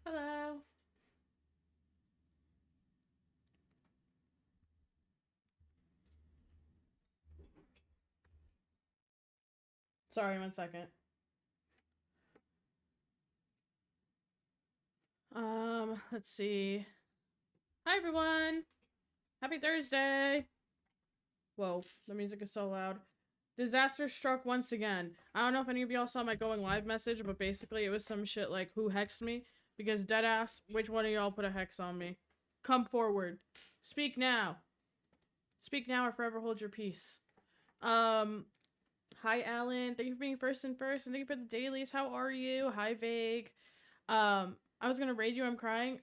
Hello. Sorry, 1 second. Let's see. Hi everyone. Happy Thursday. Whoa, the music is so loud. Disaster struck once again. I don't know if any of y'all saw my going live message, but basically it was some shit like who hexed me because deadass, which one of y'all put a hex on me? Come forward. Speak now. Speak now or forever hold your peace. Hi Alan. Thank you for being first and thank you for the dailies. How are you? Hi Vague. I was gonna raid you. I'm crying.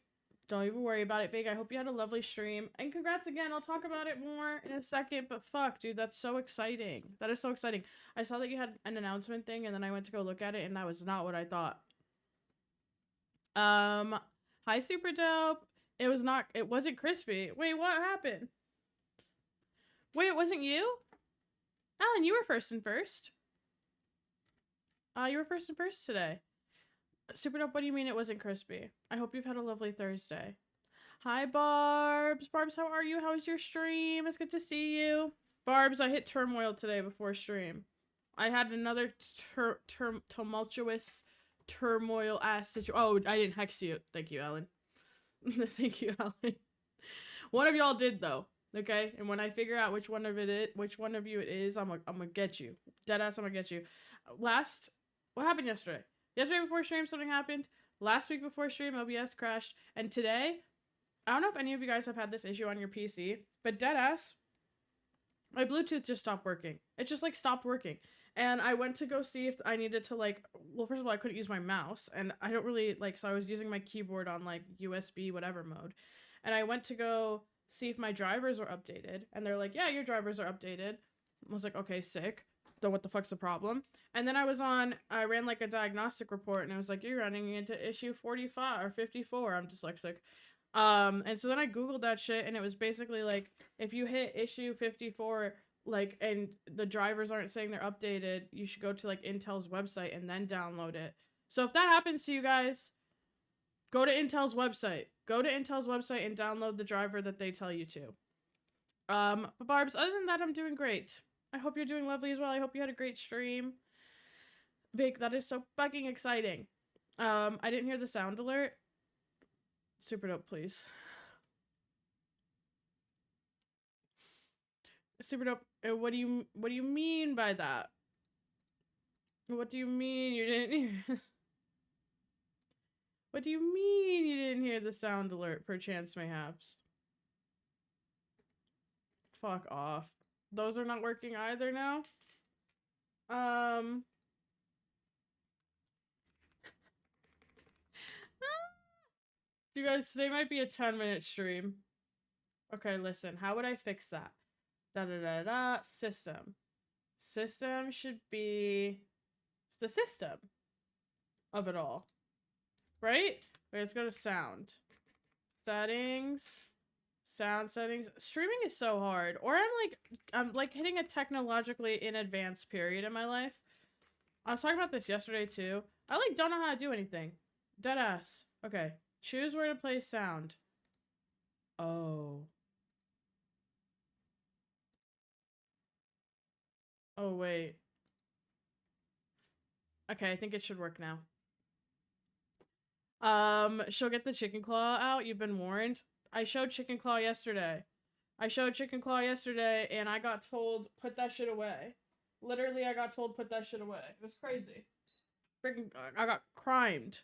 Don't even worry about it, Vague. I hope you had a lovely stream. And congrats again. I'll talk about it more in a second. But fuck, dude, that's so exciting. That is so exciting. I saw that you had an announcement thing, and then I went to go look at it, and that was not what I thought. Hi, Super Dope. It was not. It wasn't crispy. Wait, what happened? Wait, it wasn't you? Alan, you were first and first. You were first and first today. Super Dope, what do you mean it wasn't crispy? I hope you've had a lovely Thursday. Hi, Barbs. Barbs, how are you? How was your stream? It's good to see you. Barbs, I hit turmoil today before stream. I had another tumultuous turmoil ass situation. Oh, I didn't hex you. Thank you, Alan. Thank you, Alan. One of y'all did though. Okay, and when I figure out which one of you it is, I'm gonna get you. Deadass, I'm gonna get you. What happened yesterday? Yesterday before stream, something happened. Last week before stream, OBS crashed, and today, I don't know if any of you guys have had this issue on your PC, but deadass, my Bluetooth just stopped working. It just like stopped working. And I went to go see if I needed to well, first of all, I couldn't use my mouse, and I don't really so I was using my keyboard on like USB whatever mode. And I went to go see if my drivers were updated, and they're like, yeah, your drivers are updated. I was like, okay, sick. So what the fuck's the problem? And then I ran like a diagnostic report, and it was like, you're running into issue 45 or 54. I'm dyslexic. And so then I Googled that shit, and it was basically like, if you hit issue 54, and the drivers aren't saying they're updated, you should go to like Intel's website and then download it. So if that happens to you guys, go to Intel's website. Go to Intel's website and download the driver that they tell you to. But Barbs, other than that, I'm doing great. I hope you're doing lovely as well. I hope you had a great stream. Vic, that is so fucking exciting. I didn't hear the sound alert. Super Dope, please. Super Dope, what do you mean by that? What do you mean you didn't hear? What do you mean you didn't hear the sound alert, perchance mayhaps? Fuck off. Those are not working either now? You guys, today might be a 10-minute stream. Okay, listen, how would I fix that? Da-da-da-da, system. System should be the system of it all. Right? Wait, let's go to sound. Settings. Sound settings. Streaming is so hard. Or I'm like hitting a technologically inadvanced period in my life. I was talking about this yesterday too. I like don't know how to do anything. Deadass. Okay. Choose where to play sound. Oh. Oh wait. Okay, I think it should work now. She'll get the chicken claw out. You've been warned. I showed chicken claw yesterday. And I got told, put that shit away. Literally, I got told, put that shit away. It was crazy. Freaking, I got crimed.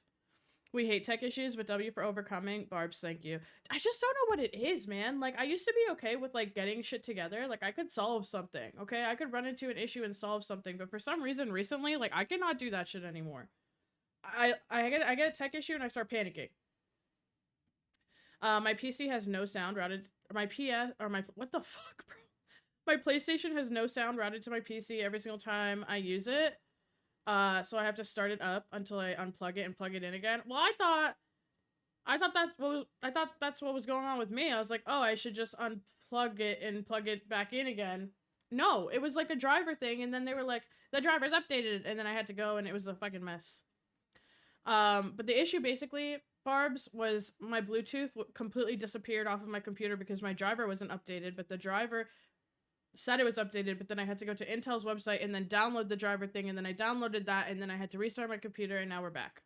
We hate tech issues, but W for overcoming. Barbs, thank you. I just don't know what it is, man. Like, I used to be okay with, like, getting shit together. Like, I could solve something, okay? I could run into an issue and solve something, but for some reason, recently, like, I cannot do that shit anymore. I get a tech issue and I start panicking. My PC has no sound routed. My what the fuck, bro? My PlayStation has no sound routed to my PC every single time I use it. So I have to start it up until I unplug it and plug it in again. Well, I thought that's what was going on with me. I was like, oh, I should just unplug it and plug it back in again. No, it was like a driver thing, and then they were like, the driver's updated, and then I had to go, and it was a fucking mess. But the issue basically Barb's, was my Bluetooth completely disappeared off of my computer because my driver wasn't updated, but the driver said it was updated, but then I had to go to Intel's website and then download the driver thing, and then I downloaded that, and then I had to restart my computer, and now we're back.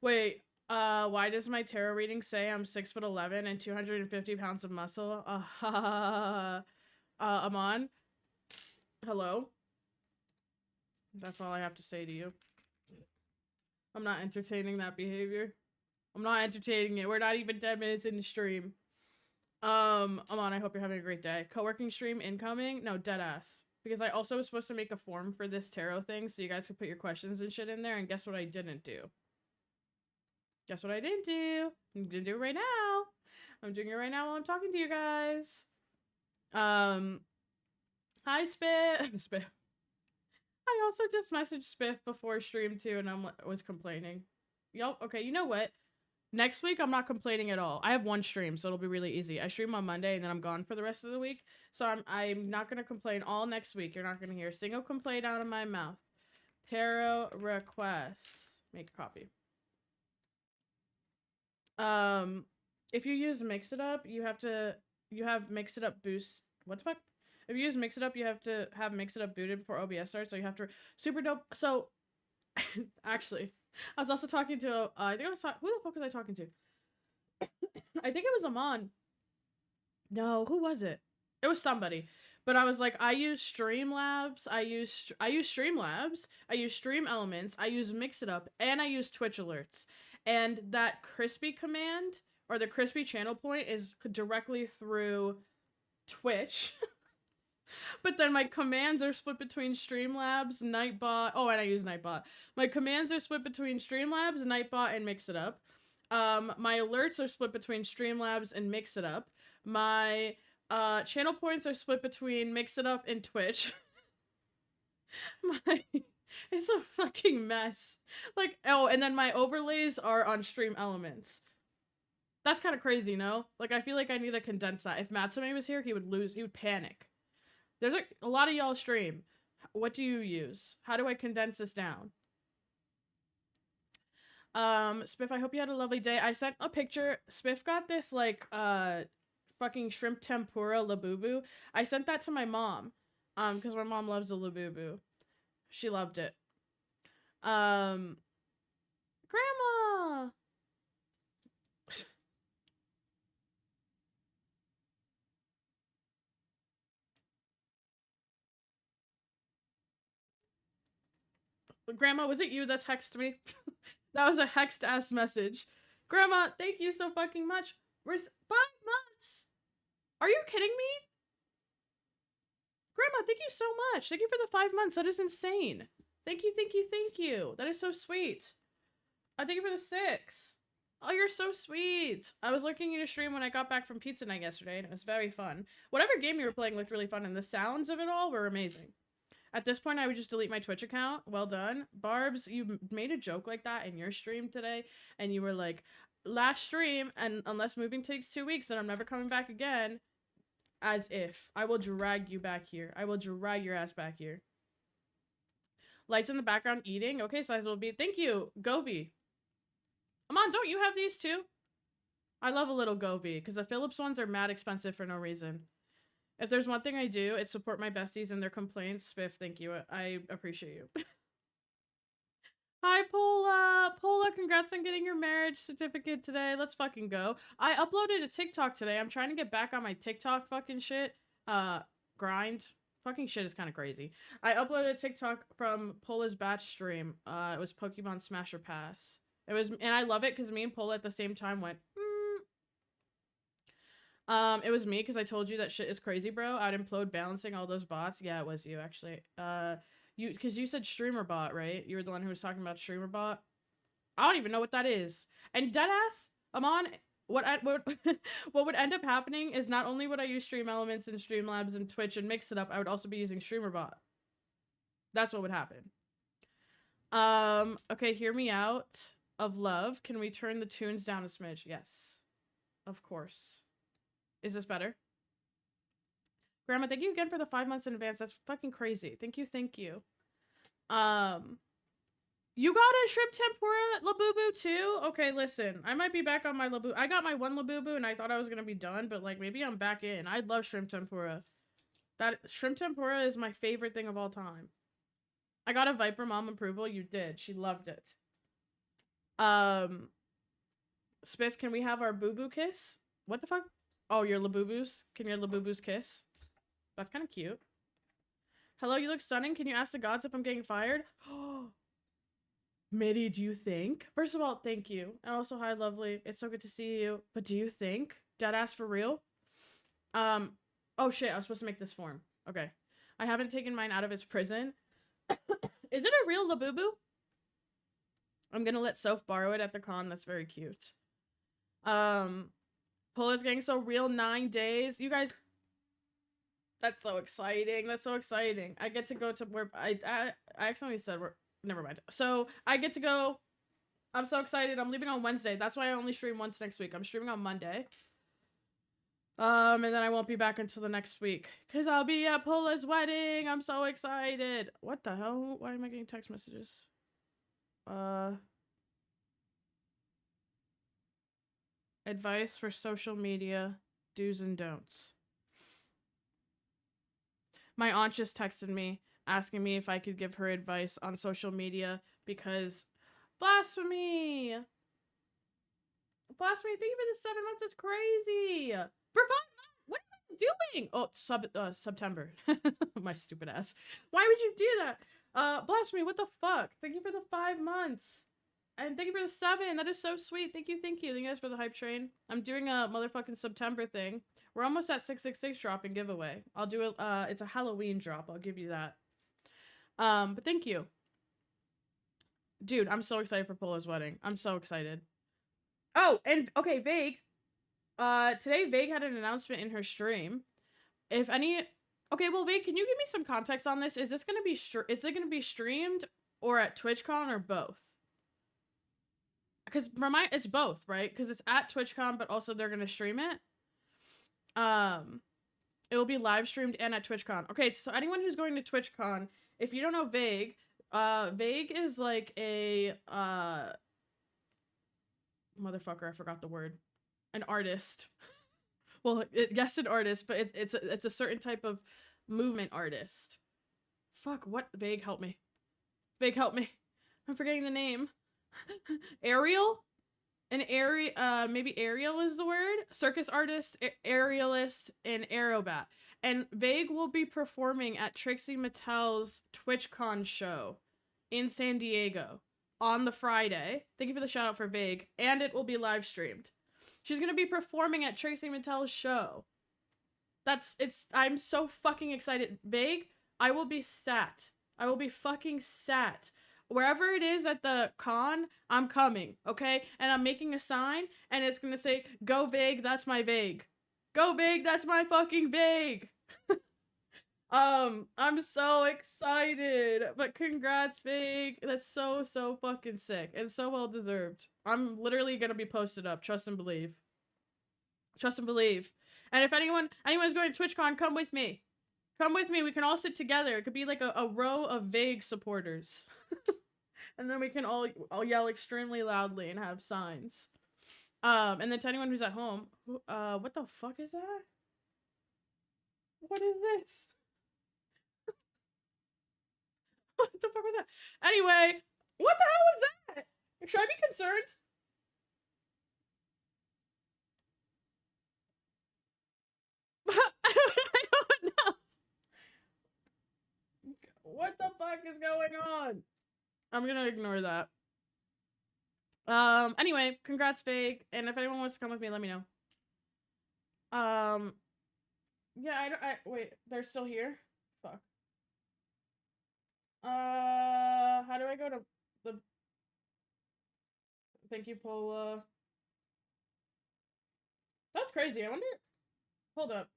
Wait, why does my tarot reading say I'm 6'11" and 250 pounds of muscle? Amon? Hello? That's all I have to say to you. I'm not entertaining that behavior. I'm not entertaining it. We're not even 10 minutes in the stream. Amon, I hope you're having a great day. Co-working stream incoming? No, dead ass. Because I also was supposed to make a form for this tarot thing so you guys could put your questions and shit in there, and guess what I didn't do? Guess what I didn't do? I'm gonna do it right now. I'm doing it right now while I'm talking to you guys. Hi, Spiff. Spiff. I also just messaged Spiff before stream too, and I was complaining. Y'all, okay, you know what? Next week, I'm not complaining at all. I have one stream, so it'll be really easy. I stream on Monday, and then I'm gone for the rest of the week. So I'm not gonna complain all next week. You're not gonna hear a single complaint out of my mouth. Tarot requests. Make a copy. If you use Mix It Up, you have Mix It Up boost. What the fuck? If you use Mix It Up, you have to have Mix It Up booted before OBS starts, so you have to super dope. So, actually, I was also talking to, I think I was talking, who the fuck was I talking to? I think it was Amon. No, who was it? It was somebody. But I was like, I use Streamlabs, I use Streamlabs, I use Stream Elements, I use Mix It Up, and I use Twitch alerts. And that crispy command, or the crispy channel point, is directly through Twitch. But then my commands are split between Streamlabs, Nightbot. Oh, and I use Nightbot. My commands are split between Streamlabs, Nightbot, and Mix It Up. My alerts are split between Streamlabs and Mix It Up. My channel points are split between Mix It Up and Twitch. It's a fucking mess. Like, oh, and then my overlays are on Stream Elements. That's kind of crazy, no? Like, I feel like I need to condense that. If Matsume was here, he would panic. There's like a lot of y'all stream. What do you use? How do I condense this down? Spiff, I hope you had a lovely day. I sent a picture. Spiff got this like fucking shrimp tempura labubu. I sent that to my mom. Because my mom loves a labubu. She loved it. Grandma! Grandma, was it you that texted me? That was a hexed ass message. Grandma, thank you so fucking much. We're 5 months. Are you kidding me? Grandma, thank you so much. Thank you for the 5 months. That is insane. Thank you, thank you, thank you. That is so sweet. I thank you for the 6. Oh, you're so sweet. I was looking at your stream when I got back from pizza night yesterday, and it was very fun. Whatever game you were playing looked really fun, and the sounds of it all were amazing. At this point, I would just delete my Twitch account. Well done. Barbs, you made a joke like that in your stream today, and you were like, last stream, and unless moving takes 2 weeks, then I'm never coming back again. As if. I will drag you back here. I will drag your ass back here. Lights in the background eating. Okay, size will be. Thank you, Gobi. Amon, don't you have these too? I love a little Gobi, because the Philips ones are mad expensive for no reason. If there's one thing I do, it's support my besties and their complaints. Spiff, thank you. I appreciate you. Hi, Pola. Pola, congrats on getting your marriage certificate today. Let's fucking go. I uploaded a TikTok today. I'm trying to get back on my TikTok fucking shit. Grind. Fucking shit is kind of crazy. I uploaded a TikTok from Pola's batch stream. It was Pokemon Smasher Pass. It was, and I love it because me and Pola at the same time went, It was me because I told you that shit is crazy, bro. I'd implode balancing all those bots. Yeah, it was you, actually. Because you said streamer bot, right? You were the one who was talking about streamer bot. I don't even know what that is. And deadass, Amon, what would end up happening is not only would I use Stream Elements and Streamlabs and Twitch and Mix It Up, I would also be using streamer bot. That's what would happen. Okay, hear me out. Of love, can we turn the tunes down a smidge? Yes, of course. Is this better? Grandma, thank you again for the 5 months in advance. That's fucking crazy. Thank you, thank you. You got a shrimp tempura Labubu too? Okay, listen. I might be back on my Labubu. I got my one Labubu and I thought I was gonna be done, but like maybe I'm back in. I love shrimp tempura. That shrimp tempura is my favorite thing of all time. I got a Viper Mom approval. You did. She loved it. Spiff, can we have our boo-boo kiss? What the fuck? Oh, your Labubus? Can your Labubus kiss? That's kind of cute. Hello, you look stunning. Can you ask the gods if I'm getting fired? Mitty, do you think? First of all, thank you. And also, hi, lovely. It's so good to see you. But do you think? Deadass for real? Oh shit, I was supposed to make this form. Okay. I haven't taken mine out of its prison. Is it a real Labubu? I'm gonna let Soph borrow it at the con. That's very cute. Pola's getting so real 9 days. You guys, that's so exciting. That's so exciting. I get to go to where I accidentally said where, never mind. So I get to go. I'm so excited. I'm leaving on Wednesday. That's why I only stream once next week. I'm streaming on Monday. And then I won't be back until the next week. Because I'll be at Pola's wedding. I'm so excited. What the hell? Why am I getting text messages? Advice for social media. Do's and don'ts. My aunt just texted me asking me if I could give her advice on social media because blasphemy. Blasphemy, thank you for the 7 months. That's crazy. For 5 months. What are you guys doing? Oh, September. My stupid ass. Why would you do that? Blasphemy, what the fuck? Thank you for the 5 months. And thank you for the 7. That is so sweet. Thank you. Thank you guys for the hype train. I'm doing a motherfucking September thing. We're almost at 666 drop and giveaway. I'll do it. It's a Halloween drop. I'll give you that. But thank you. Dude, I'm so excited for Pola's wedding. I'm so excited. Oh, and okay, Vague. Today Vague had an announcement in her stream. If any, okay, well, Vague, can you give me some context on this? Is this gonna be is it gonna be streamed or at TwitchCon or both? Because it's both, right? Because it's at TwitchCon, but also they're gonna stream it. It will be live streamed and at TwitchCon. Okay, so anyone who's going to TwitchCon, if you don't know Vague, Vague is like a motherfucker, I forgot the word. An artist. Well, yes, an artist, but it's a certain type of movement artist. Fuck, what? Vague, help me. Vague, help me. I'm forgetting the name. Ariel? Maybe Ariel is the word? Circus artist, aerialist, and aerobat. And Vague will be performing at Trixie Mattel's TwitchCon show in San Diego on the Friday. Thank you for the shout out for Vague. And it will be live streamed. She's gonna be performing at Trixie Mattel's show. I'm so fucking excited. Vague, I will be sat. I will be fucking sat. Wherever it is at the con, I'm coming, okay? And I'm making a sign, and it's gonna say, go Vague, that's my Vague. Go Vague, that's my fucking Vague. I'm so excited. But congrats, Vague. That's so fucking sick. And so well deserved. I'm literally gonna be posted up. Trust and believe. Trust and believe. And if anyone's going to TwitchCon, come with me. Come with me. We can all sit together. It could be like a row of Vague supporters. And then we can all yell extremely loudly and have signs. And then to anyone who's at home, what the fuck is that? What is this? What the fuck was that? Anyway, what the hell was that? Should I be concerned? I don't know. What the fuck is going on? I'm gonna ignore that. Anyway, congrats, Vague. And if anyone wants to come with me, let me know. Yeah, wait, they're still here? Fuck. How do I go to the... Thank you, Pola. That's crazy. I wonder... Hold up.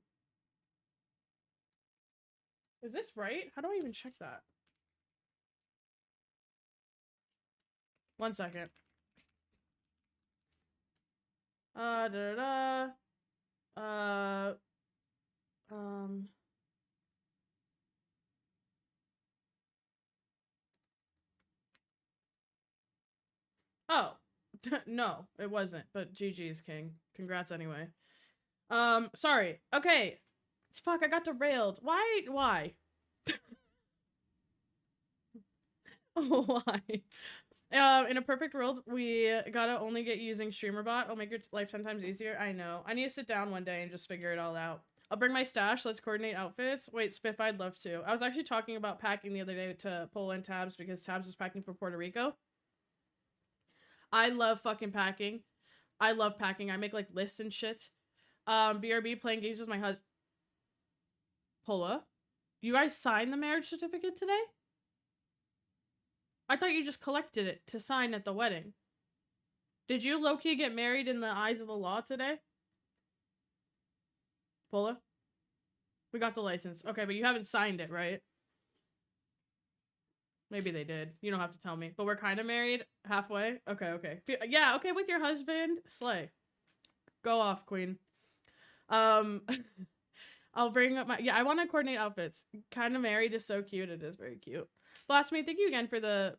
Is this right? How do I even check that? 1 second. Oh, no, it wasn't. But GG's king. Congrats anyway. Sorry. Okay. Fuck, I got derailed. Why? Why? Why? In a perfect world, we gotta only get using StreamerBot. It'll make your life 10 times easier. I know. I need to sit down one day and just figure it all out. I'll bring my stash. Let's coordinate outfits. Wait, Spiff, I'd love to. I was actually talking about packing the other day to pull in Tabs because Tabs was packing for Puerto Rico. I love fucking packing. I love packing. I make like lists and shit. BRB playing games with my husband. Pola, you guys signed the marriage certificate today? I thought you just collected it to sign at the wedding. Did you low-key get married in the eyes of the law today? Pola? We got the license. Okay, but you haven't signed it, right? Maybe they did. You don't have to tell me. But we're kind of married halfway? Okay, okay. Yeah, okay, with your husband. Slay. Go off, queen. I'll bring up my... Yeah, I want to coordinate outfits. Kind of married is so cute. It is very cute. Blasphemy, thank you again for the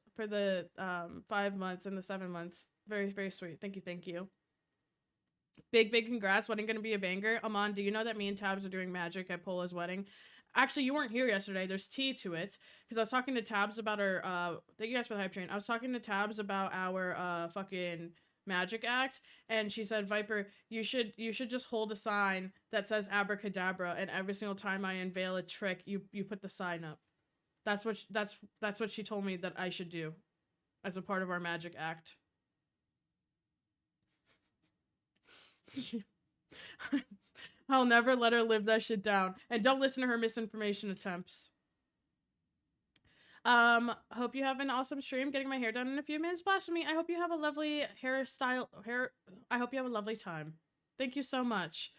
5 months and the 7 months. Very, very sweet. Thank you, thank you. Big congrats. Wedding gonna be a banger. Aman, do you know that me and Tabs are doing magic at Pola's wedding? Actually, you weren't here yesterday. There's tea to it. Because I was talking to Tabs about our, thank you guys for the hype train. I was talking to Tabs about our, fucking magic act. And she said, Viper, you should just hold a sign that says abracadabra. And every single time I unveil a trick, you put the sign up. That's what she told me that I should do. As a part of our magic act. I'll never let her live that shit down. And don't listen to her misinformation attempts. Hope you have an awesome stream. Getting my hair done in a few minutes. Blasphemy, I hope you have a lovely I hope you have a lovely time. Thank you so much.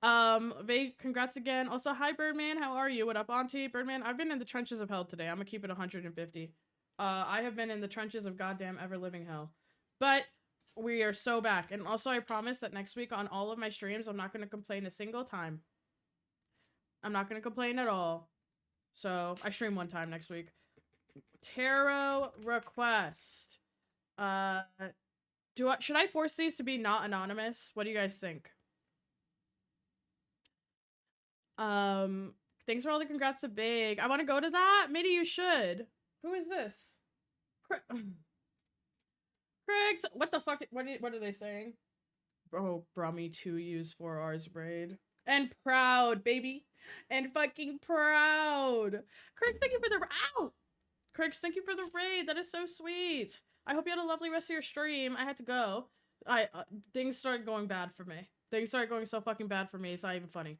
Vague, congrats again. Also, hi Birdman, how are you? What up, Auntie? Birdman, I've been in the trenches of hell today. I'm gonna keep it 150. I have been in the trenches of goddamn ever-living hell. But we are so back. And also, I promise that next week on all of my streams, I'm not going to complain a single time. I'm not going to complain at all. So, I stream one time next week. Tarot request. Should I force these to be not anonymous? What do you guys think? Thanks for all the congrats to Big. I want to go to that. Maybe you should. Who is this? Craigs, what the fuck? What are they saying? Bro, Brummy 2 use 4 R's braid. And proud, baby. And fucking proud. Craigs, thank you for the... Ow! Craigs, thank you for the raid. That is so sweet. I hope you had a lovely rest of your stream. I had to go. Things started going bad for me. Things started going so fucking bad for me. It's not even funny.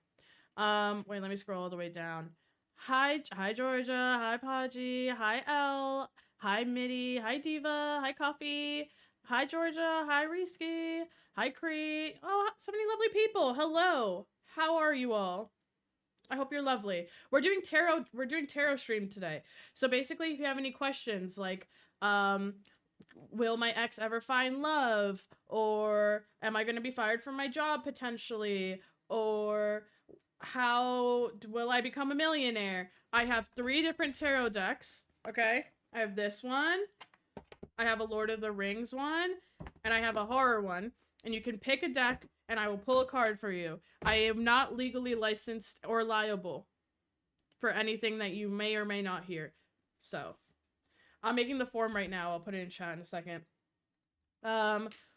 Wait, let me scroll all the way down. Hi Georgia. Hi Podgy. Hi Elle. Hi Mitty. Hi Diva. Hi Coffee. Hi Georgia. Hi Risky. Hi Cree. Oh, so many lovely people. Hello. How are you all? I hope you're lovely. We're doing tarot stream today. So basically, if you have any questions like, will my ex ever find love? Or am I going to be fired from my job potentially? Or how will I become a millionaire? I have 3 different tarot decks. Okay. I have this one. I have a Lord of the Rings one. And I have a horror one. And you can pick a deck and I will pull a card for you. I am not legally licensed or liable for anything that you may or may not hear. So, I'm making the form right now. I'll put it in chat in a second.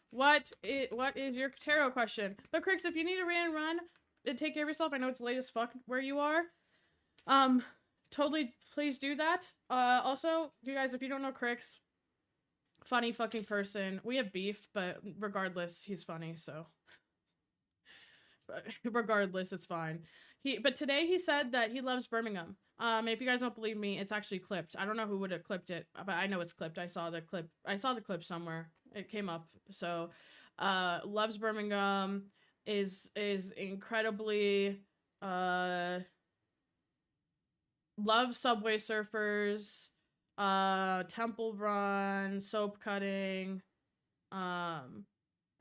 What is your tarot question? But Crix, if you need to run and take care of yourself, I know it's late as fuck where you are. Totally, please do that. Also, you guys, if you don't know Crix, funny fucking person. We have beef, but regardless, he's funny, so. But regardless, it's fine. But today he said that he loves Birmingham. If you guys don't believe me, it's actually clipped. I don't know who would have clipped it, but I know it's clipped. I saw the clip somewhere. It came up. So, loves Birmingham, is incredibly, loves Subway Surfers, Temple Run, soap cutting,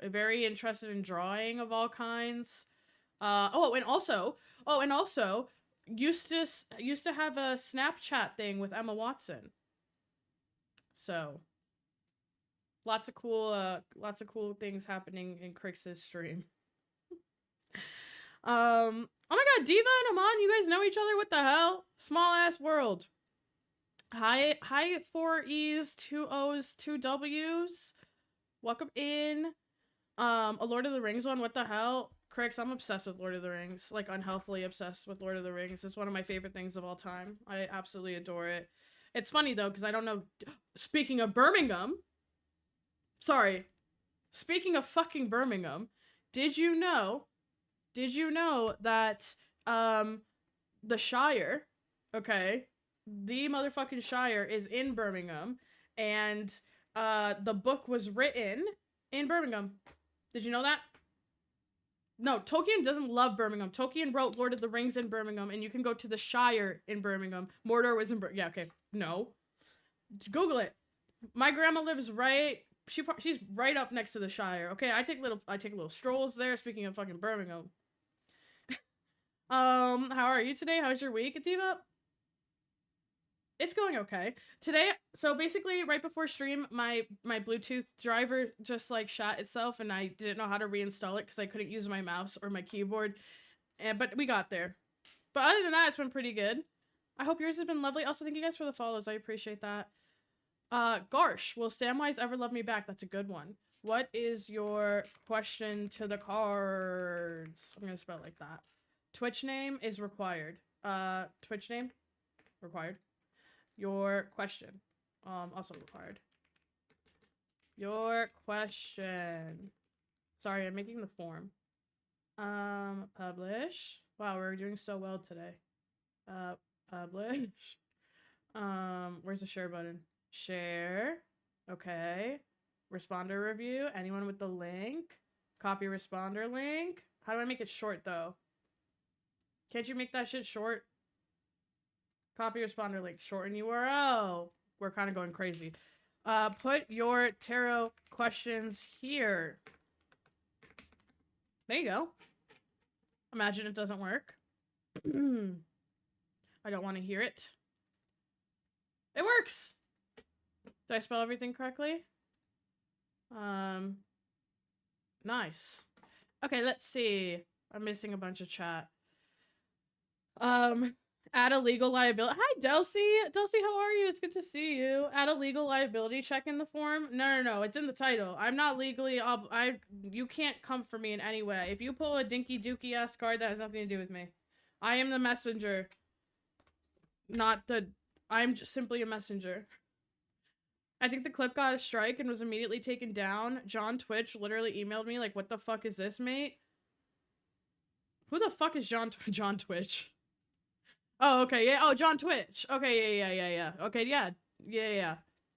very interested in drawing of all kinds. And also used to have a Snapchat thing with Emma Watson. So, Lots of cool things happening in Crix's stream. Oh my god, Diva and Amon, you guys know each other? What the hell? Small ass world. Hi, 4 E's, 2 O's, 2 W's. Welcome in. A Lord of the Rings one, what the hell? Crix, I'm obsessed with Lord of the Rings. Like, unhealthily obsessed with Lord of the Rings. It's one of my favorite things of all time. I absolutely adore it. It's funny, though, because I don't know... Speaking of Birmingham... Sorry. Speaking of fucking Birmingham, did you know that, the Shire, okay, the motherfucking Shire is in Birmingham, and, the book was written in Birmingham. Did you know that? No, Tolkien doesn't love Birmingham. Tolkien wrote Lord of the Rings in Birmingham, and you can go to the Shire in Birmingham. Mordor was in yeah, okay. No. Google it. My grandma lives right... She's right up next to the Shire. Okay, I take little strolls there, speaking of fucking Birmingham. How are you today? How's your week, Ativa? It's going okay. Today, so basically right before stream, my Bluetooth driver just like shot itself and I didn't know how to reinstall it because I couldn't use my mouse or my keyboard. But we got there. But other than that, it's been pretty good. I hope yours has been lovely. Also, thank you guys for the follows. I appreciate that. Garsh, will Samwise ever love me back? That's a good one. What is your question to the cards? I'm gonna spell it like that. Twitch name is required. Twitch name? Required. Your question. Also required. Your question. Sorry, I'm making the form. Publish. Wow, we're doing so well today. Publish. Where's the share button? Share. Okay. Responder review. Anyone with the link? Copy responder link. How do I make it short, though? Can't you make that shit short? Copy responder link. Shorten URL. We're kind of going crazy. Put your tarot questions here. There you go. Imagine it doesn't work. I don't want to hear it. It works! Did I spell everything correctly? Nice. Okay, let's see. I'm missing a bunch of chat. Add a legal liability. Hi, Delcy. Delcy, how are you? It's good to see you. Add a legal liability check in the form. No. It's in the title. I'm not legally you can't come for me in any way. If you pull a dinky dookie ass card, that has nothing to do with me. I am the messenger. I'm just simply a messenger. I think the clip got a strike and was immediately taken down. John Twitch literally emailed me like, what the fuck is this, mate? Who the fuck is John Twitch? Oh, okay, yeah. Oh, John Twitch. Okay, yeah. Okay, yeah.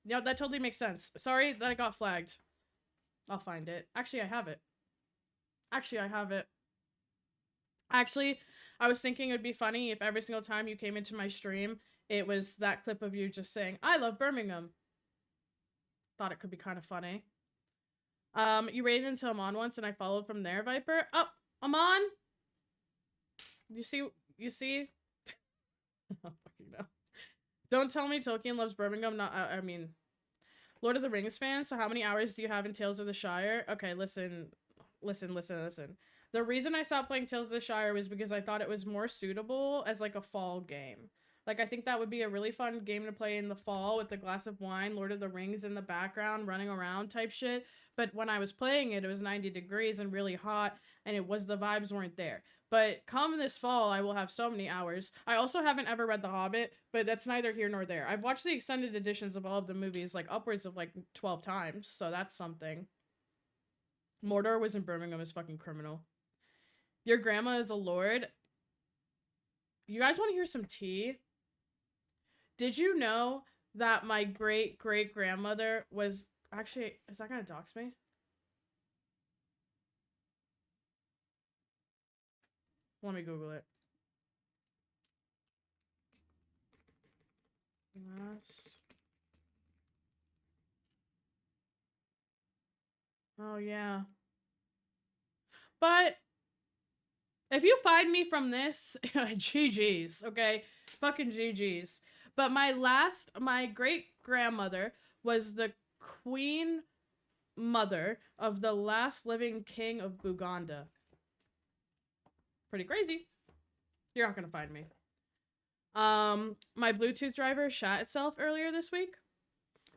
Yeah, that totally makes sense. Sorry that I got flagged. I'll find it. Actually, I have it. Actually, I was thinking it would be funny if every single time you came into my stream, it was that clip of you just saying, I love Birmingham. Thought it could be kind of funny. You raided into Amon once and I followed from there, Viper. Oh, Amon! You see? Oh, fucking no. Don't tell me Tolkien loves Birmingham. I mean, Lord of the Rings fan. So how many hours do you have in Tales of the Shire? Okay, listen. The reason I stopped playing Tales of the Shire was because I thought it was more suitable as like a fall game. Like, I think that would be a really fun game to play in the fall with a glass of wine, Lord of the Rings in the background, running around type shit. But when I was playing it, it was 90 degrees and really hot, and the vibes weren't there. But come this fall, I will have so many hours. I also haven't ever read The Hobbit, but that's neither here nor there. I've watched the extended editions of all of the movies, like, upwards of, like, 12 times, so that's something. Mordor was in Birmingham is fucking criminal. Your grandma is a lord. You guys want to hear some tea? Did you know that my great-great-grandmother was... Actually, is that gonna dox me? Let me Google it. Oh, yeah. But... if you find me from this, GG's, okay? Fucking GG's. But my great-grandmother was the Queen mother of the last living king of Buganda. Pretty crazy. You're not gonna find me. My Bluetooth driver shat itself earlier this week.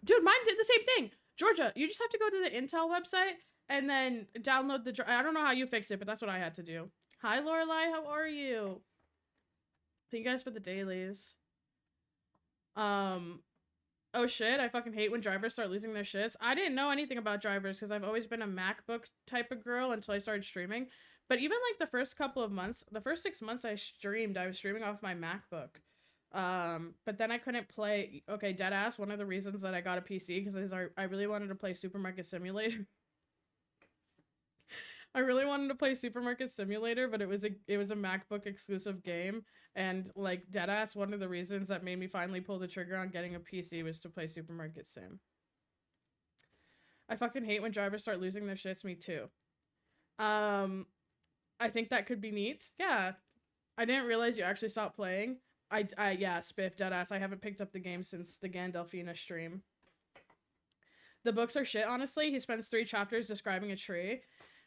Dude, mine did the same thing. Georgia, you just have to go to the Intel website and then download the I don't know how you fixed it, but that's what I had to do. Hi, Lorelai, how are you? Thank you guys for the dailies. Oh shit, I fucking hate when drivers start losing their shits. I didn't know anything about drivers because I've always been a MacBook type of girl until I started streaming. But even like the first couple of months, the first 6 months I was streaming off my MacBook. But then I couldn't play. Okay, deadass, one of the reasons that I got a PC because I really wanted to play Supermarket Simulator. I really wanted to play Supermarket Simulator, but it was a MacBook exclusive game, and like deadass, one of the reasons that made me finally pull the trigger on getting a PC was to play Supermarket Sim. I fucking hate when drivers start losing their shits. Me too. I think that could be neat. Yeah, I didn't realize you actually stopped playing. Yeah, Spiff, deadass. I haven't picked up the game since the Gandalfina stream. The books are shit, honestly. He spends 3 chapters describing a tree.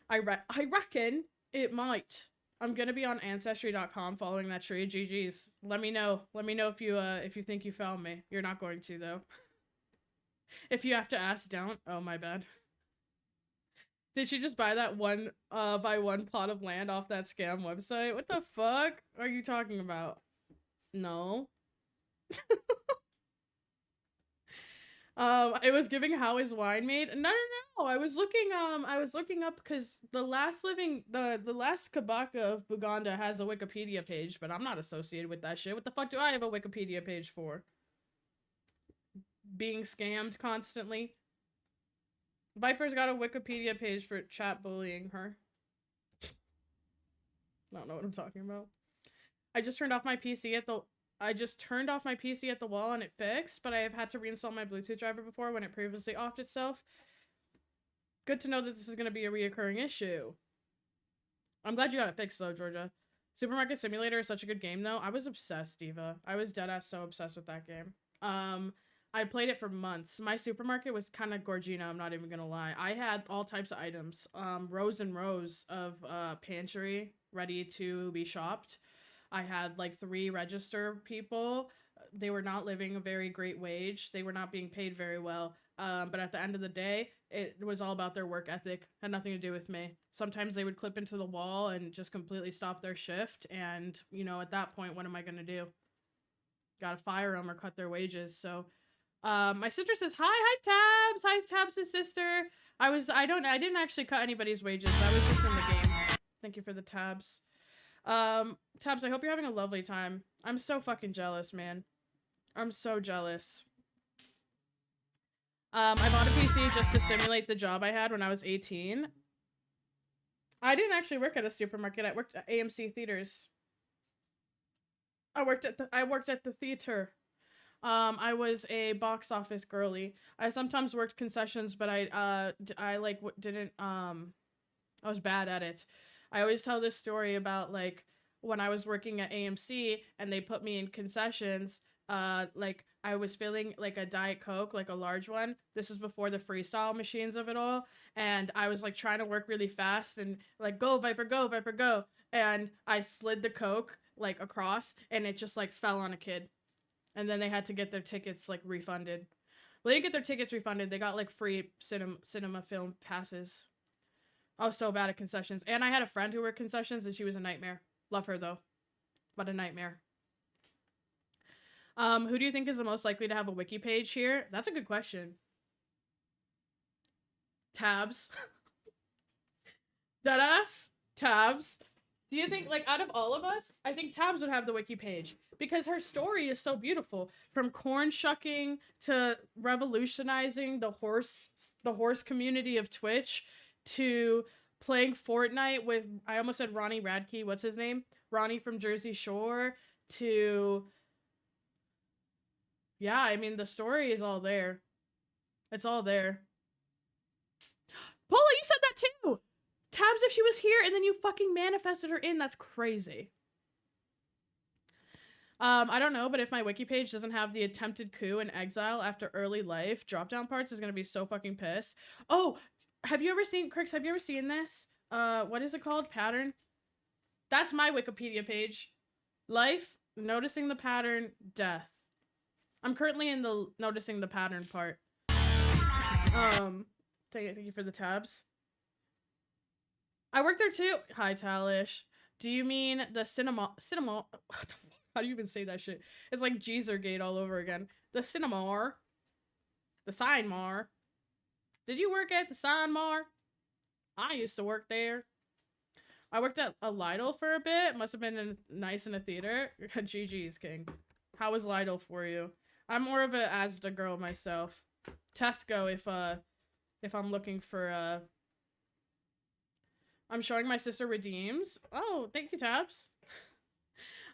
I reckon it might. I'm gonna be on Ancestry.com following that tree. GG's. Let me know. Let me know if you think you found me. You're not going to, though. If you have to ask, don't. Oh, my bad. Did she just buy that one plot of land off that scam website? What the fuck are you talking about? No. It was giving how is wine made. No. I was looking up because the last Kabaka of Buganda has a Wikipedia page, but I'm not associated with that shit. What the fuck do I have a Wikipedia page for? Being scammed constantly. Viper's got a Wikipedia page for chat bullying her. I don't know what I'm talking about. I just turned off my PC at the wall and it fixed, but I have had to reinstall my Bluetooth driver before when it previously offed itself. Good to know that this is going to be a reoccurring issue. I'm glad you got it fixed though, Georgia. Supermarket Simulator is such a good game though. I was obsessed, Diva. I was deadass so obsessed with that game. I played it for months. My supermarket was kind of Gorgina, I'm not even gonna lie. I had all types of items. Rows and rows of pantry ready to be shopped. I had like 3 register people. They were not living a very great wage. They were not being paid very well. But at the end of the day, it was all about their work ethic. Had nothing to do with me. Sometimes they would clip into the wall and just completely stop their shift. And, you know, at that point, what am I going to do? Gotta fire them or cut their wages. So, my sister says, hi Tabs. Hi Tabs' sister. I didn't actually cut anybody's wages. I was just in the game. Thank you for the tabs. Tabs, I hope you're having a lovely time. I'm so fucking jealous, man. I'm so jealous. I bought a PC just to simulate the job I had when I was 18. I didn't actually work at a supermarket. I worked at AMC Theaters. I worked at the theater. I was a box office girly. I sometimes worked concessions, but I was bad at it. I always tell this story about like when I was working at AMC and they put me in concessions, like I was filling like a Diet Coke, like a large one. This was before the freestyle machines of it all. And I was like trying to work really fast and like, go Viper, go Viper, go. And I slid the Coke like across and it just like fell on a kid. And then they had to get their tickets like refunded. Well, they didn't get their tickets refunded. They got like free cinema film passes. I was so bad at concessions. And I had a friend who worked concessions and she was a nightmare. Love her though. What a nightmare. Who do you think is the most likely to have a wiki page here? That's a good question. Tabs. Deadass? Tabs. Do you think, like, out of all of us, I think Tabs would have the wiki page because her story is so beautiful. From corn shucking to revolutionizing the horse community of Twitch to playing Fortnite with, I almost said Ronnie Radke, what's his name? Ronnie from Jersey Shore to, yeah, I mean, the story is all there. It's all there. Paula, you said that too! Tabs, if she was here and then you fucking manifested her in, that's crazy. I don't know, but if my wiki page doesn't have the attempted coup and exile after early life drop-down parts, is gonna be so fucking pissed. Oh, Have you ever seen, Crix, have you ever seen this? What is it called? Pattern? That's my Wikipedia page. Life, noticing the pattern, death. I'm currently in the noticing the pattern part. Thank you for the tabs. I work there too. Hi, Talish. Do you mean the cinema? What the fuck? How do you even say that shit? It's like Gate all over again. The Cinemar. The Signmar. Did you work at the Signmar? I used to work there. I worked at a Lidl for a bit. Must have been nice in a theater. GG's, King. How was Lidl for you? I'm more of a Asda girl myself. Tesco if I'm looking for I'm showing my sister redeems. Oh, thank you, Tabs.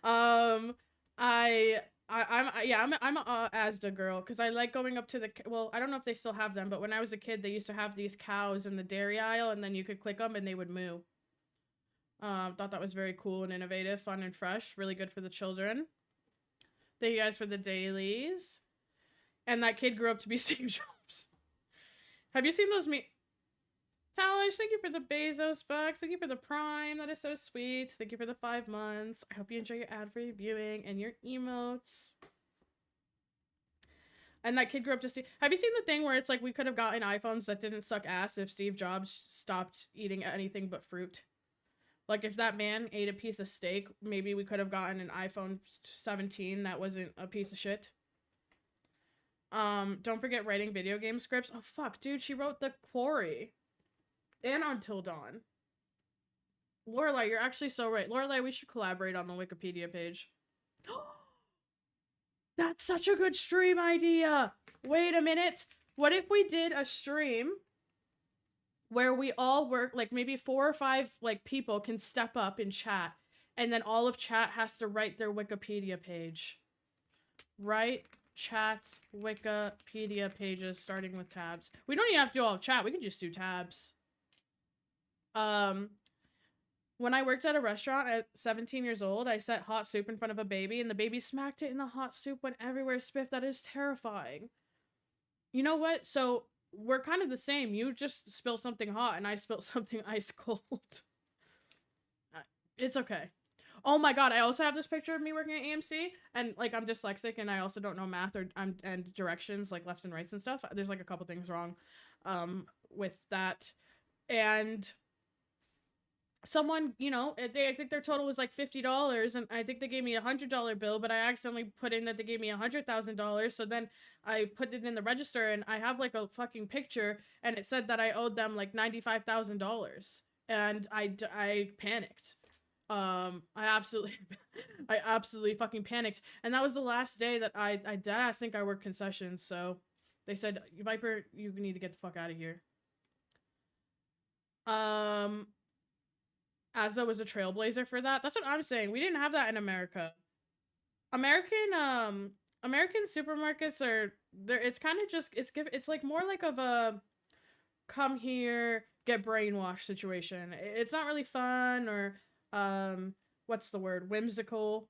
I'm a Asda girl because I like going up to the, well, I don't know if they still have them, but when I was a kid, they used to have these cows in the dairy aisle, and then you could click them and they would moo. Thought that was very cool and innovative, fun and fresh, really good for the children. Thank you guys for the dailies. And that kid grew up to be Steve Jobs. Have you seen those Talish, thank you for the Bezos bucks. Thank you for the Prime. That is so sweet. Thank you for the 5 months. I hope you enjoy your ad-free viewing and your emotes. And that kid grew up to Steve. Have you seen the thing where it's like we could have gotten iPhones that didn't suck ass if Steve Jobs stopped eating anything but fruit? Like if that man ate a piece of steak, maybe we could have gotten an iPhone 17 that wasn't a piece of shit. Don't forget writing video game scripts. Oh fuck, dude, she wrote The Quarry. And Until Dawn. Lorelai, you're actually so right. Lorelai, we should collaborate on the Wikipedia page. That's such a good stream idea. Wait a minute. What if we did a stream where we all work, like maybe 4 or 5 like people can step up in chat, and then all of chat has to write their Wikipedia page. Write chat's Wikipedia pages starting with tabs. We don't even have to do all of chat. We can just do tabs. When I worked at a restaurant at 17 years old, I set hot soup in front of a baby, and the baby smacked it, and the hot soup went everywhere. Spiff, that is terrifying. You know what? So we're kind of the same. You just spilled something hot, and I spilled something ice cold. It's okay. Oh my god, I also have this picture of me working at AMC, and like I'm dyslexic, and I also don't know math or and directions like lefts and rights and stuff. There's like a couple things wrong with that, and someone, you know, I think their total was like $50, and I think they gave me $100 bill, but I accidentally put in that they gave me $100,000. So then I put it in the register, and I have like a fucking picture, and it said that I owed them like $95,000, and I panicked. I absolutely fucking panicked, and that was the last day that I deadass think I worked concessions. So they said, Viper, you need to get the fuck out of here. Asda was a trailblazer for that. That's what I'm saying. We didn't have that in America. American supermarkets are there. It's kind of just it's like more like of a come here get brainwashed situation. It's not really fun or what's the word, whimsical.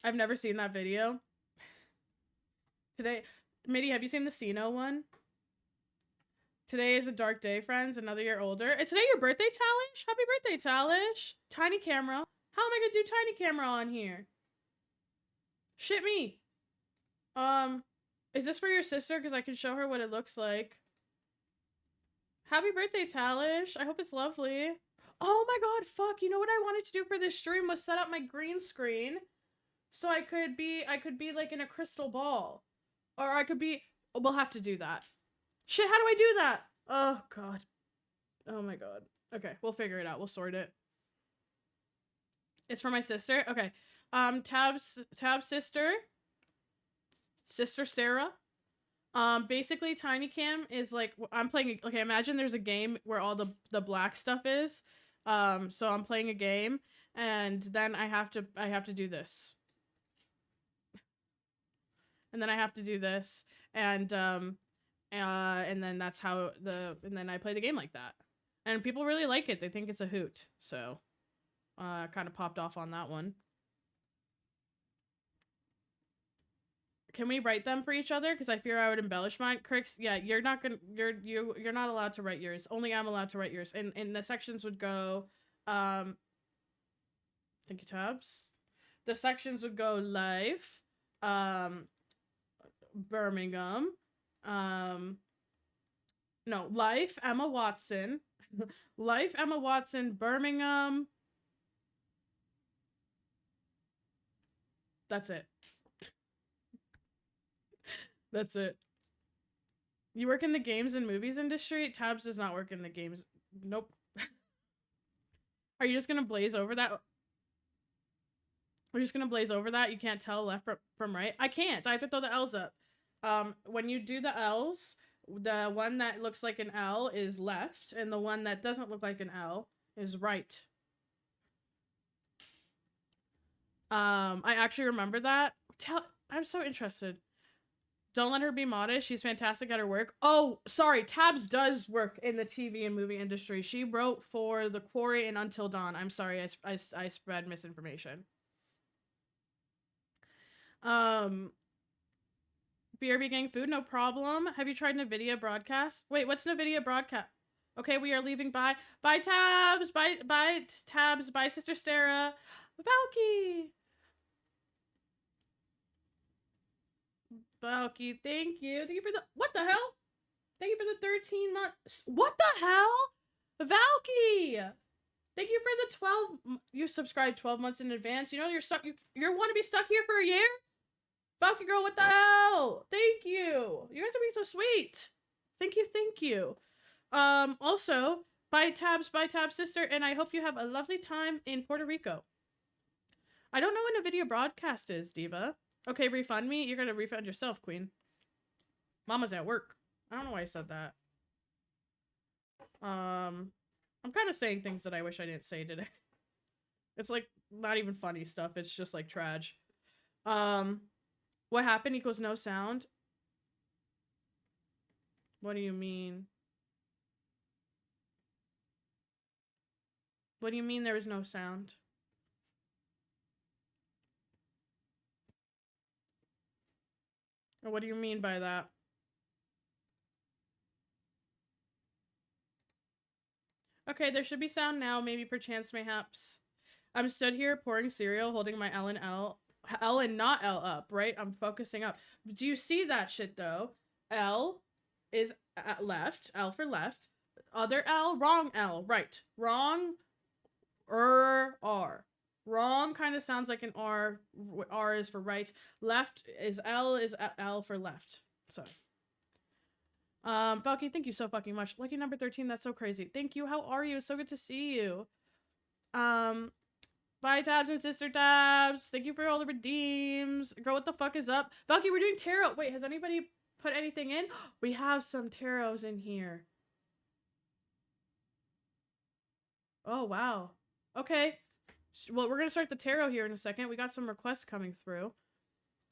I've never seen that video. Today, Mitty, have you seen the Sino one? Today is a dark day, friends. Another year older. Is today your birthday, Talish? Happy birthday, Talish. Tiny camera. How am I gonna do tiny camera on here? Shit me. Is this for your sister? Because I can show her what it looks like. Happy birthday, Talish. I hope it's lovely. Oh my god, fuck. You know what I wanted to do for this stream was set up my green screen. So I could be like in a crystal ball. Or I could be, we'll have to do that. Shit, how do I do that? Oh, God. Oh, my God. Okay, we'll figure it out. We'll sort it. It's for my sister? Okay. Tab's sister. Sister Sarah. Basically, Tiny Cam is like, I'm playing, okay, imagine there's a game where all the black stuff is. So I'm playing a game, and then I have to do this. And then I have to do this, and then that's how and then I play the game like that. And people really like it. They think it's a hoot. So, kind of popped off on that one. Can we write them for each other? Because I fear I would embellish mine. Crix, yeah, you're not gonna, you're not allowed to write yours. Only I'm allowed to write yours. And the sections would go, thank you, Tabs. The sections would go life, Birmingham, no, life, Emma Watson, life, Emma Watson, Birmingham. That's it. That's it. You work in the games and movies industry? Tabs does not work in the games. Nope. Are you just gonna blaze over that? We're just gonna blaze over that? You can't tell left from right? I can't. I have to throw the L's up. When you do the L's, the one that looks like an L is left, and the one that doesn't look like an L is right. I actually remember that. I'm so interested. Don't let her be modest. She's fantastic at her work. Oh, sorry. Tabs does work in the TV and movie industry. She wrote for The Quarry and Until Dawn. I'm sorry. I spread misinformation. BRB Gang Food, no problem. Have you tried NVIDIA Broadcast? Wait, what's NVIDIA Broadcast? Okay, we are leaving. Bye. Bye, Tabs. Bye, Tabs. Bye, Sister Stara. Valky. Valky, thank you. Thank you for the... What the hell? Thank you for the 13 months. What the hell? Valky! Thank you for the 12... You subscribed 12 months in advance. You know you're stuck... You want to be stuck here for a year? Valky girl, what the hell? Thank you. You guys are being so sweet. Thank you, thank you. Also, bye Tabs, sister, and I hope you have a lovely time in Puerto Rico. I don't know when a video broadcast is, Diva. Okay, refund me. You're gonna refund yourself, Queen. Mama's at work. I don't know why I said that. I'm kind of saying things that I wish I didn't say today. It's like not even funny stuff. It's just like trash. What happened equals no sound? What do you mean? What do you mean there was no sound? Or what do you mean by that? Okay, there should be sound now, maybe perchance mayhaps. I'm stood here pouring cereal, holding my L and not L up, right? I'm focusing up. Do you see that shit though? L is at left, L for left. Other L, wrong L, right. Wrong, R. Wrong kind of sounds like an R. R is for right. Left is L for left. Sorry. Valky, thank you so fucking much. Lucky number 13, that's so crazy. Thank you. How are you? It's so good to see you. Bye, Tabs and Sister Tabs. Thank you for all the redeems. Girl, what the fuck is up? Valky, we're doing tarot. Wait, has anybody put anything in? We have some tarots in here. Oh, wow. Okay. Well, we're gonna start the tarot here in a second. We got some requests coming through.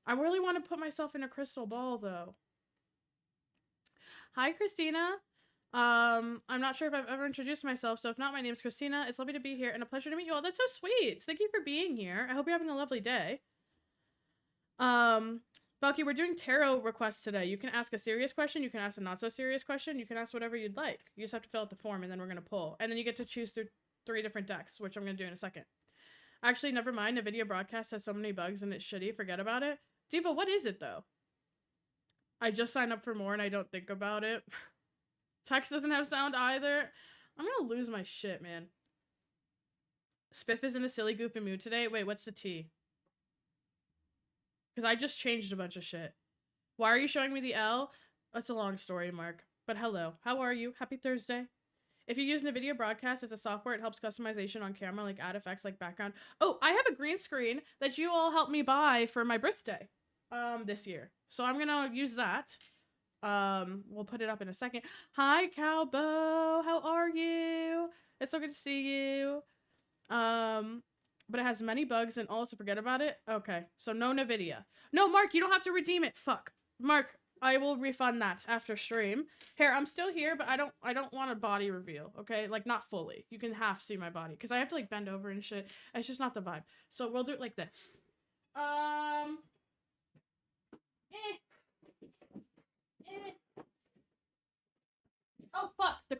I really want to put myself in a crystal ball, though. Hi, Christina. I'm not sure if I've ever introduced myself, so if not, my name's Christina. It's lovely to be here and a pleasure to meet you all. That's so sweet. Thank you for being here. I hope you're having a lovely day. Valky, we're doing tarot requests today. You can ask a serious question, you can ask a not so serious question, you can ask whatever you'd like. You just have to fill out the form and then we're gonna pull. And then you get to choose through 3 different decks, which I'm gonna do in a second. Actually, never mind. A video broadcast has so many bugs and it's shitty. Forget about it. Diva, what is it though? I just signed up for more and I don't think about it. Text doesn't have sound either. I'm gonna lose my shit, man. Spiff is in a silly goofy mood today. Wait, what's the T? Because I just changed a bunch of shit. Why are you showing me the L? That's a long story, Mark. But hello. How are you? Happy Thursday. If you use NVIDIA Broadcast as a software, it helps customization on camera, like add effects like background. Oh, I have a green screen that you all helped me buy for my birthday this year. So I'm gonna use that. We'll put it up in a second. Hi, Cowbo. How are you? It's so good to see you. But it has many bugs and also forget about it. Okay, so no NVIDIA. No, Mark, you don't have to redeem it. Fuck. Mark, I will refund that after stream. Here, I'm still here, but I don't want a body reveal, okay? Like, not fully. You can half see my body, because I have to, like, bend over and shit. It's just not the vibe. So we'll do it like this. And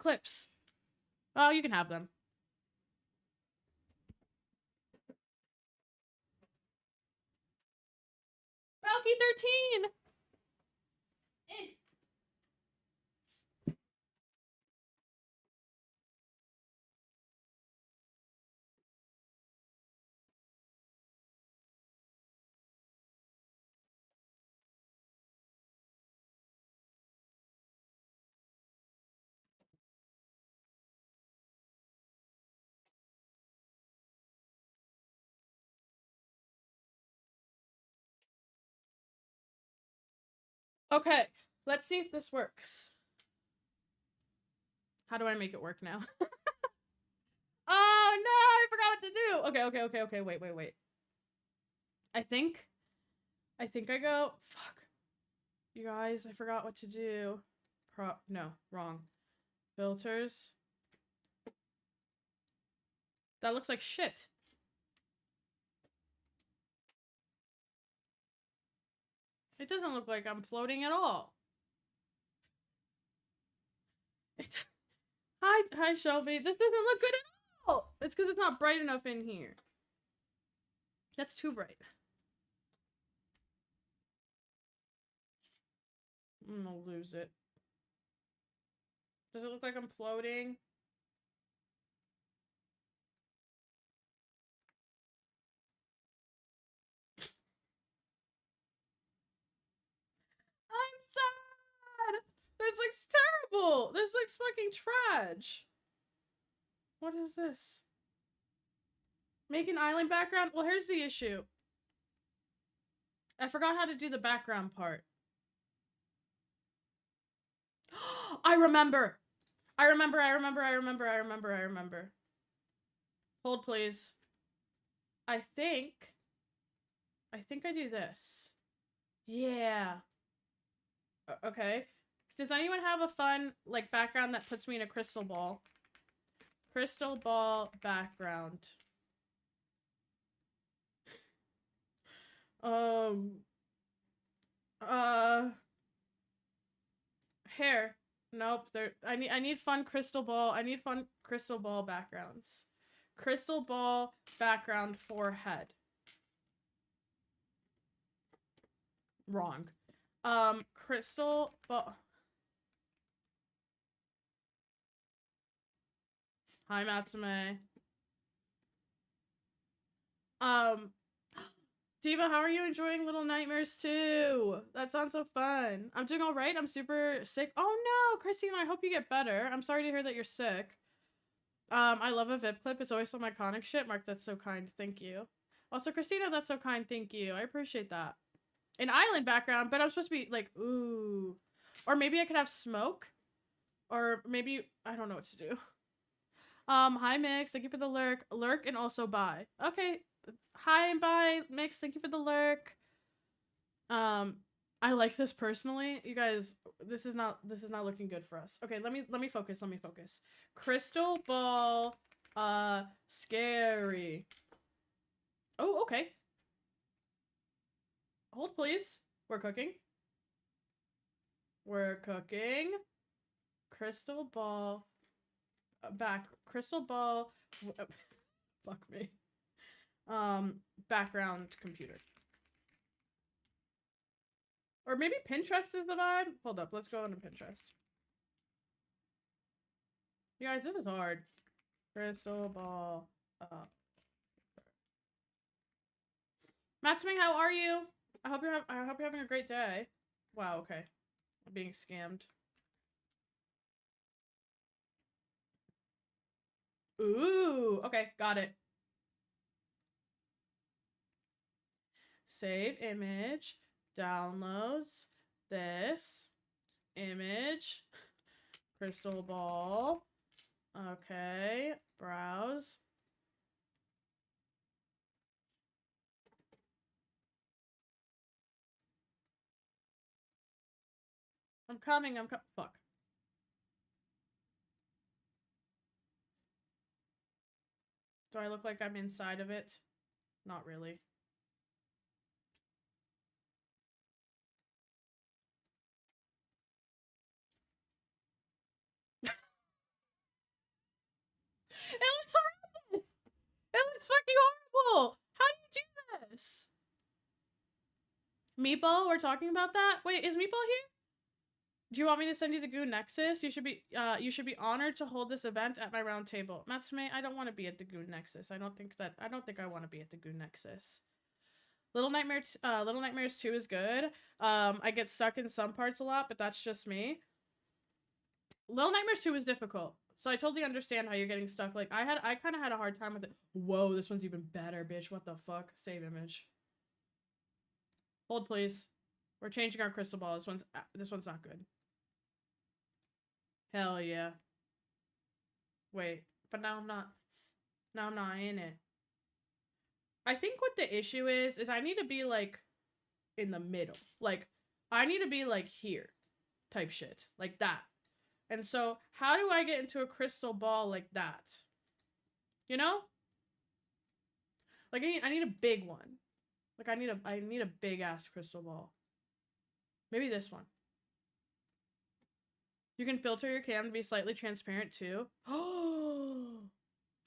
clips. Oh, you can have them. Valky 13! Okay, let's see if this works. How do I make it work now? Oh no, I forgot what to do. Okay, wait. I think I go, fuck. You guys, I forgot what to do. No, wrong. Filters. That looks like shit. It doesn't look like I'm floating at all. Hi, Shelby. This doesn't look good at all. It's because it's not bright enough in here. That's too bright. I'm gonna lose it. Does it look like I'm floating? I'm sad! This looks terrible! This looks fucking trash! What is this? Make an island background? Well, here's the issue. I forgot how to do the background part. I remember! I remember. Hold, please. I think I do this. Yeah. Okay. Does anyone have a fun, like, background that puts me in a crystal ball? Crystal ball background. Hair. Nope. I need fun crystal ball. I need fun crystal ball backgrounds. Crystal ball background for head. Wrong. Crystal ball. Hi, Matsume. Diva, how are you enjoying Little Nightmares 2? That sounds so fun. I'm doing all right. I'm super sick. Oh no, Christine, I hope you get better. I'm sorry to hear that you're sick. I love a VIP clip. It's always some iconic shit. Mark, that's so kind. Thank you. Also, Christina, that's so kind. Thank you. I appreciate that. An island background, but I'm supposed to be like, ooh. Or maybe I could have smoke. Or maybe, I don't know what to do. Hi Mix, thank you for the lurk. Lurk and also bye. Okay. Hi and bye, Mix, thank you for the lurk. I like this personally. You guys, this is not looking good for us. Okay, let me focus. Crystal ball scary. Oh, okay. Hold please. We're cooking. Crystal ball crystal ball fuck me. Background computer. Or maybe Pinterest is the vibe? Hold up, let's go into Pinterest. You guys, this is hard. Crystal ball. Matsuming, how are you? I hope you're having a great day. Wow, okay. I'm being scammed. Ooh, okay, got it. Save image, downloads, this, image, crystal ball. Okay, browse. I'm coming, fuck. Do I look like I'm inside of it? Not really. It looks horrendous! It looks fucking horrible! How do you do this? Meatball, we're talking about that? Wait, is Meatball here? Do you want me to send you the Goon Nexus? You should be honored to hold this event at my round table. Matsume, I don't want to be at the Goon Nexus. I don't think I want to be at the Goon Nexus. Little Nightmares 2 is good. I get stuck in some parts a lot, but that's just me. Little Nightmares 2 is difficult. So I totally understand how you're getting stuck. Like, I kind of had a hard time with it. Whoa, this one's even better, bitch. What the fuck? Save image. Hold, please. We're changing our crystal ball. This one's not good. Hell yeah. Wait, but now I'm not in it. I think what the issue is I need to be, like, in the middle. Like, I need to be, like, here. Type shit. Like that. And so, how do I get into a crystal ball like that? You know? Like, I need a big one. Like, I need a big-ass crystal ball. Maybe this one. You can filter your cam to be slightly transparent, too. Oh!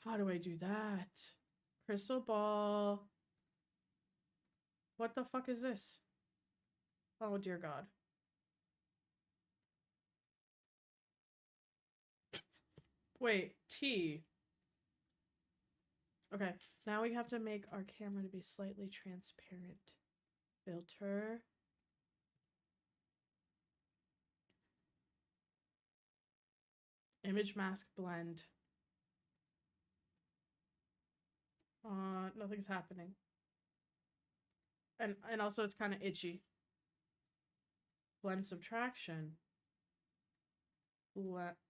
How do I do that? Crystal ball. What the fuck is this? Oh, dear God. Wait, T. Okay, now we have to make our camera to be slightly transparent. Filter. Image mask blend. Nothing's happening. And also it's kind of itchy. Blend subtraction.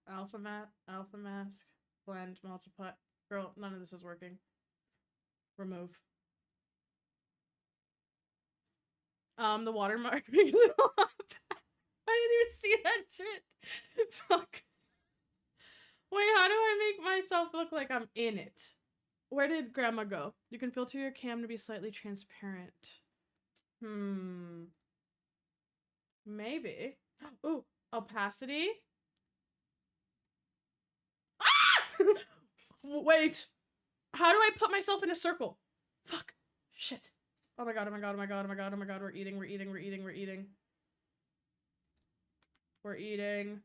Alpha mask. Blend, multiply. Girl, none of this is working. Remove. The watermark makes it all up. I didn't even see that shit. Fuck. Wait, how do I make myself look like I'm in it? Where did grandma go? You can filter your cam to be slightly transparent. Maybe. Ooh, opacity. Ah! Wait. How do I put myself in a circle? Fuck. Shit. Oh my god, oh my god, oh my god, oh my god, oh my god, we're eating. We're eating.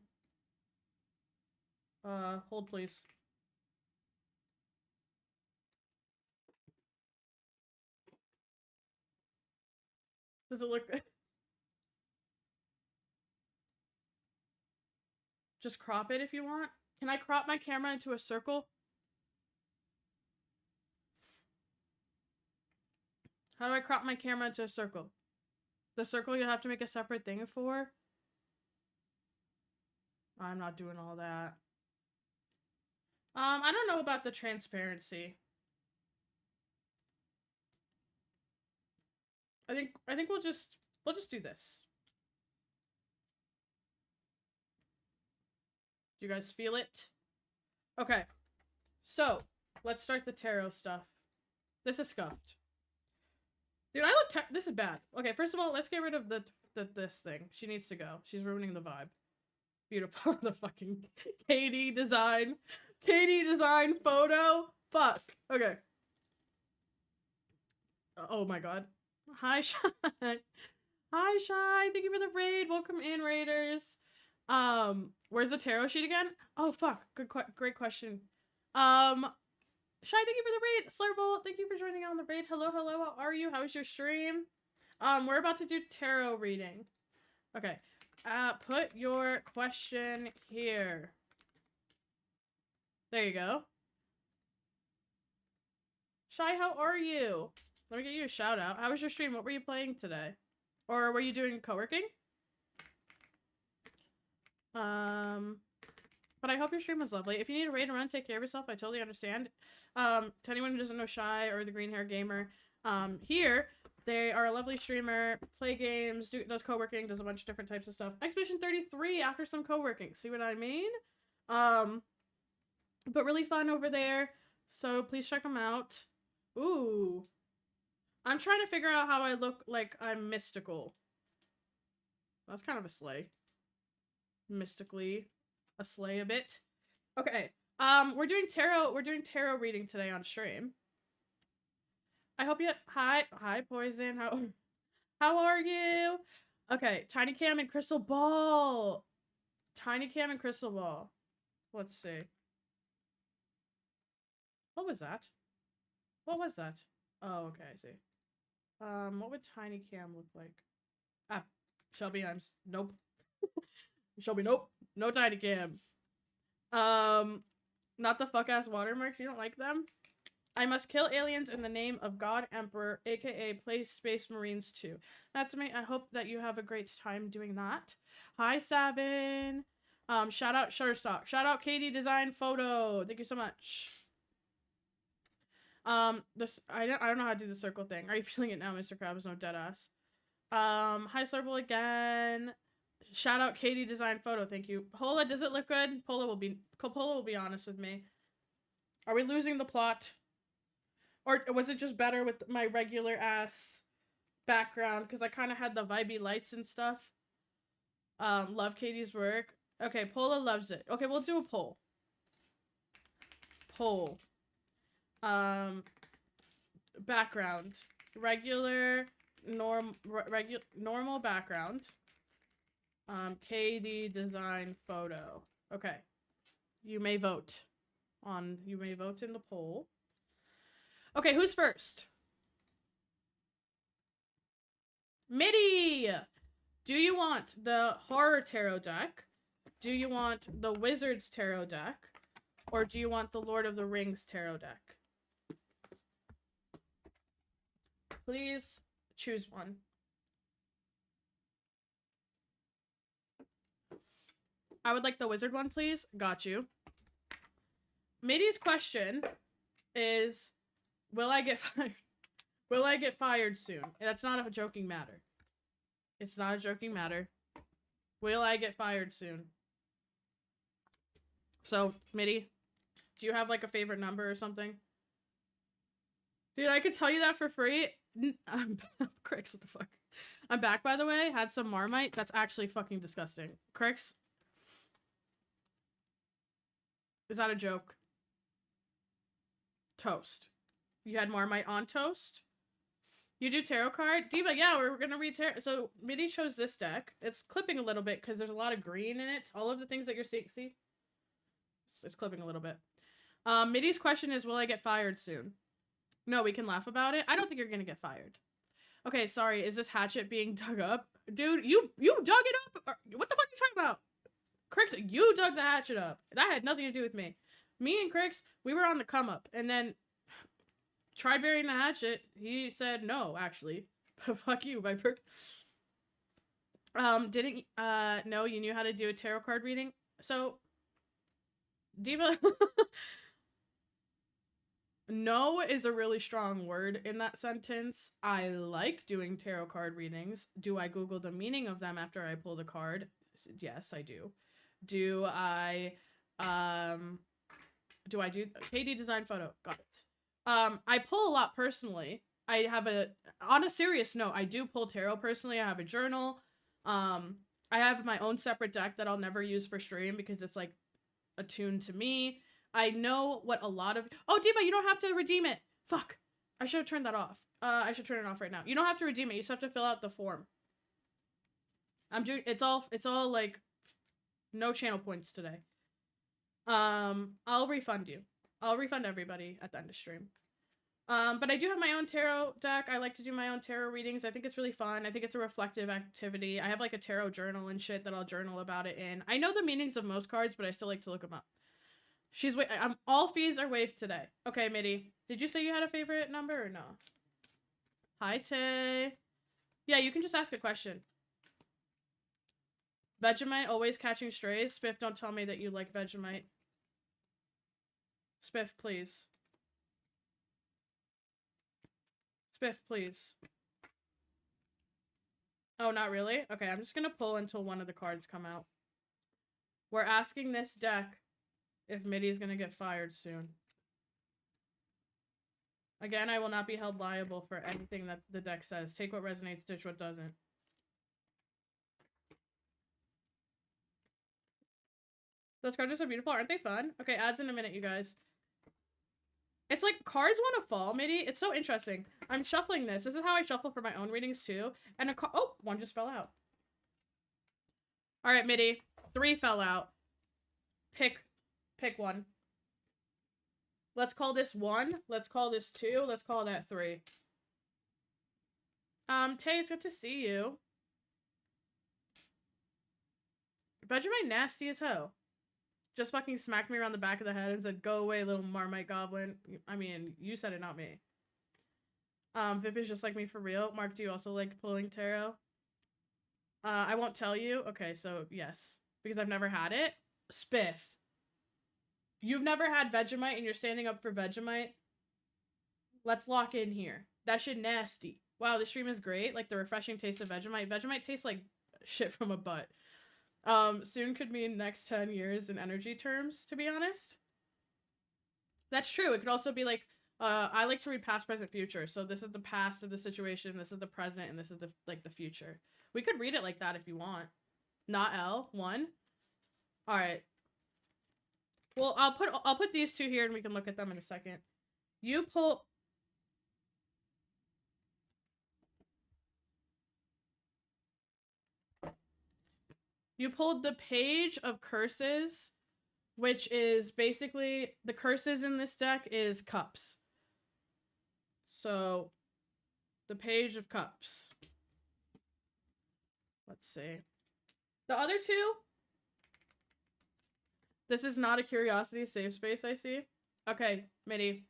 Hold please. Does it look good? Just crop it if you want. Can I crop my camera into a circle? How do I crop my camera into a circle? The circle you have to make a separate thing for? I'm not doing all that. I don't know about the transparency. I think we'll just do this. Do you guys feel it? Okay. So, let's start the tarot stuff. This is scuffed. Dude, I look this is bad. Okay, first of all, let's get rid of this thing. She needs to go. She's ruining the vibe. Beautiful. The fucking Katie design photo. Fuck. Okay. Oh my god. Hi, Shy. Hi, Shy. Thank you for the raid. Welcome in, raiders. Where's the tarot sheet again? Oh, fuck. Great question. Shy, thank you for the raid. Slurble, thank you for joining on the raid. Hello. How are you? How was your stream? We're about to do tarot reading. Okay. Put your question here. There you go. Shy, how are you? Let me get you a shout out. How was your stream? What were you playing today? Or were you doing co-working? But I hope your stream was lovely. If you need a raid and run, take care of yourself. I totally understand. To anyone who doesn't know Shy or the green hair gamer, here, they are a lovely streamer, play games, does co-working, does a bunch of different types of stuff. Expedition 33 after some co-working. See what I mean? But really fun over there. So please check them out. Ooh. I'm trying to figure out how I look like I'm mystical. That's kind of a slay. Mystically a slay a bit. Okay. We're doing tarot reading today on stream. I hope you hi Poison. How are you? Okay, Tiny Cam and Crystal Ball. Tiny Cam and Crystal Ball. Let's see. What was that? What was that? Oh, okay, I see. What would Tiny Cam look like? Ah, Shelby, nope. Shelby, nope. No Tiny Cam. Not the fuck ass watermarks. You don't like them? I must kill aliens in the name of God Emperor, aka play Space Marines 2. That's me. I hope that you have a great time doing that. Hi, Savin. Shout out Shutterstock. Shout out Katie Design Photo. Thank you so much. This I don't know how to do the circle thing. Are you feeling it now, Mr. Krabs? No dead ass. Hi Slurple again. Shout out Katie Design Photo. Thank you. Pola, does it look good? Pola will be honest with me. Are we losing the plot? Or was it just better with my regular ass background? Because I kind of had the vibey lights and stuff. Love Katie's work. Okay, Pola loves it. Okay, we'll do a poll. Poll. Background. Regular, normal background. KD Design Photo. Okay. You may vote in the poll. Okay, who's first? Mitty! Do you want the Horror Tarot deck? Do you want the Wizards Tarot deck? Or do you want the Lord of the Rings Tarot deck? Please choose one. I would like the Wizard one, please. Got you. Mitty's question is, will I get fired? Will I get fired soon? That's not a joking matter. It's not a joking matter. Will I get fired soon? So, Mitty, do you have like a favorite number or something? Dude, I could tell you that for free. Crix, what the fuck? I'm back, by the way. Had some Marmite. That's actually fucking disgusting. Crix? Is that a joke? Toast. You had Marmite on toast? You do tarot card? Diva, yeah, we're gonna read tarot. So, Mitty chose this deck. It's clipping a little bit because there's a lot of green in it. All of the things that you're seeing, see? It's clipping a little bit. Mitty's question is, will I get fired soon? No, we can laugh about it. I don't think you're gonna get fired. Okay, sorry. Is this hatchet being dug up? Dude, you dug it up? What the fuck are you talking about? Crix, you dug the hatchet up. That had nothing to do with me. Me and Crix, we were on the come up, and then tried burying the hatchet. He said no, actually. Fuck you, Viper. Didn't know you knew how to do a tarot card reading? So, Diva... No is a really strong word in that sentence. I like doing tarot card readings. Do I Google the meaning of them after I pull the card? Yes, I do. Do I do KD Design Photo? Got it. I pull a lot personally. I have on a serious note, I do pull tarot personally. I have a journal. I have my own separate deck that I'll never use for stream because it's like attuned to me. I know what a lot of... Oh, Diva, you don't have to redeem it. Fuck. I should have turned that off. I should turn it off right now. You don't have to redeem it. You just have to fill out the form. I'm doing... It's all like... No channel points today. I'll refund you. I'll refund everybody at the end of stream. But I do have my own tarot deck. I like to do my own tarot readings. I think it's really fun. I think it's a reflective activity. I have like a tarot journal and shit that I'll journal about it in. I know the meanings of most cards, but I still like to look them up. All fees are waived today. Okay, Mitty. Did you say you had a favorite number or no? Hi, Tay. Yeah, you can just ask a question. Vegemite, always catching strays. Spiff, don't tell me that you like Vegemite. Spiff, please. Spiff, please. Oh, not really? Okay, I'm just gonna pull until one of the cards come out. We're asking this deck if Mitty's gonna get fired soon. Again, I will not be held liable for anything that the deck says. Take what resonates, ditch what doesn't. Those cards are so beautiful. Aren't they fun? Okay, ads in a minute, you guys. It's like cards want to fall, Mitty. It's so interesting. I'm shuffling this. This is how I shuffle for my own readings too. And oh, one just fell out. All right, Mitty. 3 fell out. Pick one. Let's call this 1. Let's call this 2. Let's call that 3. Tay, it's good to see you. Vegemite nasty as hell. Just fucking smacked me around the back of the head and said, "Go away, little Marmite goblin." I mean, you said it, not me. Vip is just like me for real. Mark, do you also like pulling tarot? I won't tell you. Okay, so yes. Because I've never had it. Spiff. You've never had Vegemite and you're standing up for Vegemite? Let's lock in here. That shit nasty. Wow, this stream is great. Like the refreshing taste of Vegemite. Vegemite tastes like shit from a butt. Soon could mean next 10 years in energy terms, to be honest. That's true. It could also be like, I like to read past, present, future. So this is the past of the situation, this is the present, and this is the like the future. We could read it like that if you want. Not L. 1. All right. Well, I'll put these 2 here and we can look at them in a second. You pull. You pulled the Page of Curses, which is basically the curses in this deck is cups. So, the Page of Cups. Let's see. The other 2. This is not a curiosity safe space, I see. Okay, Mitty.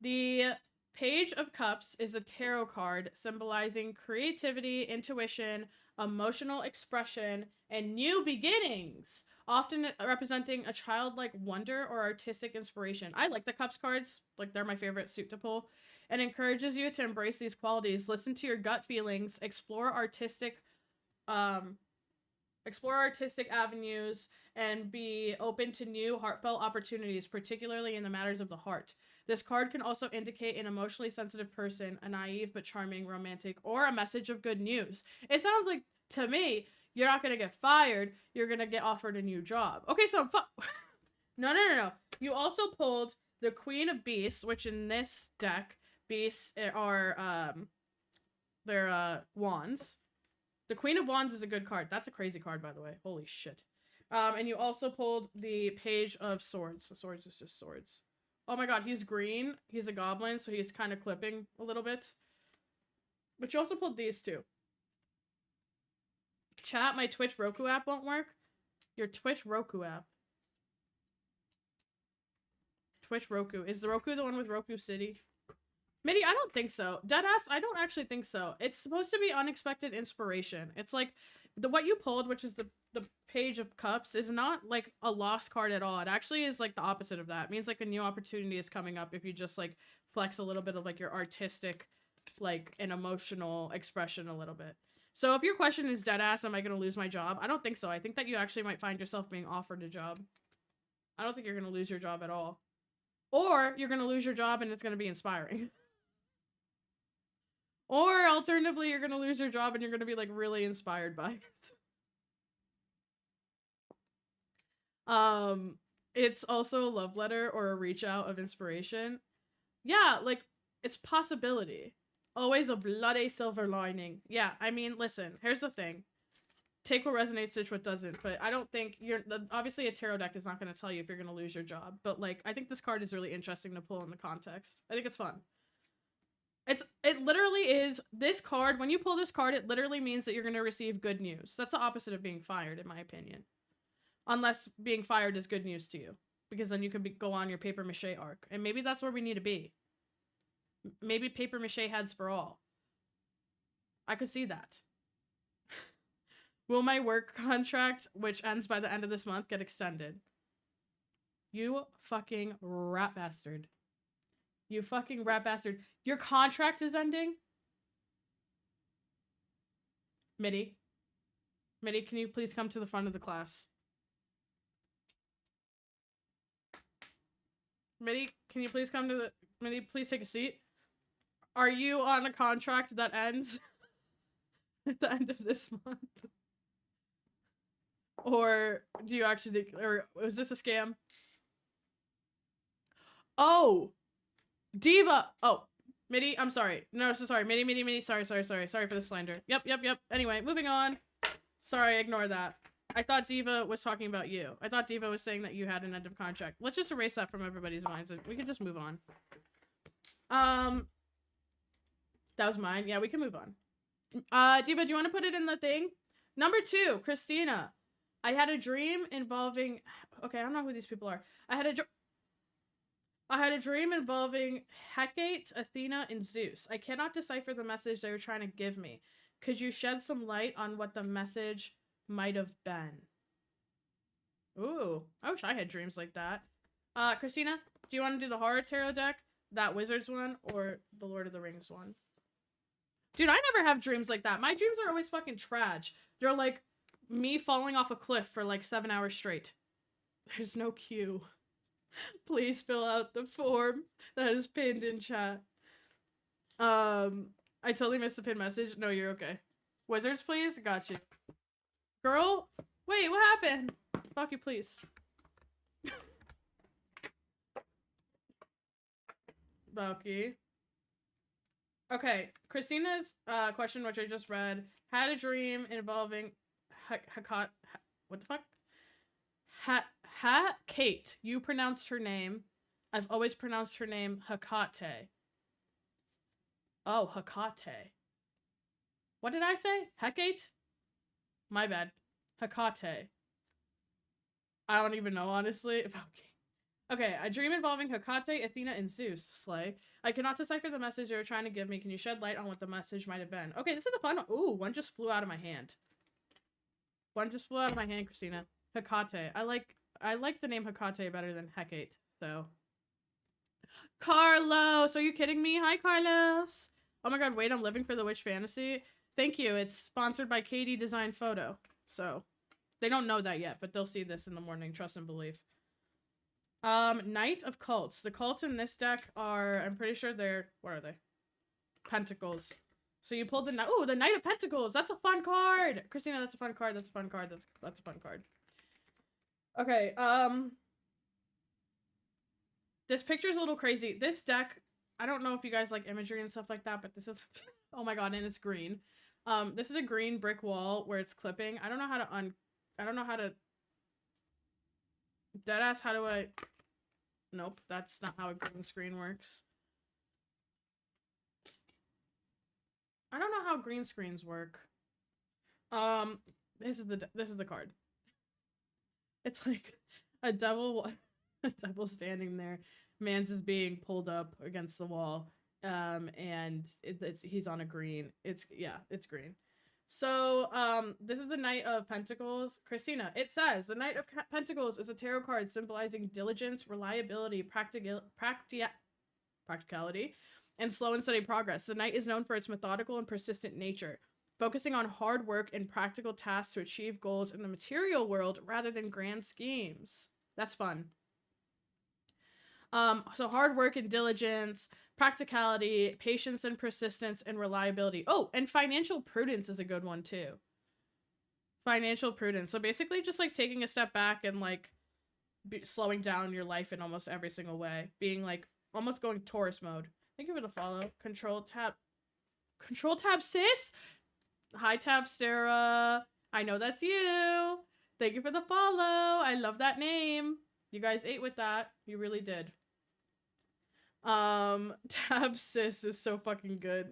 The Page of Cups is a tarot card symbolizing creativity, intuition, emotional expression, and new beginnings, often representing a childlike wonder or artistic inspiration. I like the Cups cards. Like, they're my favorite suit to pull. And encourages you to embrace these qualities. Listen to your gut feelings. Explore artistic avenues, and be open to new heartfelt opportunities, particularly in the matters of the heart. This card can also indicate an emotionally sensitive person, a naive but charming romantic, or a message of good news. It sounds like, to me, you're not gonna get fired, you're gonna get offered a new job. Okay, so No. You also pulled the Queen of Beasts, which in this deck, beasts are, they're, wands. The Queen of Wands is a good card. That's a crazy card, by the way. Holy shit. And you also pulled the Page of Swords. The swords is just swords. Oh my god, he's green. He's a goblin, so he's kind of clipping a little bit. But you also pulled these 2. Chat, my Twitch Roku app won't work. Your Twitch Roku app. Twitch Roku. Is the Roku the one with Roku City? Mitty, I don't think so. Deadass, I don't actually think so. It's supposed to be unexpected inspiration. It's like, what you pulled, which is the Page of Cups, is not like a lost card at all. It actually is like the opposite of that. It means like a new opportunity is coming up if you just like flex a little bit of like your artistic, like an emotional expression a little bit. So if your question is deadass, am I going to lose my job? I don't think so. I think that you actually might find yourself being offered a job. I don't think you're going to lose your job at all. Or you're going to lose your job and it's going to be inspiring. Or alternatively, you're gonna lose your job and you're gonna be like really inspired by it. It's also a love letter or a reach out of inspiration. Yeah, like it's possibility. Always a bloody silver lining. Yeah, I mean, listen, here's the thing. Take what resonates, ditch what doesn't. But I don't think obviously a tarot deck is not gonna tell you if you're gonna lose your job. But like, I think this card is really interesting to pull in the context. I think it's fun. It literally is, this card, when you pull this card, it literally means that you're going to receive good news. That's the opposite of being fired, in my opinion. Unless being fired is good news to you. Because then you can go on your paper mache arc. And maybe that's where we need to be. Maybe paper mache heads for all. I could see that. Will my work contract, which ends by the end of this month, get extended? You fucking rat bastard. You fucking rat bastard. Your contract is ending? Mitty. Mitty, can you please come to the front of the class? Mitty, can you please come to the... Mitty, please take a seat. Are you on a contract that ends at the end of this month? Or do you actually think, or was this a scam? Oh, Diva. Oh, Mitty, I'm sorry. No, so sorry. Mitty. Sorry for the slander. Yep. Anyway, moving on. Sorry, ignore that. I thought Diva was talking about you. I thought Diva was saying that you had an end of contract. Let's just erase that from everybody's minds and we can just move on. That was mine. Yeah, we can move on. Diva, do you want to put it in the thing? Number 2, Christina. I had a dream involving... Okay, I don't know who these people are. I had a dream involving Hecate, Athena, and Zeus. I cannot decipher the message they were trying to give me. Could you shed some light on what the message might have been? Ooh, I wish I had dreams like that. Christina, do you want to do the Horror Tarot deck, that Wizards one, or the Lord of the Rings one? Dude, I never have dreams like that. My dreams are always fucking trash. They're like me falling off a cliff for like 7 hours straight. There's no cue. Please fill out the form that is pinned in chat. I totally missed the pinned message. No, you're okay. Wizards, please? Got you. Girl? Wait, what happened? Fuck you, please. Balky. Okay, Christina's question, which I just read, had a dream involving what the fuck? Kate. You pronounced her name. I've always pronounced her name Hecate. Oh, Hecate. What did I say? Hecate? My bad. Hecate. I don't even know, honestly. Okay, a dream involving Hecate, Athena, and Zeus. Slay. I cannot decipher the message you were trying to give me. Can you shed light on what the message might have been? Okay, this is a fun one. Ooh, one just flew out of my hand. One just flew out of my hand, Christina. Hecate. I like the name Hecate better than Hecate, so. Carlos! Are you kidding me? Hi, Carlos! Oh my god, wait, I'm living for the Witch Fantasy. Thank you. It's sponsored by Katie Design Photo. So, they don't know that yet, but they'll see this in the morning. Trust and believe. Knight of Cults. The cults in this deck are, I'm pretty sure they're, what are they? Pentacles. So you pulled the Knight, ooh, the Knight of Pentacles. That's a fun card. Christina, that's a fun card. That's a fun card. That's a fun card. Okay, this picture's a little crazy. This deck, I don't know if you guys like imagery and stuff like that, but this is, oh my god, and it's green. This is a green brick wall where it's clipping. I don't know how to deadass, how do I, nope, that's not how a green screen works. I don't know how green screens work. This is the card. It's like a devil standing there. Mans is being pulled up against the wall. And he's on a green. It's green. So, this is the Knight of Pentacles. Christina, it says, the Knight of Pentacles is a tarot card symbolizing diligence, reliability, practicality, and slow and steady progress. The Knight is known for its methodical and persistent nature, focusing on hard work and practical tasks to achieve goals in the material world rather than grand schemes. That's fun. So hard work and diligence, practicality, patience and persistence, and reliability. Oh, and financial prudence is a good one too. Financial prudence. So basically just like taking a step back and like slowing down your life in almost every single way. Being like almost going Taurus mode. Thank you for the follow. Control tab, sis. Hi, Tab Stara. I know that's you. Thank you for the follow. I love that name. You guys ate with that. You really did. Tab Sis is so fucking good.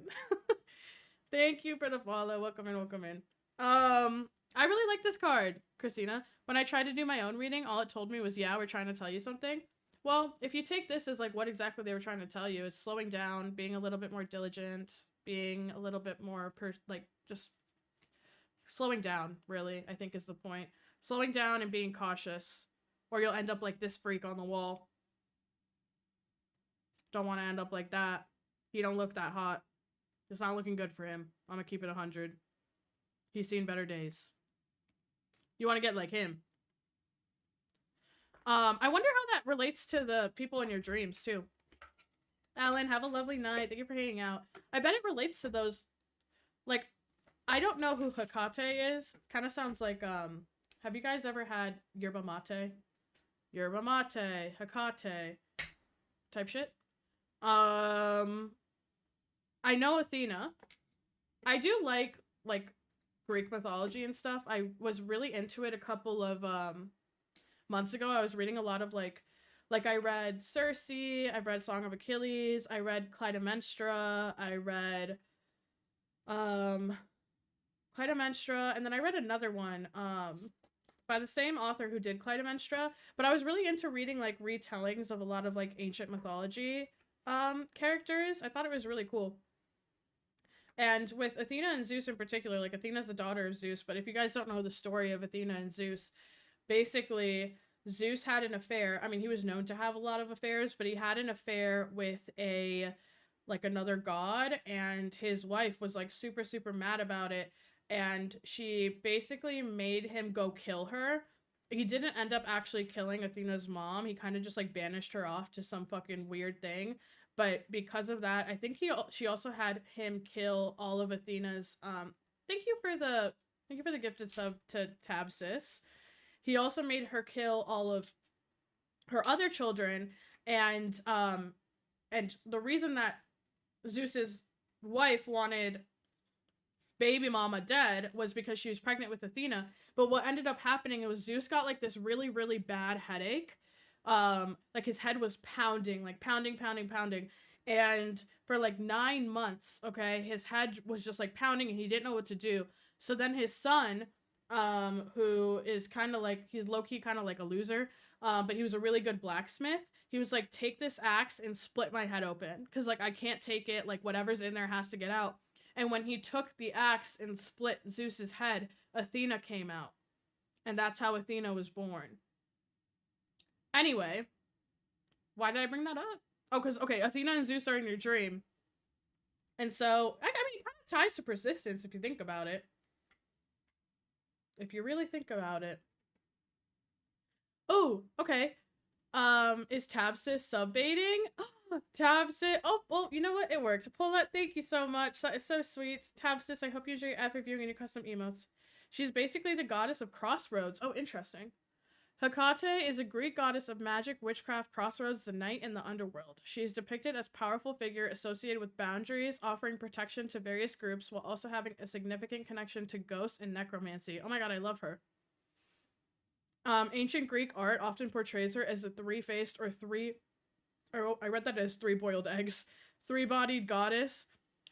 Thank you for the follow. Welcome in. I really like this card, Christina. When I tried to do my own reading, all it told me was, yeah, we're trying to tell you something. Well, if you take this as like what exactly they were trying to tell you, it's slowing down, being a little bit more diligent, being a little bit more just slowing down, really, I think is the point. Slowing down and being cautious, or you'll end up like this freak on the wall. Don't want to end up like that. He don't look that hot. It's not looking good for him. I'm gonna keep it 100. He's seen better days. You want to get like him. I wonder how that relates to the people in your dreams too. Alan, have a lovely night. Thank you for hanging out. I bet it relates to those, like, I don't know who Hecate is. Kind of sounds like, Have you guys ever had yerba mate? Yerba mate, Hecate type shit. I know Athena. I do like Greek mythology and stuff. I was really into it a couple of months ago. I was reading a lot of like I read Circe, I've read Song of Achilles, I read Clytemnestra, I read Clytemnestra, and then I read another one by the same author who did Clytemnestra, but I was really into reading like retellings of a lot of like ancient mythology characters. I thought it was really cool. And with Athena and Zeus in particular, like Athena's the daughter of Zeus, but if you guys don't know the story of Athena and Zeus, basically Zeus had an affair. I mean, he was known to have a lot of affairs, but he had an affair with another god, and his wife was like super super mad about it, and she basically made him go kill her. He didn't end up actually killing Athena's mom. He kind of just like banished her off to some fucking weird thing. But because of that, I think she also had him kill all of Athena's thank you for the gifted sub to Tabsis. He also made her kill all of her other children, and the reason that Zeus's wife wanted baby mama dead was because she was pregnant with Athena. But what ended up happening was Zeus got like this really really bad headache. Like his head was pounding, like pounding, and for like 9 months, okay, his head was just like pounding and he didn't know what to do. So then his son, who is kind of like, he's low-key kind of like a loser, but he was a really good blacksmith. He was like, take this axe and split my head open, because like I can't take it, like whatever's in there has to get out. And when he took the axe and split Zeus's head, Athena came out, and that's how Athena was born. Anyway, why did I bring that up? Oh, because, okay, Athena and Zeus are in your dream. And so, I mean, it kind of ties to persistence if you think about it. If you really think about it. Oh, okay. Is Tabsis sub-baiting? Tabsis. Oh, well, you know what? It worked. Paulette, thank you so much. That is so sweet. Tabsis, I hope you enjoy your F reviewing and your custom emotes. She's basically the goddess of crossroads. Oh, interesting. Hecate is a Greek goddess of magic, witchcraft, crossroads, the night, and the underworld. She is depicted as a powerful figure associated with boundaries, offering protection to various groups, while also having a significant connection to ghosts and necromancy. Oh my god, I love her. Ancient Greek art often portrays her as a three-faced or I read that as three-boiled eggs, three-bodied goddess,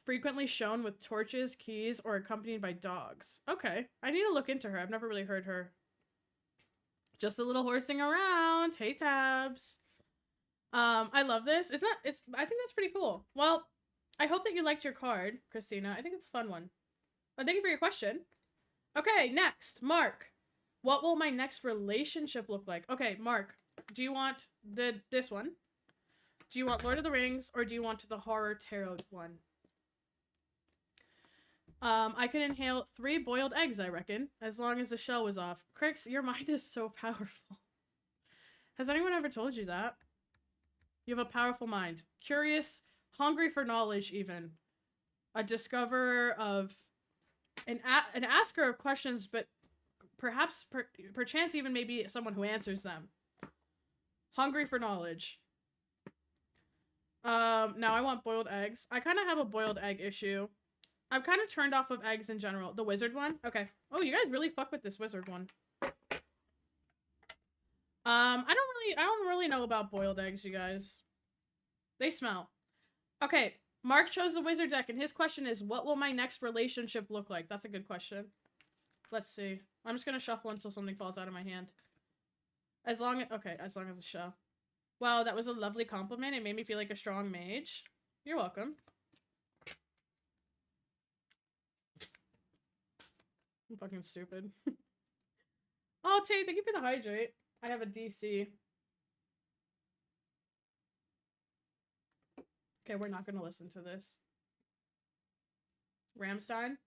frequently shown with torches, keys, or accompanied by dogs. Okay, I need to look into her. I've never really heard her. Just a little horsing around. Hey, Tabs. I love this. I think that's pretty cool. Well, I hope that you liked your card, Christina. I think it's a fun one. Thank you for your question. Okay, next, Mark. What will my next relationship look like? Okay, Mark, do you want this one? Do you want Lord of the Rings, or do you want the horror tarot one? I can inhale 3 boiled eggs, I reckon, as long as the shell was off. Crix, your mind is so powerful. Has anyone ever told you that? You have a powerful mind. Curious, hungry for knowledge even. A discoverer of... an asker of questions, but perhaps, perchance even maybe someone who answers them. Hungry for knowledge. Now I want boiled eggs. I kind of have a boiled egg issue. I'm kind of turned off of eggs in general. The wizard one? Okay. Oh, you guys really fuck with this wizard one. I don't really know about boiled eggs, you guys. They smell. Okay, Mark chose the wizard deck, and his question is, what will my next relationship look like? That's a good question. Let's see. I'm just gonna shuffle until something falls out of my hand. As long as a show. Wow, that was a lovely compliment. It made me feel like a strong mage. You're welcome. I'm fucking stupid. Oh, Tay, thank you for the hydrate. I have a DC. Okay, we're not gonna listen to this. Ramstein?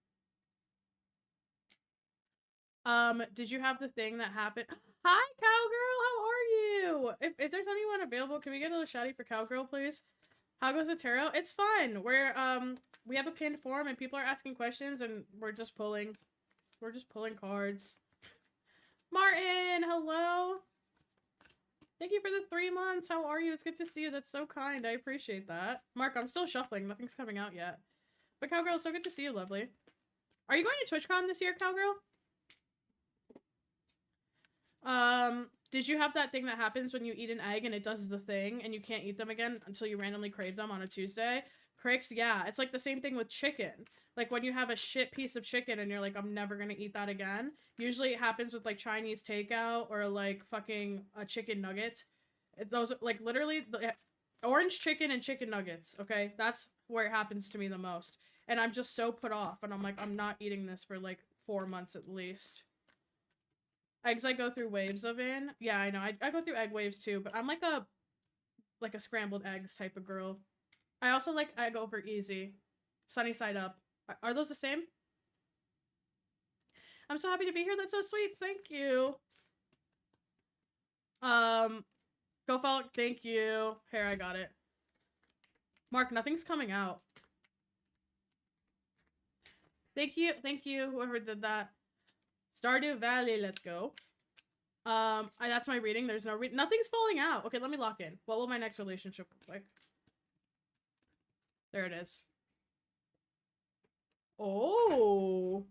Did you have the thing that happened? Hi, Cowgirl! How are you? If there's anyone available, can we get a little shouty for Cowgirl, please? How goes the tarot? It's fun. We have a pinned form and people are asking questions and we're just pulling cards. Martin, hello. Thank you for the 3 months. How are you? It's good to see you. That's so kind. I appreciate that. Mark, I'm still shuffling. Nothing's coming out yet. But Cowgirl, so good to see you, lovely. Are you going to TwitchCon this year, Cowgirl? Did you have that thing that happens when you eat an egg and it does the thing and you can't eat them again until you randomly crave them on a Tuesday? Cricks, yeah. It's like the same thing with chicken. Like when you have a shit piece of chicken and you're like, I'm never gonna eat that again. Usually it happens with like Chinese takeout or like fucking a chicken nugget. Those like literally orange chicken and chicken nuggets, okay? That's where it happens to me the most. And I'm just so put off and I'm like, I'm not eating this for like 4 months at least. Eggs I go through waves of in. Yeah, I know. I go through egg waves too, but I'm like a scrambled eggs type of girl. I also like egg over easy. Sunny side up. Are those the same? I'm so happy to be here. That's so sweet. Thank you. Go follow. Thank you. Here, I got it. Mark, nothing's coming out. Thank you. Thank you, whoever did that. Stardew Valley, let's go. That's my reading. There's no nothing's falling out. Okay, let me lock in. What will my next relationship look like? There it is. Oh,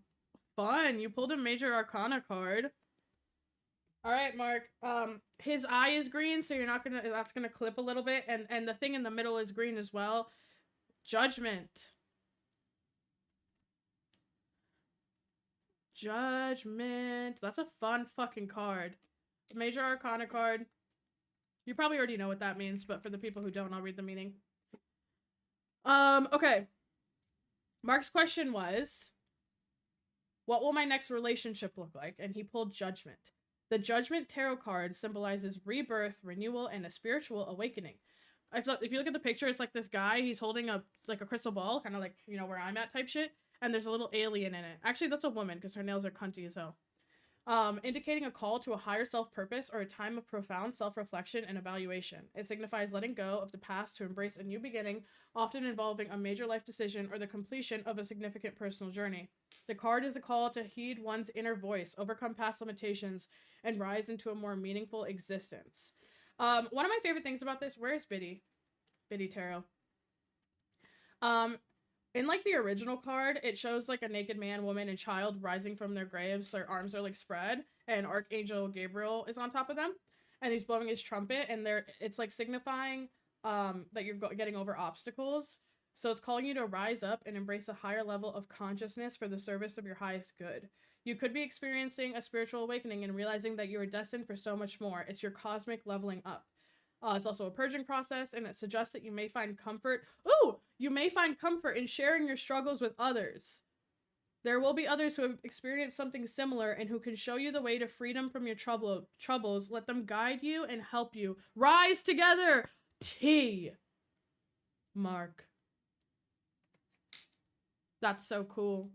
fun. You pulled a Major Arcana card. All right, Mark. His eye is green, so you're not gonna, that's gonna clip a little bit. And the thing in the middle is green as well. Judgment. Judgment. That's a fun fucking card. Major Arcana card. You probably already know what that means, but for the people who don't, I'll read the meaning. Okay. Mark's question was, what will my next relationship look like? And he pulled Judgment. The Judgment Tarot card symbolizes rebirth, renewal, and a spiritual awakening. If you look at the picture, it's like this guy, he's holding a crystal ball, kind of like, you know, where I'm at type shit. And there's a little alien in it. Actually, that's a woman, because her nails are cunty as hell. Indicating a call to a higher self-purpose or a time of profound self-reflection and evaluation. It signifies letting go of the past to embrace a new beginning, often involving a major life decision or the completion of a significant personal journey. The card is a call to heed one's inner voice, overcome past limitations, and rise into a more meaningful existence. One of my favorite things about this, where's Biddy? Biddy Tarot. In, like, the original card, it shows, like, a naked man, woman, and child rising from their graves. Their arms are, like, spread, and Archangel Gabriel is on top of them, and he's blowing his trumpet, and it's, like, signifying, that you're getting over obstacles. So it's calling you to rise up and embrace a higher level of consciousness for the service of your highest good. You could be experiencing a spiritual awakening and realizing that you are destined for so much more. It's your cosmic leveling up. It's also a purging process, and it suggests that you may find comfort. Ooh! You may find comfort in sharing your struggles with others. There will be others who have experienced something similar and who can show you the way to freedom from your troubles. Let them guide you and help you. Rise together! T. Mark. That's so cool.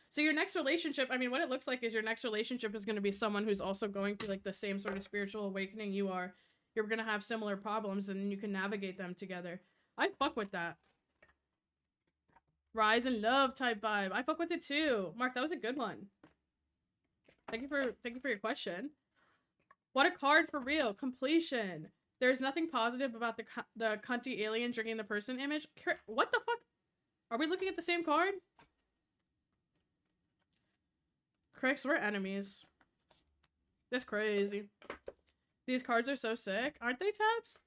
So your next relationship, I mean, what it looks like is your next relationship is going to be someone who's also going through, like, the same sort of spiritual awakening you are. You're going to have similar problems, and you can navigate them together. I fuck with that. Rise and love type vibe. I fuck with it too. Mark, that was a good one. Thank you for your question. What a card for real. Completion. There's nothing positive about the cunty alien drinking the person image. What the fuck? Are we looking at the same card? Cricks, we're enemies. That's crazy. These cards are so sick. Aren't they, Tabs?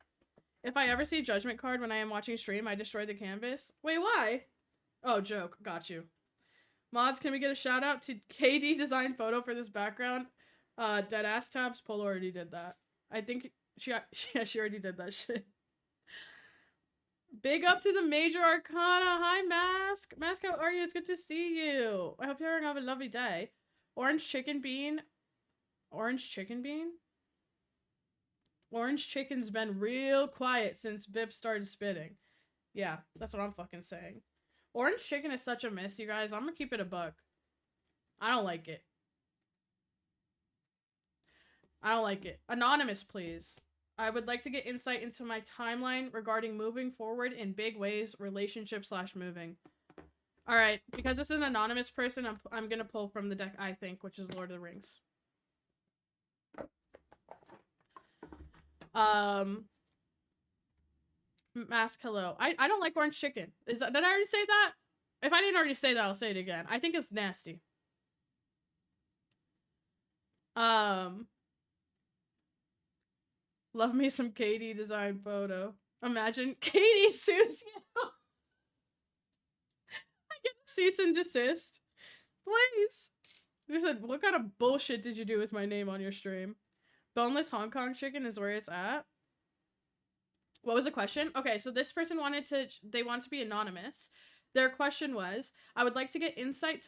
If I ever see Judgment card when I am watching stream, I destroy the canvas. Wait, why? Oh, joke. Got you. Mods, can we get a shout out to KD design photo for this background? Deadass Tabs. Polo already did that. I think she already did that shit. Big up to the Major Arcana. Hi, Mask. Mask, how are you? It's good to see you. I hope you're having a lovely day. Orange chicken bean. Orange chicken bean? Orange chicken's been real quiet since Bip started spitting. Yeah, that's what I'm fucking saying. Orange chicken is such a miss, you guys. I'm gonna keep it a buck. I don't like it. I don't like it. Anonymous, please. I would like to get insight into my timeline regarding moving forward in big ways, relationship/moving. All right, because this is an anonymous person, I'm gonna pull from the deck I think, which is Lord of the Rings. Mask hello. I don't like orange chicken. Did I already say that? If I didn't already say that, I'll say it again. I think it's nasty. Love me some Katie design photo. Imagine Katie sues you. I get a cease and desist. Please. They said, what kind of bullshit did you do with my name on your stream? Boneless Hong Kong chicken is where it's at. What was the question? Okay, so this person they want to be anonymous. Their question was, I would like to get insight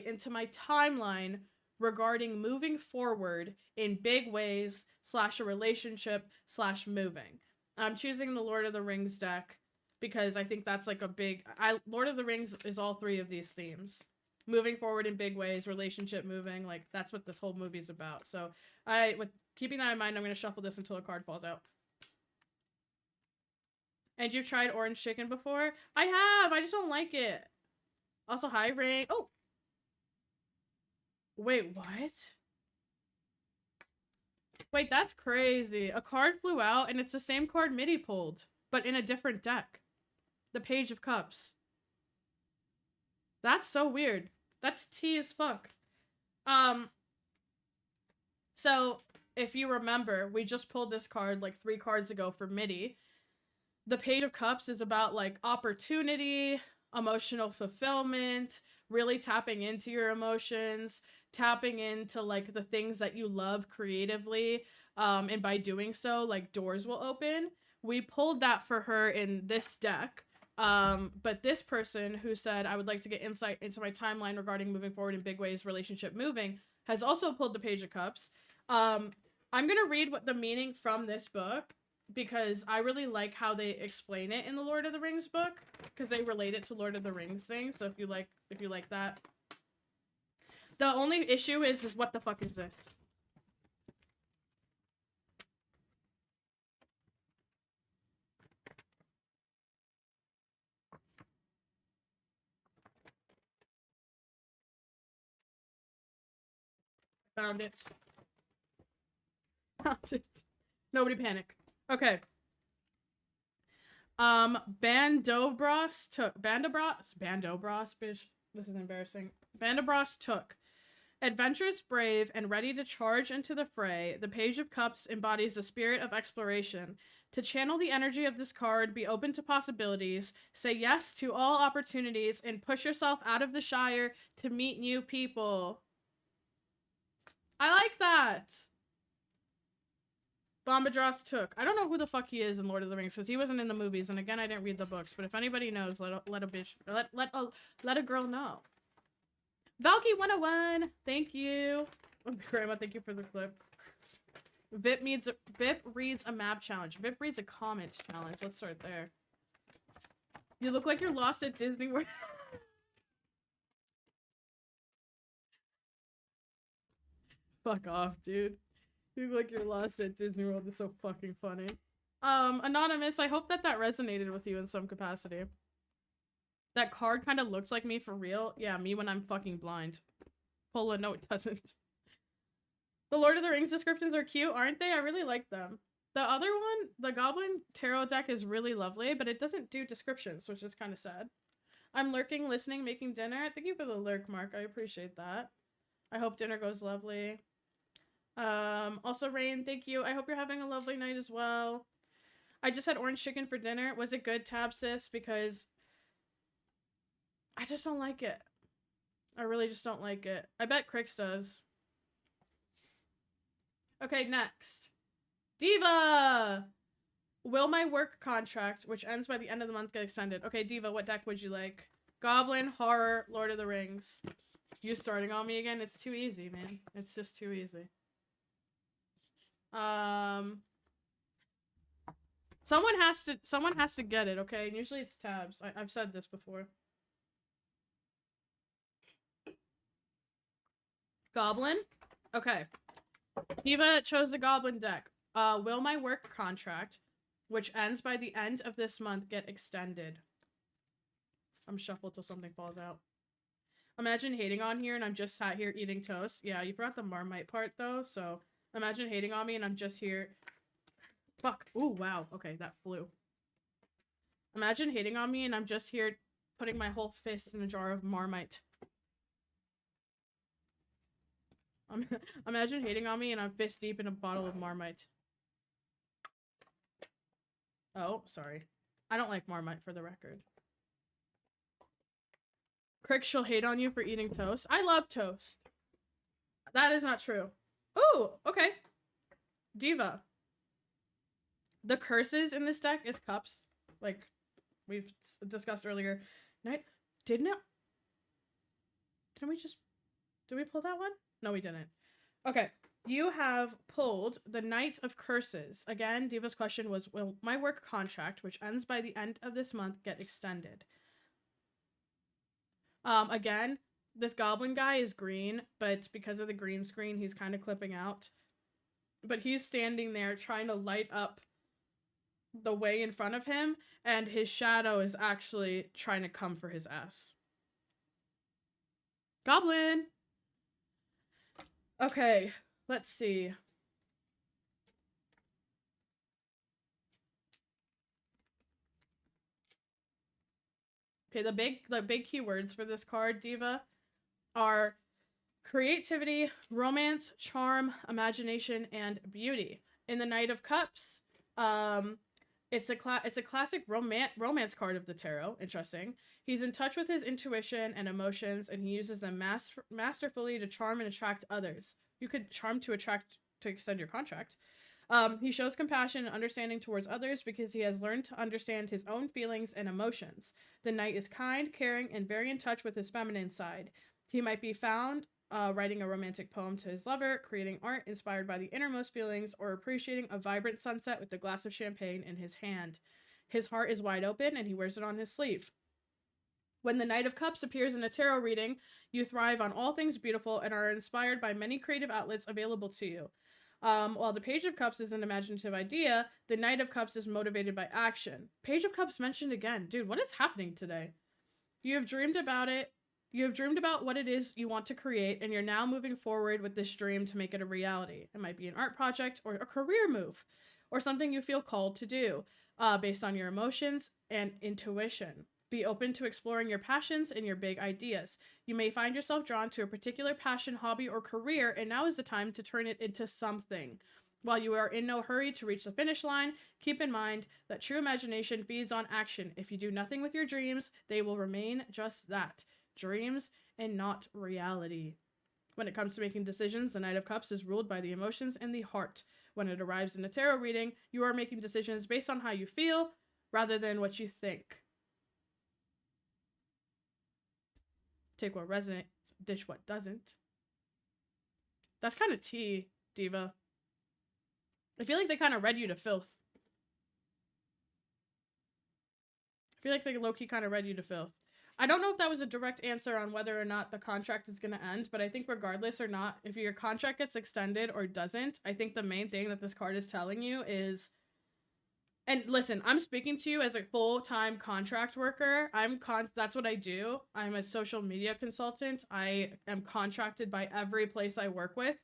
into my timeline regarding moving forward in big ways / a relationship / moving. I'm choosing the Lord of the Rings deck because I think that's like a big Lord of the Rings is all three of these themes. Moving forward in big ways, relationship moving, like that's what this whole movie's about. So with keeping that in mind, I'm gonna shuffle this until a card falls out. And you've tried orange chicken before? I have! I just don't like it. Also, hi, Ring. Oh! Wait, what? Wait, that's crazy. A card flew out, and it's the same card Mitty pulled, but in a different deck. The Page of Cups. That's so weird. That's tea as fuck. So, if you remember, we just pulled this card like 3 cards ago for Mitty. The Page of Cups is about like opportunity, emotional fulfillment, really tapping into your emotions, tapping into like the things that you love creatively, and by doing so, like doors will open. We pulled that for her in this deck. But this person who said, I would like to get insight into my timeline regarding moving forward in big ways, relationship moving, has also pulled the Page of Cups. I'm gonna read what the meaning from this book, because I really like how they explain it in the Lord of the Rings book, because they relate it to Lord of the Rings things. So if you like that. The only issue is what the fuck is this? Found it. Nobody panic. Okay. Bandobras, bitch. This is embarrassing. Bandobras took. Adventurous, brave, and ready to charge into the fray, the Page of Cups embodies the spirit of exploration. To channel the energy of this card, be open to possibilities, say yes to all opportunities, and push yourself out of the Shire to meet new people. I like that! Bombadross took. I don't know who the fuck he is in Lord of the Rings, because he wasn't in the movies, and again, I didn't read the books, but if anybody knows, let a girl know. Valky 101, thank you. Grandma, thank you for the clip. Vip reads a map challenge. Vip reads a comment challenge. Let's start there. You look like you're lost at Disney World. Fuck off, dude. You look like you're lost at Disney World is so fucking funny. Anonymous, I hope that resonated with you in some capacity. That card kind of looks like me for real. Yeah, me when I'm fucking blind. Pola, no it doesn't. The Lord of the Rings descriptions are cute, aren't they? I really like them. The other one, the Goblin Tarot deck is really lovely, but it doesn't do descriptions, which is kind of sad. I'm lurking, listening, making dinner. Thank you for the lurk, Mark. I appreciate that. I hope dinner goes lovely. Also, Rain, thank you. I hope you're having a lovely night as well. I just had orange chicken for dinner. Was it good, Tab Sis? Because I just don't like it. I really just don't like it. I bet Crix does. Okay, next. Diva! Will my work contract, which ends by the end of the month, get extended? Okay, Diva, what deck would you like? Goblin, Horror, Lord of the Rings. You starting on me again? It's too easy, man. It's just too easy. Someone has to get it, okay? And usually it's Tabs. I've said this before. Goblin? Okay. Diva chose the Goblin deck. Will my work contract, which ends by the end of this month, get extended? I'm shuffled till something falls out. Imagine hating on here and I'm just sat here eating toast. Yeah, you forgot the Marmite part though, so imagine hating on me and I'm just here. Fuck. Ooh, wow. Okay, that flew. Imagine hating on me and I'm just here putting my whole fist in a jar of Marmite. Imagine hating on me and I'm fist deep in a bottle of Marmite. Oh, sorry. I don't like Marmite for the record. Crick, she'll hate on you for eating toast. I love toast. That is not true. Ooh, okay. Diva. The curses in this deck is cups. Like we've discussed earlier. Did we pull that one? No, we didn't. Okay. You have pulled the Knight of Curses. Again, Diva's question was, will my work contract, which ends by the end of this month, get extended? Again, this goblin guy is green, but because of the green screen, he's kind of clipping out. But he's standing there trying to light up the way in front of him, and his shadow is actually trying to come for his ass. Goblin! Okay, let's see. Okay, the big keywords for this card, Diva, are creativity, romance, charm, imagination, and beauty. In the Knight of Cups, it's a classic romance card of the tarot. Interesting. He's in touch with his intuition and emotions, and he uses them masterfully to charm and attract others. You could charm to attract to extend your contract. He shows compassion and understanding towards others because he has learned to understand his own feelings and emotions. The knight is kind, caring, and very in touch with his feminine side. He might be found writing a romantic poem to his lover, creating art inspired by the innermost feelings, or appreciating a vibrant sunset with a glass of champagne in his hand. His heart is wide open and he wears it on his sleeve. When the Knight of Cups appears in a tarot reading, you thrive on all things beautiful and are inspired by many creative outlets available to you. While the Page of Cups is an imaginative idea, the Knight of Cups is motivated by action. Page of Cups mentioned again. Dude, what is happening today? You have dreamed about it. You have dreamed about what it is you want to create, and you're now moving forward with this dream to make it a reality. It might be an art project or a career move or something you feel called to do based on your emotions and intuition. Be open to exploring your passions and your big ideas. You may find yourself drawn to a particular passion, hobby, or career, and now is the time to turn it into something. While you are in no hurry to reach the finish line, keep in mind that true imagination feeds on action. If you do nothing with your dreams, they will remain just that, dreams and not reality. When it comes to making decisions, the Knight of Cups is ruled by the emotions and the heart. When it arrives in a tarot reading, you are making decisions based on how you feel rather than what you think. Take what resonates, ditch what doesn't. That's kind of tea, Diva. I feel like they kind of read you to filth. I feel like they low-key kind of read you to filth. I don't know if that was a direct answer on whether or not the contract is going to end, but I think regardless or not, if your contract gets extended or doesn't, I think the main thing that this card is telling you is... And listen, I'm speaking to you as a full-time contract worker. That's what I do. I'm a social media consultant. I am contracted by every place I work with,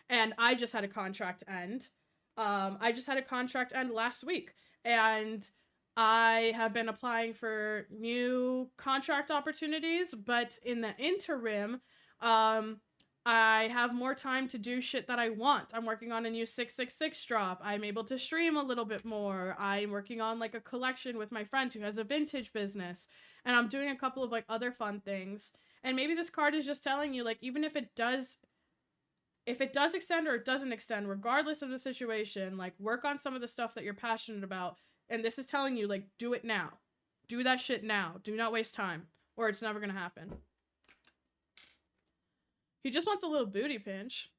and I just had a contract end. I just had a contract end last week, and I have been applying for new contract opportunities, but in the interim, I have more time to do shit that I want. I'm working on a new 666 drop. I'm able to stream a little bit more. I'm working on like a collection with my friend who has a vintage business. And I'm doing a couple of like other fun things. And maybe this card is just telling you like, even if it does extend or it doesn't extend, regardless of the situation, like work on some of the stuff that you're passionate about. And this is telling you like, do it now. Do that shit now. Do not waste time or it's never going to happen. He just wants a little booty pinch.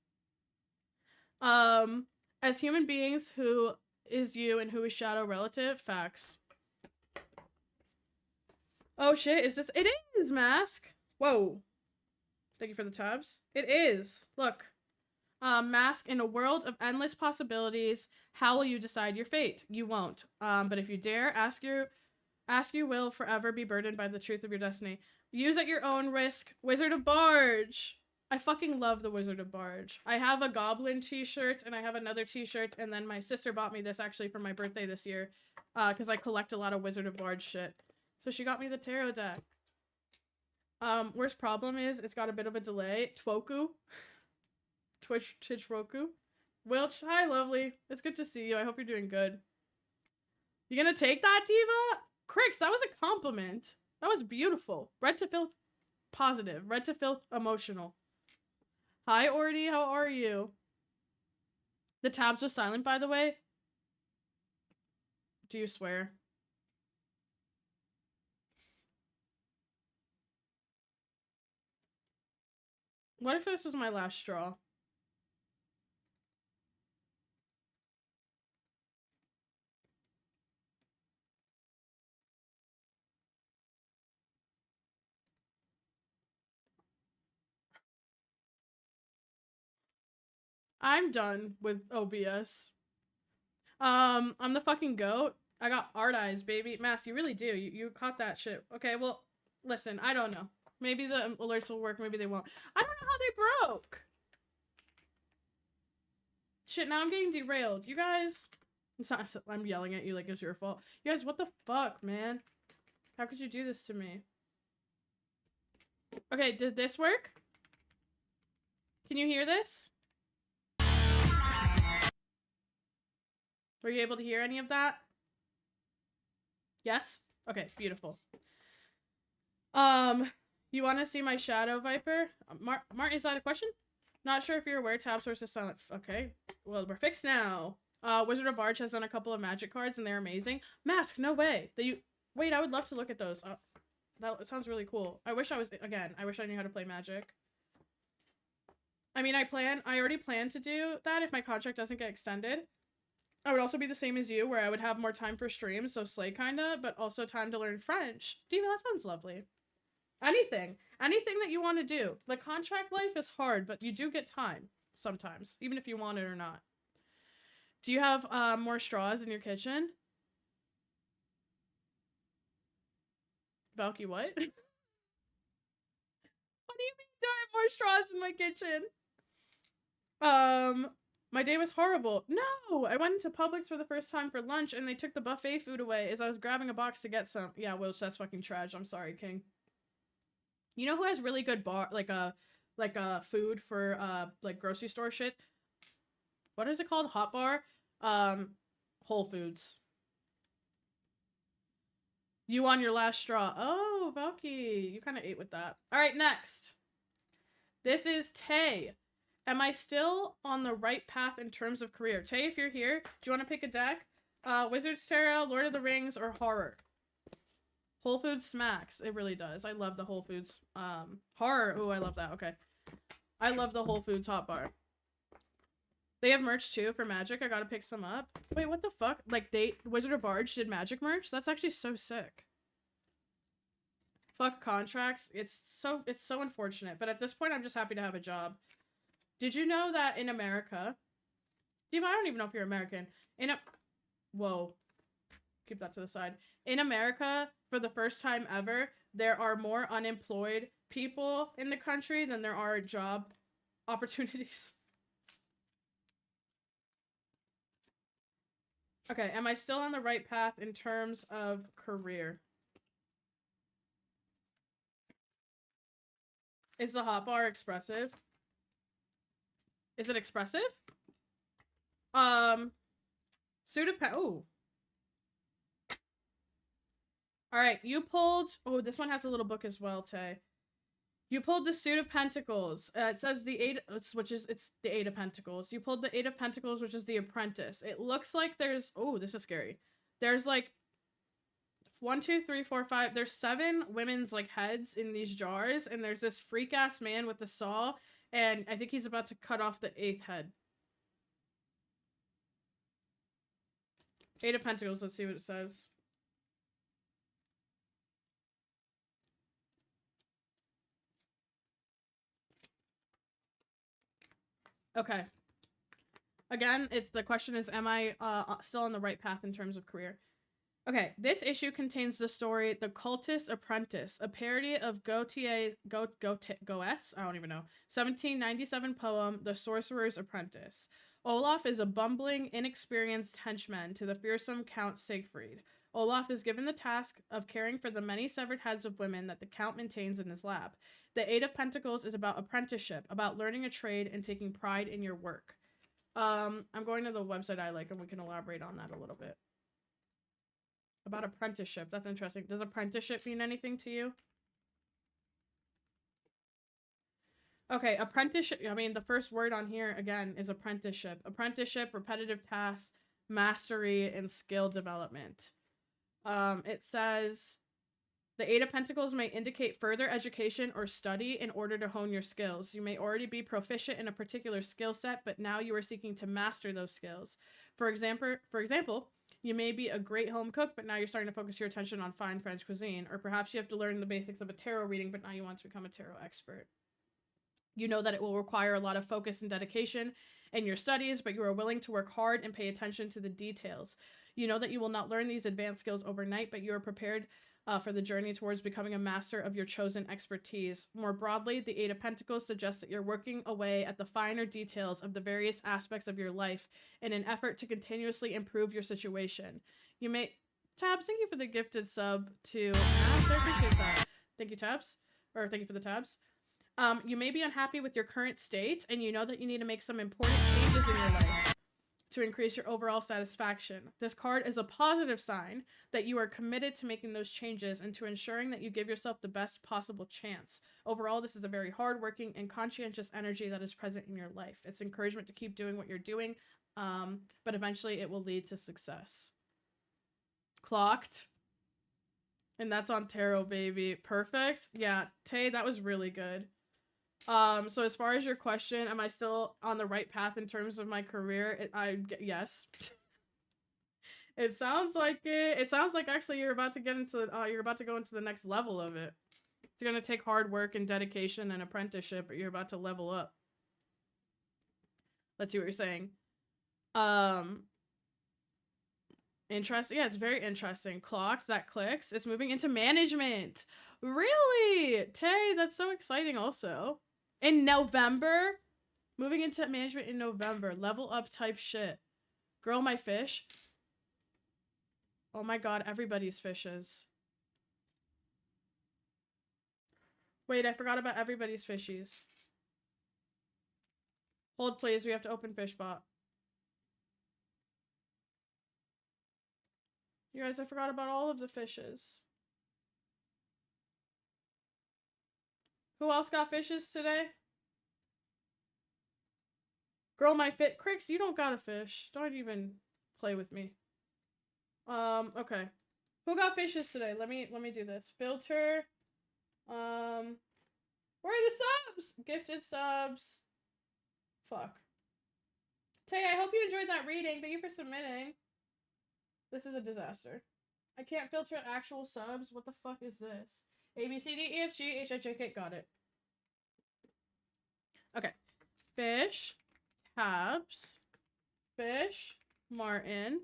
As human beings, who is you and who is shadow relative? Facts. Oh shit, is this? It is, Mask! Whoa. Thank you for the tabs. It is. Look. Mask, in a world of endless possibilities, how will you decide your fate? You won't. But if you dare, ask your Ask you will forever be burdened by the truth of your destiny. Use at your own risk. Wizard of Barge. I fucking love the Wizard of Barge. I have a Goblin t-shirt and I have another t-shirt, and then my sister bought me this actually for my birthday this year because I collect a lot of Wizard of Barge shit. So she got me the tarot deck. Worst problem is it's got a bit of a delay. Twoku. Twitch Roku. Wilch, hi lovely. It's good to see you. I hope you're doing good. You gonna take that, Diva? Crix, that was a compliment. That was beautiful. Red to filth positive. Red to filth emotional. Hi, Ordy. How are you? The tabs was silent, by the way. Do you swear? What if this was my last straw? I'm done with OBS. I'm the fucking goat. I got art eyes, baby. Mask, you really do. You caught that shit. Okay, well, listen, I don't know. Maybe the alerts will work, maybe they won't. I don't know how they broke. Shit, now I'm getting derailed. You guys... It's not, I'm yelling at you like it's your fault. You guys, what the fuck, man? How could you do this to me? Okay, did this work? Can you hear this? Were you able to hear any of that? Yes? Okay, beautiful. You want to see my shadow viper? Mart, is that a question? Not sure if you're aware tab source is silent. Okay, well, we're fixed now. Wizard of Barge has done a couple of magic cards and they're amazing. Mask, no way. Wait, I would love to look at those. That sounds really cool. I wish I knew how to play Magic. I mean, I already plan to do that if my contract doesn't get extended. I would also be the same as you, where I would have more time for streams, so slay kinda, but also time to learn French. Diva, that sounds lovely. Anything that you want to do. The contract life is hard, but you do get time sometimes, even if you want it or not. Do you have more straws in your kitchen? Valky, what? What do you mean, do I have more straws in my kitchen? My day was horrible. No! I went into Publix for the first time for lunch and they took the buffet food away as I was grabbing a box to get some. Yeah, Wilch, that's fucking trash. I'm sorry, King. You know who has really good food for like grocery store shit? What is it called? Hot bar? Whole Foods. You on your last straw. Oh, Valky. You kind of ate with that. Alright, next. This is Tay. Am I still on the right path in terms of career? Tay, if you're here, do you want to pick a deck? Wizard's Tarot, Lord of the Rings, or Horror? Whole Foods smacks. It really does. I love the Whole Foods. Horror. Ooh, I love that. Okay. I love the Whole Foods hot bar. They have merch too for Magic. I gotta pick some up. Wait, what the fuck? Like, Wizard of Barge did Magic merch? That's actually so sick. Fuck contracts. It's so unfortunate. But at this point, I'm just happy to have a job. Did you know that in America... Steve, I don't even know if you're American. Whoa. Keep that to the side. In America, for the first time ever, there are more unemployed people in the country than there are job opportunities. Okay, am I still on the right path in terms of career? Is the hot bar expressive? Is it expressive? Ooh. Alright, you pulled... Oh, this one has a little book as well, Tay. You pulled the Suit of Pentacles. It says the Eight... It's the Eight of Pentacles. You pulled the Eight of Pentacles, which is the Apprentice. It looks like there's... Oh, this is scary. There's, like... 1, 2, 3, 4, 5... There's 7 women's, like, heads in these jars, and there's this freak-ass man with the saw, and I think he's about to cut off the 8th head. Eight of Pentacles, let's see what it says. Okay. Again, the question is, am I still on the right path in terms of career? Okay, this issue contains the story The Cultist Apprentice, a parody of Goethe, Goethe, I don't even know, 1797 poem The Sorcerer's Apprentice. Olaf is a bumbling, inexperienced henchman to the fearsome Count Siegfried. Olaf is given the task of caring for the many severed heads of women that the Count maintains in his lab. The Eight of Pentacles is about apprenticeship, about learning a trade and taking pride in your work. I'm going to the website I like and we can elaborate on that a little bit. About apprenticeship. That's interesting. Does apprenticeship mean anything to you? Okay, apprenticeship. I mean, the first word on here, again, is apprenticeship. Apprenticeship, repetitive tasks, mastery, and skill development. It says, the Eight of Pentacles may indicate further education or study in order to hone your skills. You may already be proficient in a particular skill set, but now you are seeking to master those skills. For example, you may be a great home cook, but now you're starting to focus your attention on fine French cuisine. Or perhaps you have to learn the basics of a tarot reading, but now you want to become a tarot expert. You know that it will require a lot of focus and dedication in your studies, but you are willing to work hard and pay attention to the details. You know that you will not learn these advanced skills overnight, but you are prepared for the journey towards becoming a master of your chosen expertise. More broadly, the Eight of Pentacles suggests that you're working away at the finer details of the various aspects of your life in an effort to continuously improve your situation. You may... Tabs, thank you for the gifted sub to... Thank you, Tabs. Or thank you for the tabs. You may be unhappy with your current state, and you know that you need to make some important changes in your life to increase your overall satisfaction. This card is a positive sign that you are committed to making those changes and to ensuring that you give yourself the best possible chance. Overall, this is a very hardworking and conscientious energy that is present in your life. It's encouragement to keep doing what you're doing, but eventually it will lead to success. Clocked. And that's on tarot, baby. Perfect. Yeah, Tay, that was really good. So as far as your question, am I still on the right path in terms of my career? Yes. It sounds like it. It sounds like actually you're about to get into you're about to go into the next level of it. It's gonna take hard work and dedication and apprenticeship, but you're about to level up. Let's see what you're saying. Interesting. Yeah, it's very interesting. Clocked, that clicks. It's moving into management. Really? Tay, that's so exciting also. In November? Moving into management in November. Level up type shit. Girl, my fish. Oh my god, everybody's fishes. Wait, I forgot about everybody's fishies. Hold please, we have to open Fishbot. You guys, I forgot about all of the fishes. Who else got fishes today? Girl, my fit. Crix, you don't got a fish. Don't even play with me. Okay. Who got fishes today? Let me do this. Filter. Where are the subs? Gifted subs. Fuck. Tay, I hope you enjoyed that reading. Thank you for submitting. This is a disaster. I can't filter actual subs. What the fuck is this? A, B, C, D, E, F, G, H, I, J, K. Got it. Okay. Fish. Tabs. Fish. Martin.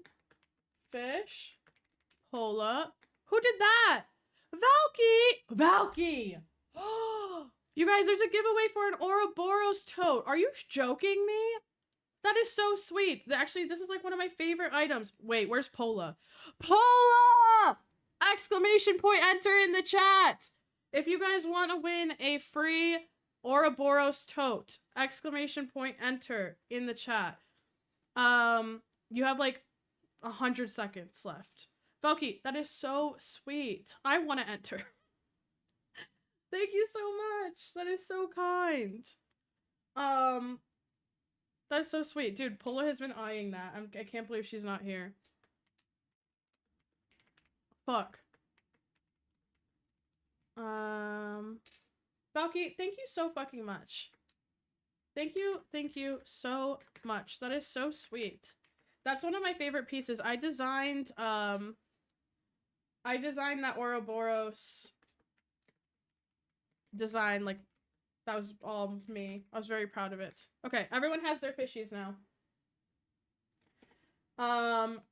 Fish. Pola. Who did that? Valky! Valky! You guys, there's a giveaway for an Ouroboros tote. Are you joking me? That is so sweet. Actually, this is like one of my favorite items. Wait, where's Pola? Pola! Exclamation point, enter in the chat. If you guys want to win a free Ouroboros tote, exclamation point, enter in the chat. You have like 100 seconds left. Valky, that is so sweet. I want to enter. Thank you so much. That is so kind. That's so sweet. Dude, Pola has been eyeing that. I can't believe she's not here. Fuck. Valky, thank you so fucking much. Thank you so much. That is so sweet. That's one of my favorite pieces. I designed that Ouroboros design, like, that was all me. I was very proud of it. Okay, everyone has their fishies now.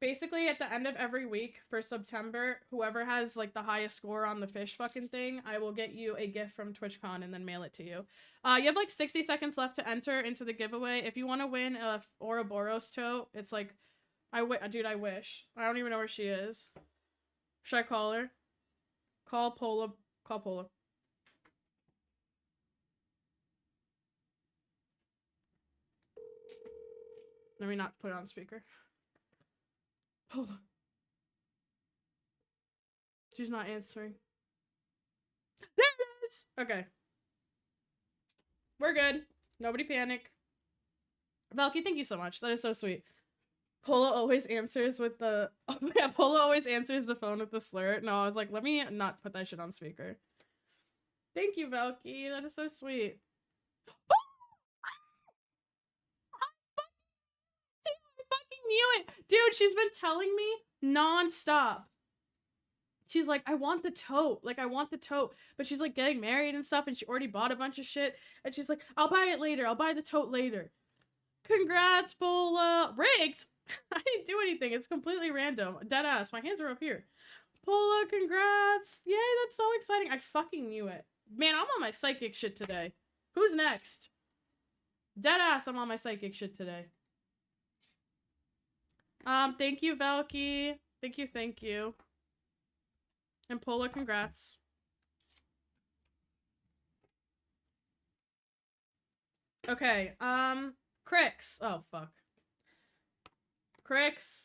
Basically at the end of every week for September, whoever has like the highest score on the fish fucking thing, I will get you a gift from TwitchCon and then mail it to you. You have like 60 seconds left to enter into the giveaway. If you want to win a Ouroboros tote, it's like, dude, I wish. I don't even know where she is. Should I call her? Call Pola. Call Pola. Let me not put it on speaker. Pola. She's not answering. There it is! Okay. We're good. Nobody panic. Valky, thank you so much. That is so sweet. Pola always answers with the... Oh, yeah, Pola always answers the phone with the slur. No, I was like, let me not put that shit on speaker. Thank you, Valky. That is so sweet. I fucking knew it! Dude, she's been telling me non-stop. She's like, I want the tote. Like, I want the tote. But she's like getting married and stuff, and she already bought a bunch of shit. And she's like, I'll buy it later. I'll buy the tote later. Congrats, Pola. Rigged? I didn't do anything. It's completely random. Deadass. My hands are up here. Pola, congrats. Yay, that's so exciting. I fucking knew it. Man, I'm on my psychic shit today. Who's next? Deadass, I'm on my psychic shit today. Thank you, Valky. Thank you. And Pola, congrats. Okay, Crix. Oh, fuck. Crix.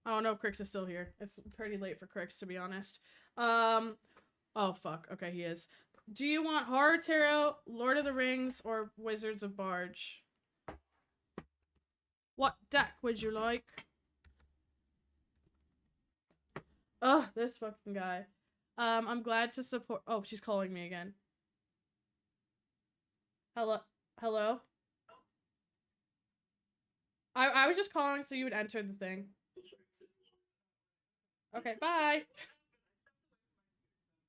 Oh, no, Crix is still here. It's pretty late for Crix, to be honest. Oh, fuck. Okay, he is. Do you want Horror Tarot, Lord of the Rings, or Wizards of Barge? What deck would you like? Ugh, this fucking guy. I'm glad to support- Oh, she's calling me again. Hello? I was just calling so you would enter the thing. Okay, bye.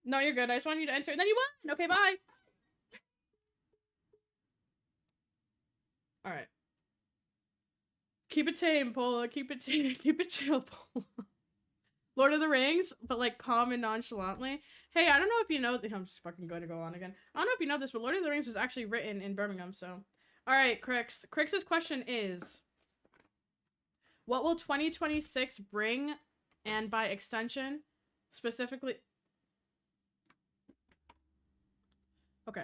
No, you're good. I just wanted you to enter. And then you won! Okay, bye. Alright. Keep it tame, Pola. Keep it tame. Keep it chill, Pola. Lord of the Rings, but like calm and nonchalantly. Hey, I don't know if you know. I'm just fucking going to go on again. I don't know if you know this, but Lord of the Rings was actually written in Birmingham, so. Alright, Crix. Crix's question is, what will 2026 bring, and by extension, specifically... Okay.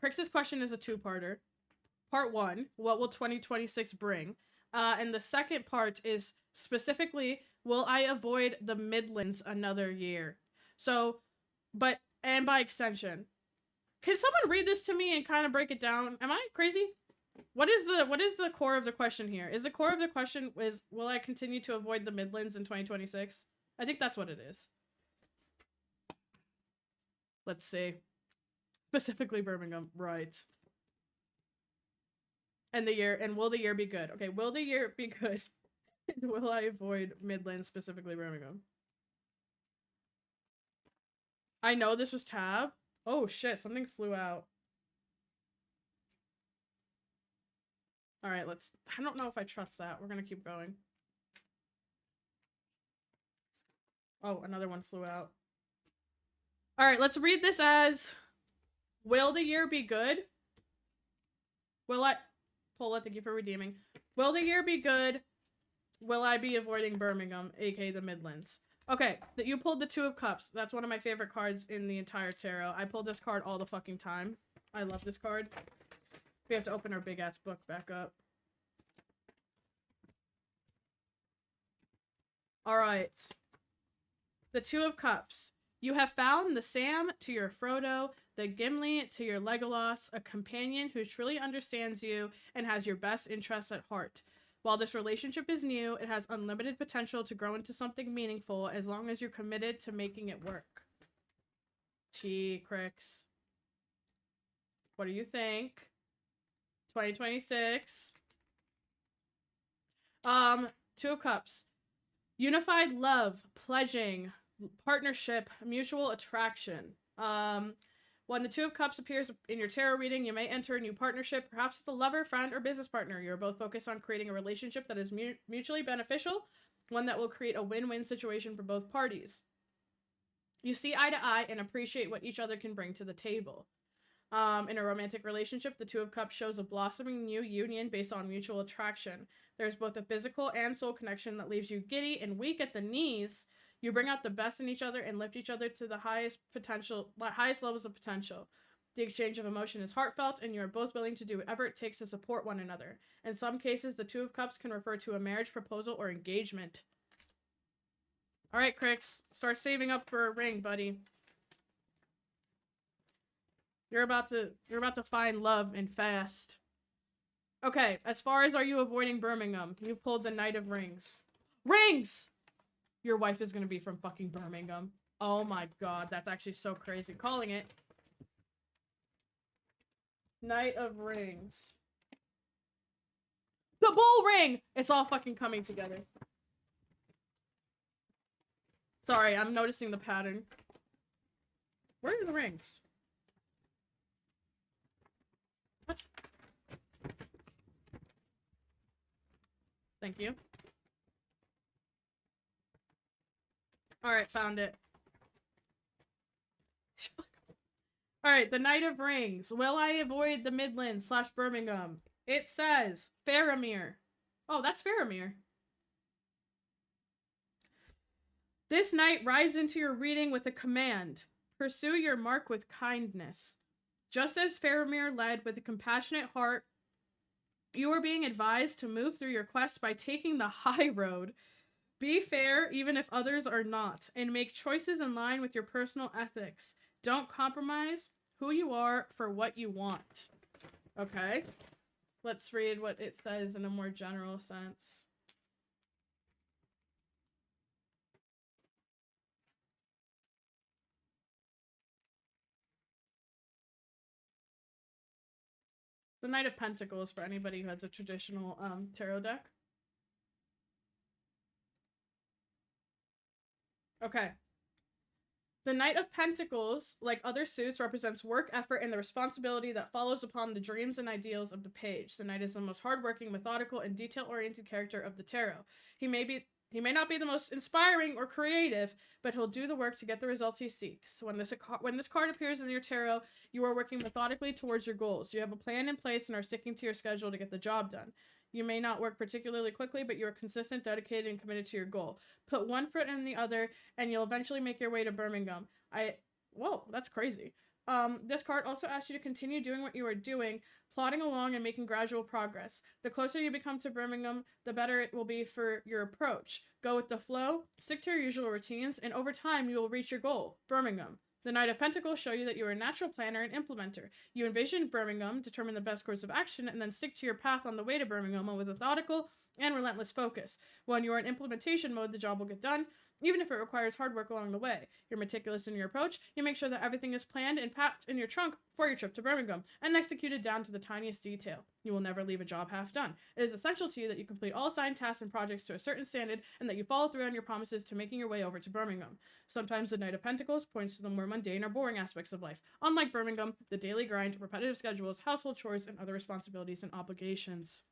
Crix's question is a two-parter. Part 1, what will 2026 bring? And the second part is specifically, will I avoid the Midlands another year? So, and by extension. Can someone read this to me and kind of break it down? Am I crazy? What is the core of the question here? Is the core of the question is, will I continue to avoid the Midlands in 2026? I think that's what it is. Let's see. Specifically Birmingham, right. And will the year be good? Okay, will the year be good? And will I avoid Midlands, specifically Birmingham? I know this was tab. Oh shit, something flew out. Alright, I don't know if I trust that. We're gonna keep going. Oh, another one flew out. Alright, let's read this as, will the year be good? Pola, thank you for redeeming. Will the year be good? Will I be avoiding Birmingham, aka the Midlands? Okay, you pulled the Two of Cups. That's one of my favorite cards in the entire tarot. I pull this card all the fucking time. I love this card. We have to open our big ass book back up. Alright. The Two of Cups. You have found the Sam to your Frodo, the Gimli to your Legolas, a companion who truly understands you and has your best interests at heart. While this relationship is new, it has unlimited potential to grow into something meaningful as long as you're committed to making it work. Crix. What do you think? 2026. Two of Cups. Unified love, pledging, partnership, mutual attraction. When the Two of Cups appears in your tarot reading, you may enter a new partnership, perhaps with a lover, friend, or business partner. You're both focused on creating a relationship that is mutually beneficial, one that will create a win-win situation for both parties. You see eye to eye and appreciate what each other can bring to the table. In a romantic relationship, the Two of Cups shows a blossoming new union based on mutual attraction. There's both a physical and soul connection that leaves you giddy and weak at the knees. You bring out the best in each other and lift each other to the highest levels of potential. The exchange of emotion is heartfelt, and you are both willing to do whatever it takes to support one another. In some cases, the Two of Cups can refer to a marriage proposal or engagement. All right, Crix, start saving up for a ring, buddy. You're about to find love and fast. Okay, as far as are you avoiding Birmingham, you pulled the Knight of Rings. Rings! Your wife is gonna be from fucking Birmingham. Oh my god, that's actually so crazy. Calling it. Knight of Rings. The bull ring! It's all fucking coming together. Sorry, I'm noticing the pattern. Where are the rings? What? Thank you. Alright, found it. Alright, the Knight of Rings. Will I avoid the Midlands / Birmingham? It says Faramir. Oh, that's Faramir. This night, rise into your reading with a command. Pursue your mark with kindness. Just as Faramir led with a compassionate heart, you are being advised to move through your quest by taking the high road. Be fair, even if others are not, and make choices in line with your personal ethics. Don't compromise who you are for what you want. Okay. Let's read what it says in a more general sense. The Knight of Pentacles for anybody who has a traditional tarot deck. Okay. The Knight of Pentacles, like other suits, represents work, effort, and the responsibility that follows upon the dreams and ideals of the page. The Knight is the most hardworking, methodical, and detail-oriented character of the tarot. He may not be the most inspiring or creative, but he'll do the work to get the results he seeks. When this card appears in your tarot, you are working methodically towards your goals. You have a plan in place and are sticking to your schedule to get the job done. You may not work particularly quickly, but you are consistent, dedicated, and committed to your goal. Put one foot in the other, and you'll eventually make your way to Birmingham. Whoa, that's crazy. This card also asks you to continue doing what you are doing, plodding along and making gradual progress. The closer you become to Birmingham, the better it will be for your approach. Go with the flow, stick to your usual routines, and over time you will reach your goal, Birmingham. The Knight of Pentacles show you that you are a natural planner and implementer. You envision Birmingham, determine the best course of action, and then stick to your path on the way to Birmingham with a methodical and relentless focus. When you are in implementation mode, the job will get done, even if it requires hard work along the way. You're meticulous in your approach. You make sure that everything is planned and packed in your trunk for your trip to Birmingham, and executed down to the tiniest detail. You will never leave a job half done. It is essential to you that you complete all assigned tasks and projects to a certain standard, and that you follow through on your promises to making your way over to Birmingham. Sometimes the Knight of Pentacles points to the more mundane or boring aspects of life. Unlike Birmingham, the daily grind, repetitive schedules, household chores, and other responsibilities and obligations.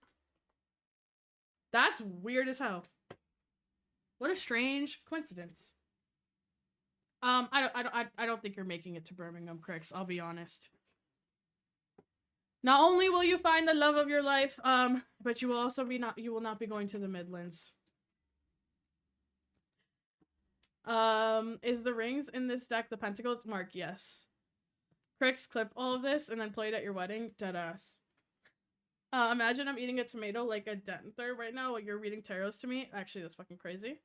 That's weird as hell. What a strange coincidence. I don't think you're making it to Birmingham, Crix. I'll be honest. Not only will you find the love of your life, but you will also you will not be going to the Midlands. Is the rings in this deck the Pentacles? Mark, yes. Crix, clip all of this and then play it at your wedding. Deadass. Imagine I'm eating a tomato like a denther right now while you're reading tarots to me. Actually, that's fucking crazy.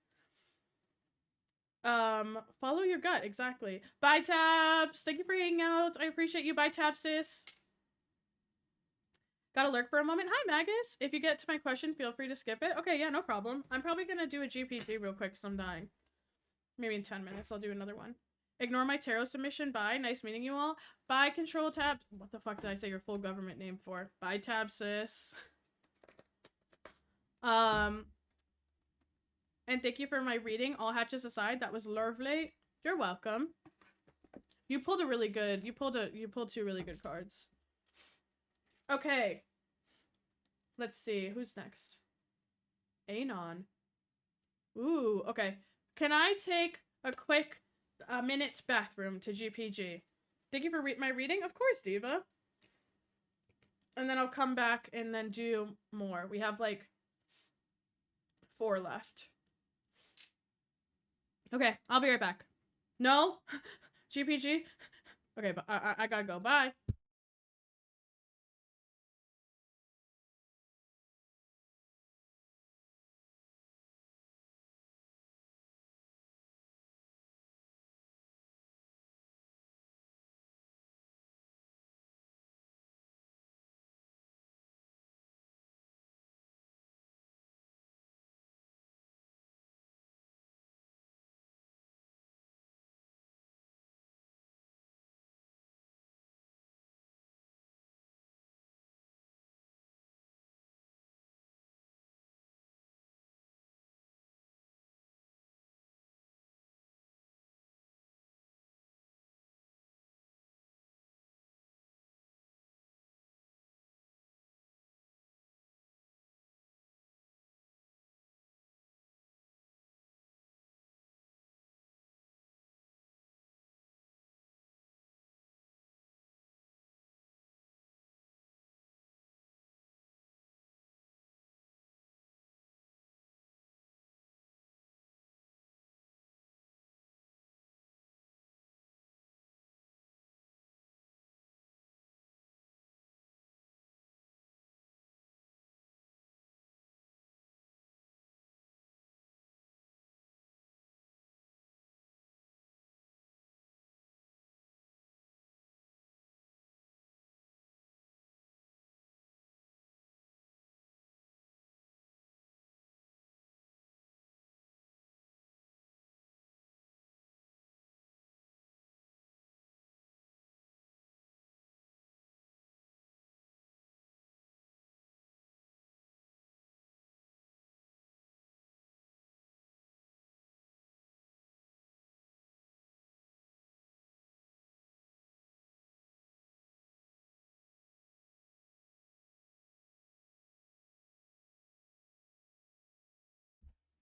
Follow your gut, exactly. Bye, Tabs! Thank you for hanging out. I appreciate you. Bye, Tabs, sis. Gotta lurk for a moment. Hi, Magus. If you get to my question, feel free to skip it. Okay, yeah, no problem. I'm probably gonna do a GPT real quick because I'm dying. Maybe in 10 minutes, I'll do another one. Ignore my tarot submission. Bye. Nice meeting you all. Bye, Control Tab. What the fuck did I say your full government name for? Bye, Tab, sis. And thank you for my reading. All hatches aside, that was lovely. You're welcome. You pulled a really good. You pulled two really good cards. Okay. Let's see. Who's next? Anon. Ooh, okay. Can I take a quick minute bathroom to GPG? Thank you for my reading. Of course, Diva. And then I'll come back and then do more. We have like 4 left. Okay, I'll be right back. No? GPG? Okay, but I gotta go. Bye.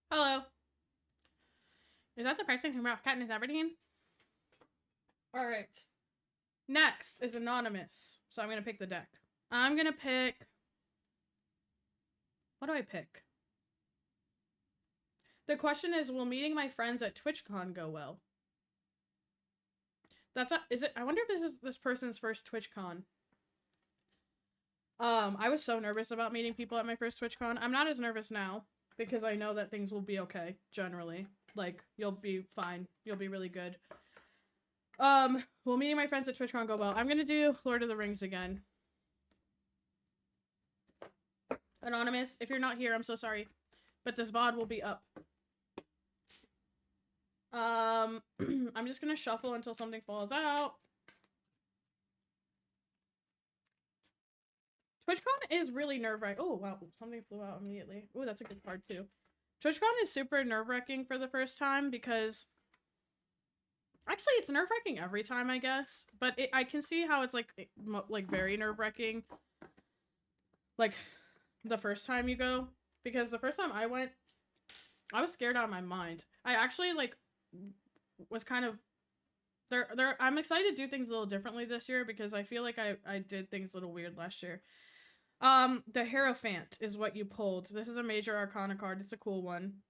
Hello. Is that the person who brought Katniss Everdeen? Alright. Next is Anonymous. So I'm gonna pick the deck. I'm gonna pick... What do I pick? The question is, will meeting my friends at TwitchCon go well? Is it? I wonder if this is this person's first TwitchCon. I was so nervous about meeting people at my first TwitchCon. I'm not as nervous now because I know that things will be okay, generally. Like, you'll be fine. You'll be really good. Will meeting my friends at TwitchCon go well? I'm gonna do Lord of the Rings again. Anonymous, if you're not here, I'm so sorry. But this VOD will be up. I'm just gonna shuffle until something falls out. TwitchCon is really nerve-wracking. Oh, wow. Something flew out immediately. Oh, that's a good card, too. TwitchCon is super nerve-wracking for the first time because... Actually, it's nerve-wracking every time, I guess. But I can see how it's, like very nerve-wracking. Like, the first time you go. Because the first time I went, I was scared out of my mind. I actually, like, was kind of... I'm excited to do things a little differently this year because I feel like I did things a little weird last year. The Hierophant is what you pulled. This is a major arcana card. It's a cool one.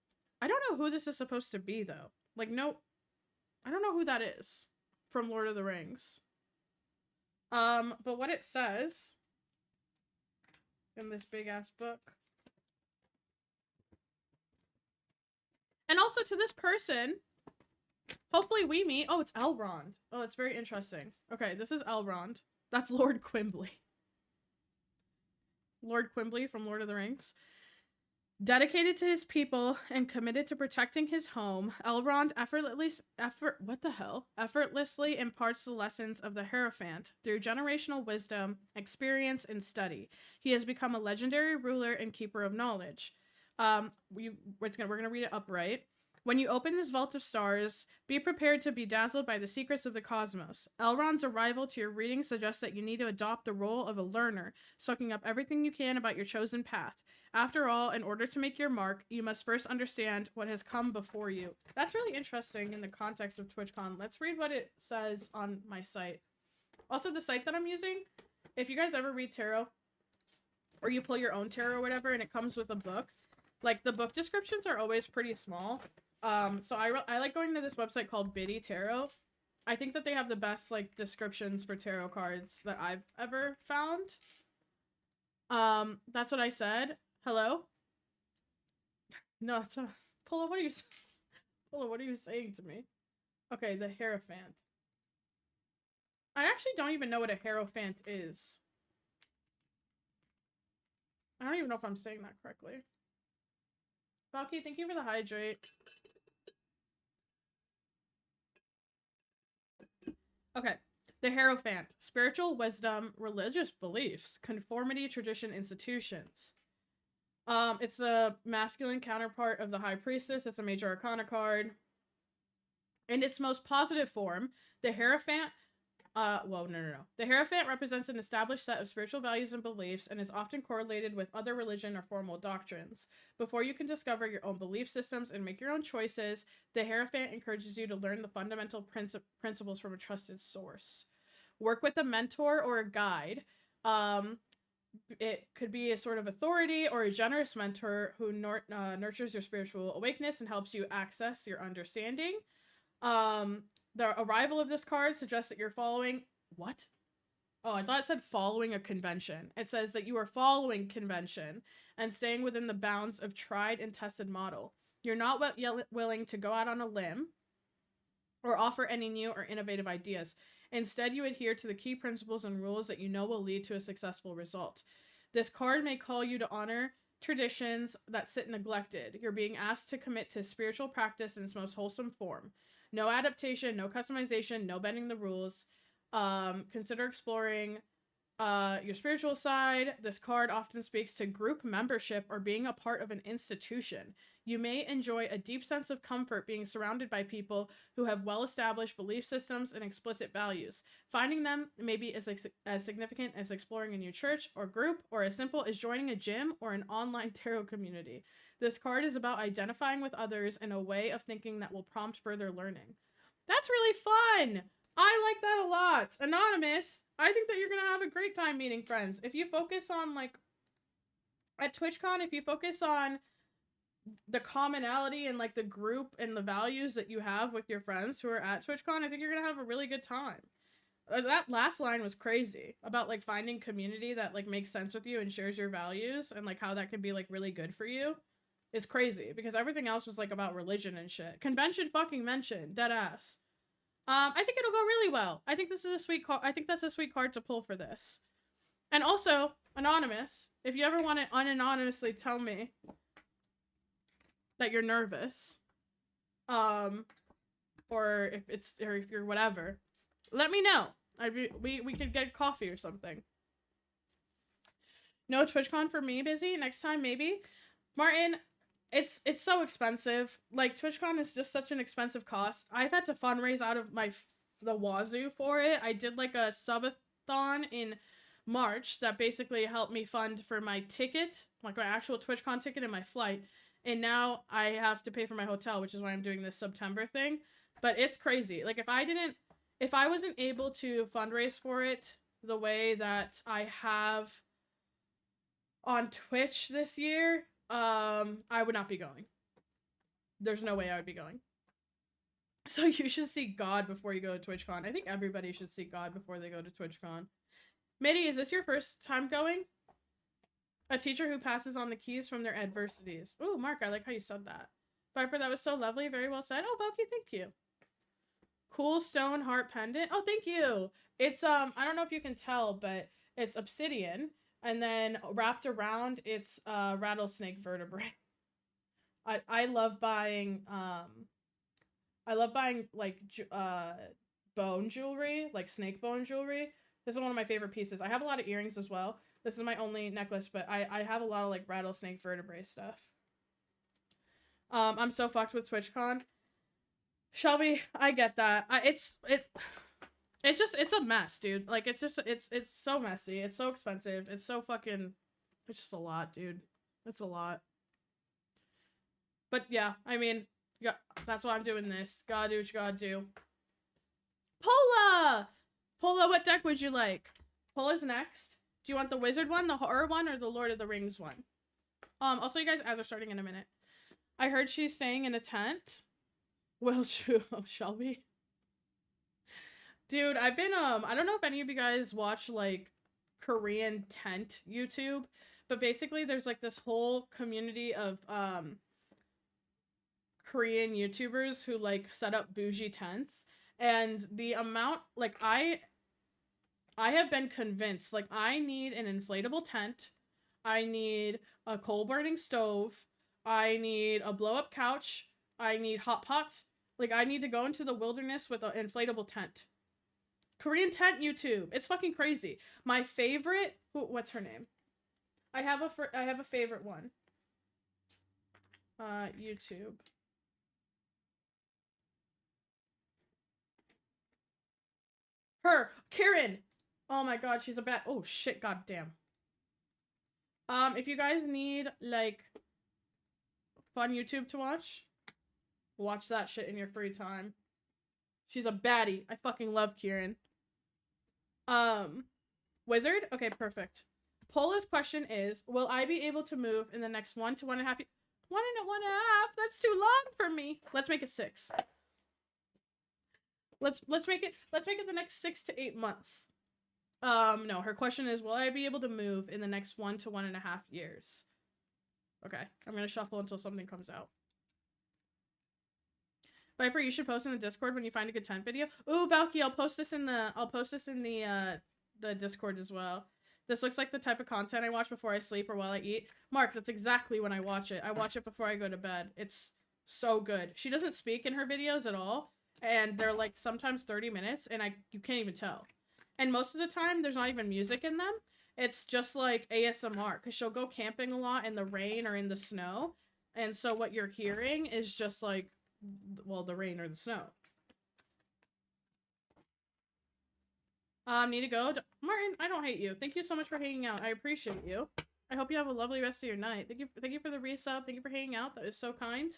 I don't know who this is supposed to be, though. Like, no... I don't know who that is from Lord of the Rings. But what it says in this big-ass book... And also to this person, hopefully we meet... Oh, it's Elrond. Oh, it's very interesting. Okay, this is Elrond. That's Lord Quimbley. Lord Quimbley from Lord of the Rings. Dedicated to his people and committed to protecting his home, Elrond effortlessly imparts the lessons of the Hierophant through generational wisdom, experience, and study. He has become a legendary ruler and keeper of knowledge. We're gonna read it upright. When you open this vault of stars, be prepared to be dazzled by the secrets of the cosmos. Elrond's arrival to your reading suggests that you need to adopt the role of a learner, soaking up everything you can about your chosen path. After all, in order to make your mark, you must first understand what has come before you. That's really interesting in the context of TwitchCon. Let's read what it says on my site. Also, the site that I'm using, if you guys ever read tarot, or you pull your own tarot or whatever, and it comes with a book, like, the book descriptions are always pretty small. So I like going to this website called Biddy Tarot. I think that they have the best, like, descriptions for tarot cards that I've ever found. That's what I said. Hello? No, it's a... Polo, what are you saying to me? Okay, the Hierophant. I actually don't even know what a Hierophant is. I don't even know if I'm saying that correctly. Valky, thank you for the hydrate. Okay. The Hierophant. Spiritual wisdom, religious beliefs, conformity, tradition, institutions. It's the masculine counterpart of the High Priestess. It's a major arcana card. In its most positive form, the Hierophant... The Hierophant represents an established set of spiritual values and beliefs and is often correlated with other religion or formal doctrines. Before you can discover your own belief systems and make your own choices, the Hierophant encourages you to learn the fundamental principles from a trusted source. Work with a mentor or a guide. It could be a sort of authority or a generous mentor who nurtures your spiritual awakeness and helps you access your understanding. The arrival of this card suggests that you're following... What? Oh, I thought it said following a convention. It says that you are following convention and staying within the bounds of tried and tested model. You're not willing to go out on a limb or offer any new or innovative ideas. Instead, you adhere to the key principles and rules that you know will lead to a successful result. This card may call you to honor traditions that sit neglected. You're being asked to commit to spiritual practice in its most wholesome form. No adaptation, no customization, no bending the rules. Consider exploring your spiritual side. This card often speaks to group membership or being a part of an institution. You may enjoy a deep sense of comfort being surrounded by people who have well-established belief systems and explicit values. Finding them may be as significant as exploring a new church or group, or as simple as joining a gym or an online tarot community. This card is about identifying with others in a way of thinking that will prompt further learning. That's really fun! I like that a lot. Anonymous, I think that you're gonna have a great time meeting friends. If you focus on, like, at TwitchCon, if you focus on the commonality and, like, the group and the values that you have with your friends who are at TwitchCon, I think you're gonna have a really good time. That last line was crazy about, like, finding community that, like, makes sense with you and shares your values and, like, how that can be, like, really good for you. Is crazy because everything else was, like, about religion and shit. Convention fucking mentioned, dead ass. I think it'll go really well. I think this is a sweet card. I think that's a sweet card to pull for this. And also, Anonymous, if you ever want to unanonymously tell me that you're nervous, or if you're whatever, let me know. We could get coffee or something. No TwitchCon for me, busy. Next time, maybe. Martin, it's so expensive. Like, TwitchCon is just such an expensive cost. I've had to fundraise out of the wazoo for it. I did, like, a subathon in March that basically helped me fund for my ticket, like my actual TwitchCon ticket and my flight. And now I have to pay for my hotel, which is why I'm doing this September thing. But it's crazy. Like, if I wasn't able to fundraise for it the way that I have on Twitch this year, I would not be going. There's no way I would be going. So you should seek God before you go to TwitchCon. I think everybody should seek God before they go to TwitchCon. Mitty, is this your first time going? A teacher who passes on the keys from their adversities. Ooh, Mark, I like how you said that. Viper, that was so lovely. Very well said. Oh, Valky, thank you. Cool stone heart pendant. Oh, thank you. It's, I don't know if you can tell, but it's obsidian. And then wrapped around, it's rattlesnake vertebrae. I love buying, like, bone jewelry, like snake bone jewelry. This is one of my favorite pieces. I have a lot of earrings as well. This is my only necklace, but I have a lot of, like, rattlesnake vertebrae stuff. I'm so fucked with TwitchCon. Shelby, I get that. It's a mess, dude. Like it's so messy. It's so expensive. It's so fucking. It's just a lot, dude. It's a lot. But yeah, I mean, yeah, that's why I'm doing this. Gotta do what you gotta do. Pola! Pola, what deck would you like? Pola's next. Do you want the wizard one, the horror one, or the Lord of the Rings one? Also, you guys, as are starting in a minute. I heard she's staying in a tent. Well, true, Shelby. Dude, I've been, I don't know if any of you guys watch, like, Korean tent YouTube, but basically there's, like, this whole community of, Korean YouTubers who, like, set up bougie tents, and the amount, like, I have been convinced, like, I need an inflatable tent, I need a coal-burning stove, I need a blow-up couch, I need hot pots, like, I need to go into the wilderness with an inflatable tent. Korean tent YouTube. It's fucking crazy. My favorite, what's her name? I have a favorite one. YouTube. Her, Karen. Oh my god, she's a bad. Oh shit, goddamn. If you guys need like fun YouTube to watch that shit in your free time. She's a baddie. I fucking love Kieran. Wizard? Okay, perfect. Pola's question is, will I be able to move in the next 1 to 1.5 years? 1.5? That's too long for me. Let's make it 6. Let's make it the next 6 to 8 months. No, her question is, will I be able to move in the next 1 to 1.5 years? Okay, I'm gonna shuffle until something comes out. Viper, you should post in the Discord when you find a good tent video. Ooh, Valky, I'll post this in the Discord as well. This looks like the type of content I watch before I sleep or while I eat. Mark, that's exactly when I watch it. I watch it before I go to bed. It's so good. She doesn't speak in her videos at all, and they're like sometimes 30 minutes, and you can't even tell. And most of the time, there's not even music in them. It's just like ASMR, because she'll go camping a lot in the rain or in the snow, and so what you're hearing is just like, well, the rain or the snow. Need to go? Martin, I don't hate you. Thank you so much for hanging out. I appreciate you. I hope you have a lovely rest of your night. Thank you for the resub. Thank you for hanging out. That is so kind.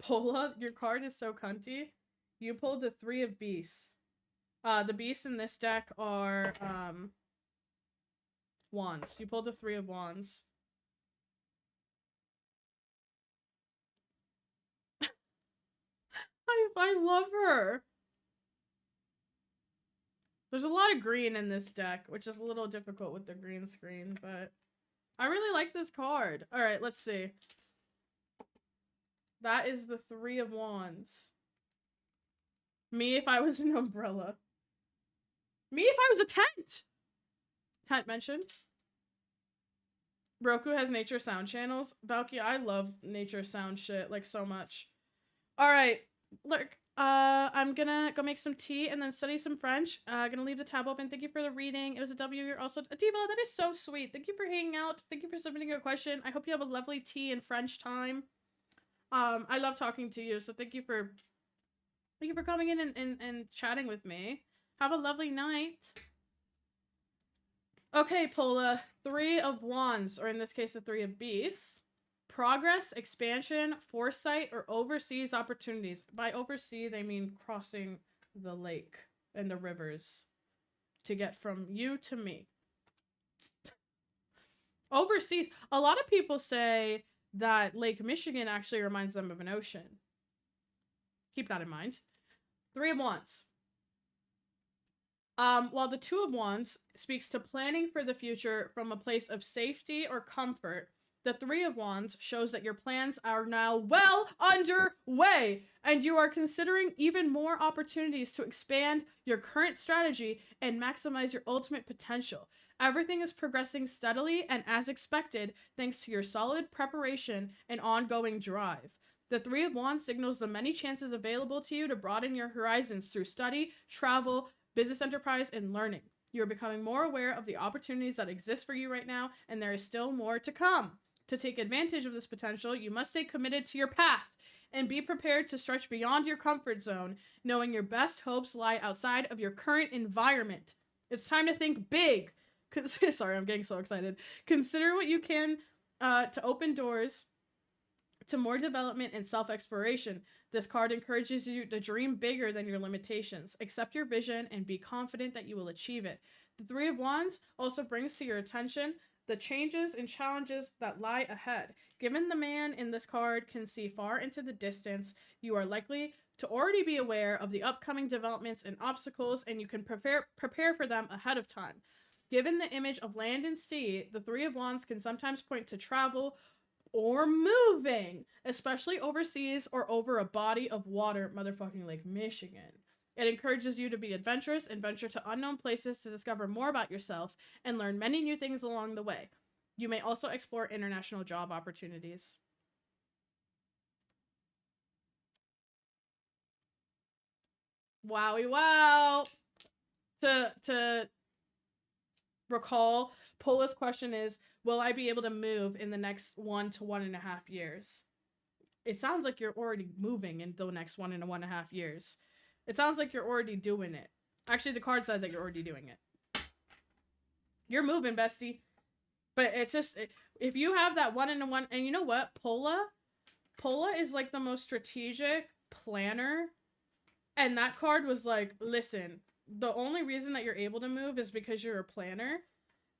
Pola, your card is so cunty. You pulled the 3 of beasts. The beasts in this deck are, wands. You pulled the 3 of wands. I love her. There's a lot of green in this deck, which is a little difficult with the green screen, but I really like this card. Alright, let's see. That is the 3 of wands. Me if I was an umbrella. Me if I was a tent! Tent mentioned. Roku has nature sound channels. Valky, I love nature sound shit, like, so much. Alright, look, I'm gonna go make some tea and then study some French. Gonna leave the tab open. Thank you for the reading. It was a W. You're also a diva. That is so sweet. Thank you for hanging out. Thank you for submitting a question. I hope you have a lovely tea and French time. I love talking to you, so thank you for coming in and chatting with me. Have a lovely night. Okay, Pola. 3 of wands, or in this case, the 3 of beasts. Progress, expansion, foresight, or overseas opportunities. By overseas, they mean crossing the lake and the rivers to get from you to me. Overseas, a lot of people say that Lake Michigan actually reminds them of an ocean. Keep that in mind. 3 of wands. While the 2 of wands speaks to planning for the future from a place of safety or comfort, the 3 of wands shows that your plans are now well underway, and you are considering even more opportunities to expand your current strategy and maximize your ultimate potential. Everything is progressing steadily and as expected, thanks to your solid preparation and ongoing drive. The 3 of wands signals the many chances available to you to broaden your horizons through study, travel, business enterprise, and learning. You are becoming more aware of the opportunities that exist for you right now, and there is still more to come. To take advantage of this potential, you must stay committed to your path and be prepared to stretch beyond your comfort zone, knowing your best hopes lie outside of your current environment. It's time to think big. Sorry, I'm getting so excited. Consider what you can to open doors to more development and self-exploration. This card encourages you to dream bigger than your limitations. Accept your vision and be confident that you will achieve it. The Three of Wands also brings to your attention the changes and challenges that lie ahead. Given the man in this card can see far into the distance, you are likely to already be aware of the upcoming developments and obstacles, and you can prepare for them ahead of time. Given the image of land and sea, the Three of Wands can sometimes point to travel or moving, especially overseas or over a body of water, motherfucking Lake Michigan. It encourages you to be adventurous and venture to unknown places to discover more about yourself and learn many new things along the way. You may also explore international job opportunities. Wowie wow! To recall, Pola's question is, will I be able to move in the next 1 to 1.5 years? It sounds like you're already moving in the next 1 and 1.5 years. It sounds like you're already doing it. Actually, the card said that you're already doing it. You're moving, bestie. But it's just, if you have that 1 and 1, and you know what? Pola is like the most strategic planner. And that card was like, listen, the only reason that you're able to move is because you're a planner.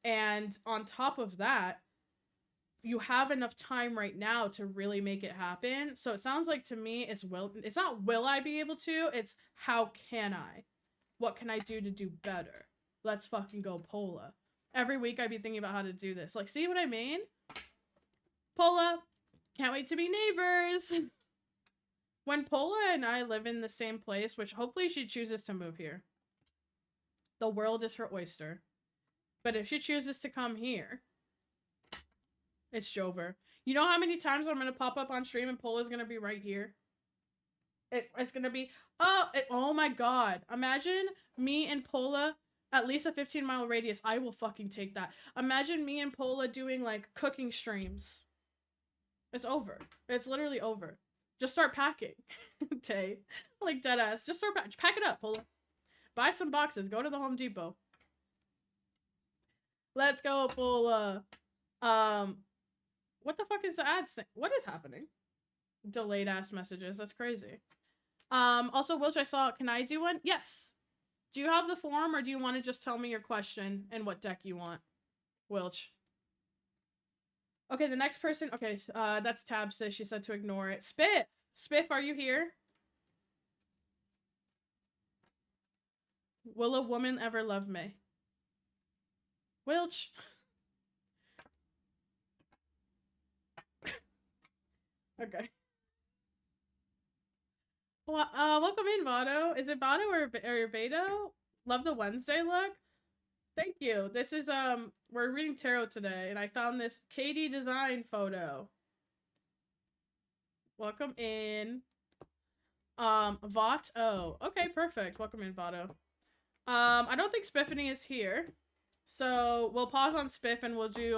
And on top of that, you have enough time right now to really make it happen. So it sounds like to me it's not will I be able to, it's how can I? What can I do to do better? Let's fucking go, Pola. Every week I'd be thinking about how to do this. Like, see what I mean? Pola, can't wait to be neighbors. When Pola and I live in the same place, which hopefully she chooses to move here, the world is her oyster. But if she chooses to come here, it's Jover. You know how many times I'm going to pop up on stream and Pola's going to be right here? It's going to be, oh my god. Imagine me and Pola, at least a 15-mile radius. I will fucking take that. Imagine me and Pola doing, like, cooking streams. It's over. It's literally over. Just start packing. Tay. Like, deadass. Just start pack it up, Pola. Buy some boxes. Go to the Home Depot. Let's go, Pola. What the fuck is the ads thing? What is happening? Delayed ass messages. That's crazy. Also, Wilch, I saw, can I do one? Yes. Do you have the form, or do you want to just tell me your question and what deck you want? Wilch. Okay, the next person, okay, that's Tab says she said to ignore it. Spiff! Spiff, are you here? Will a woman ever love me? Wilch. Okay. Well, welcome in, Vado. Is it Vado or Beto? Love the Wednesday look. Thank you. This is, we're reading tarot today, and I found this Katie design photo. Welcome in. Vot. Oh, okay, perfect. Welcome in, Vado. I don't think Spiffany is here. So we'll pause on Spiff and we'll do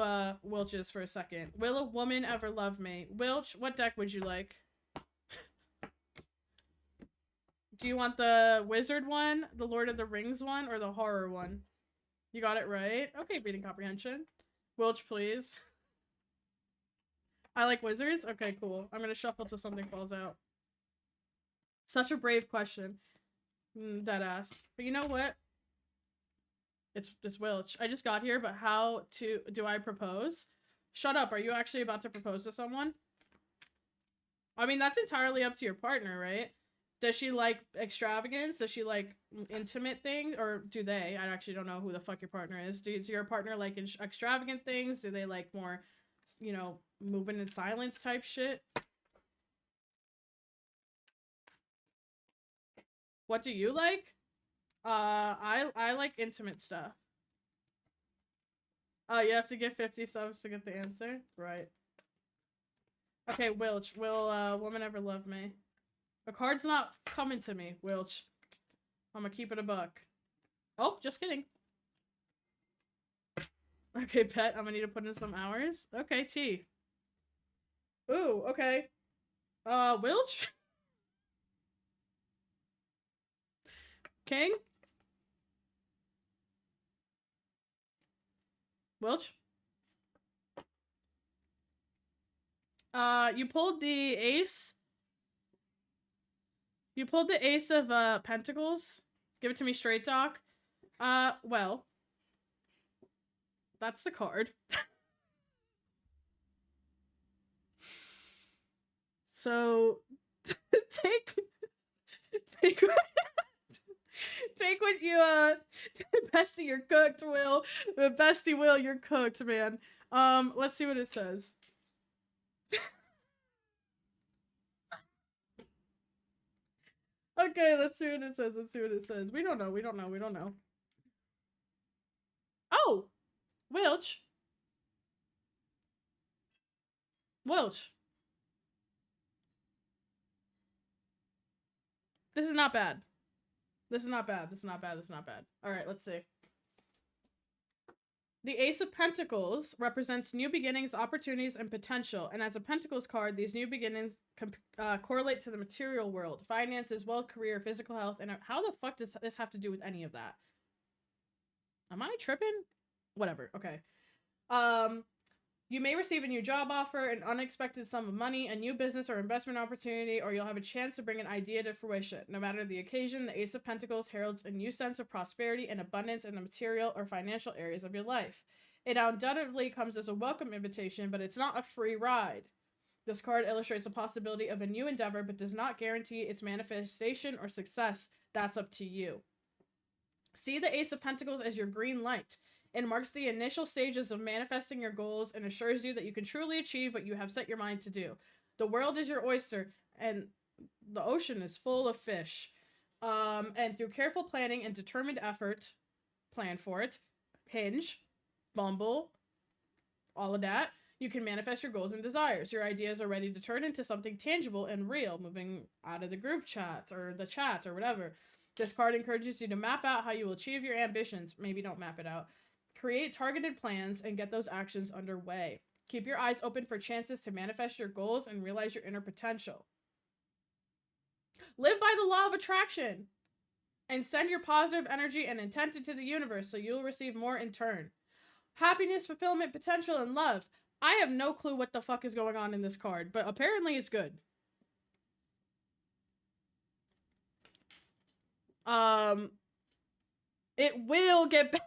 Wilch's for a second. Will a woman ever love me? Wilch, what deck would you like? Do you want the wizard one, the Lord of the Rings one, or the horror one? You got it right? Okay, reading comprehension. Wilch, please. I like wizards? Okay, cool. I'm gonna shuffle till something falls out. Such a brave question. Deadass. But you know what? It's Wilch. I just got here, but how do I propose? Shut up. Are you actually about to propose to someone? I mean, that's entirely up to your partner, right? Does she like extravagance? Does she like intimate things? Or do they? I actually don't know who the fuck your partner is. Does your partner like extravagant things? Do they like more, you know, moving in silence type shit? What do you like? I like intimate stuff. Oh, you have to get 50 subs to get the answer? Right. Okay, Wilch, will a woman ever love me? The card's not coming to me, Wilch. I'm gonna keep it a buck. Oh, just kidding. Okay, pet, I'm gonna need to put in some hours. Okay, T. Ooh, okay. Wilch? King? Wilch? You pulled the ace. You pulled the ace of, pentacles. Give it to me straight, Doc. Well. That's the card. So, take take what you bestie, you're cooked, Will. Bestie Will, you're cooked, man. Let's see what it says. Okay, let's see what it says. Let's see what it says. We don't know. We don't know. We don't know. Oh, Wilch. Wilch. This is not bad. This is not bad. This is not bad. This is not bad. All right, let's see. The Ace of Pentacles represents new beginnings, opportunities, and potential. And as a Pentacles card, these new beginnings correlate to the material world, finances, wealth, career, physical health. And how the fuck does this have to do with any of that? Am I tripping? Whatever. Okay. You may receive a new job offer, an unexpected sum of money, a new business or investment opportunity, or you'll have a chance to bring an idea to fruition. No matter the occasion, the Ace of Pentacles heralds a new sense of prosperity and abundance in the material or financial areas of your life. It undoubtedly comes as a welcome invitation, but it's not a free ride. This card illustrates the possibility of a new endeavor, but does not guarantee its manifestation or success. That's up to you. See the Ace of Pentacles as your green light. It marks the initial stages of manifesting your goals and assures you that you can truly achieve what you have set your mind to do. The world is your oyster, and the ocean is full of fish. And through careful planning and determined effort, plan for it, Hinge, Bumble, all of that, you can manifest your goals and desires. Your ideas are ready to turn into something tangible and real, moving out of the group chats or the chats or whatever. This card encourages you to map out how you will achieve your ambitions. Maybe don't map it out. Create targeted plans and get those actions underway. Keep your eyes open for chances to manifest your goals and realize your inner potential. Live by the law of attraction and send your positive energy and intent into the universe so you'll receive more in turn. Happiness, fulfillment, potential, and love. I have no clue what the fuck is going on in this card, but apparently it's good. It will get better.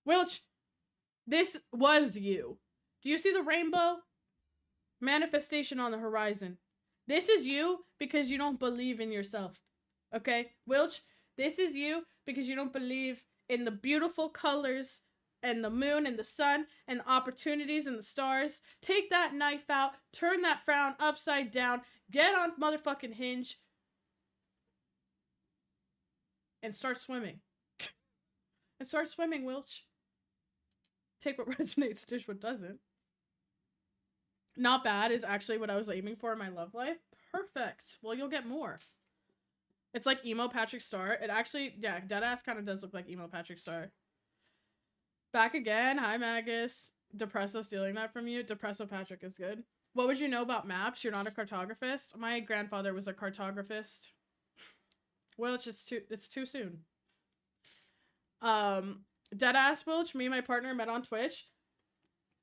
Wilch, this was you. Do you see the rainbow? Manifestation on the horizon. This is you because you don't believe in yourself. Okay? Wilch, this is you because you don't believe in the beautiful colors and the moon and the sun and the opportunities and the stars. Take that knife out, turn that frown upside down, get on motherfucking Hinge, and start swimming. And start swimming, Wilch. Take what resonates, dish what doesn't. Not bad is actually what I was aiming for in my love life. Perfect. Well, you'll get more. It's like emo Patrick Star. It actually, yeah, deadass kind of does look like emo Patrick Star. Back again. Hi, Magus. Depresso stealing that from you. Depresso Patrick is good. What would you know about maps? You're not a cartographist. My grandfather was a cartographist. Well, it's too soon. Deadass Wilch, me and my partner met on Twitch.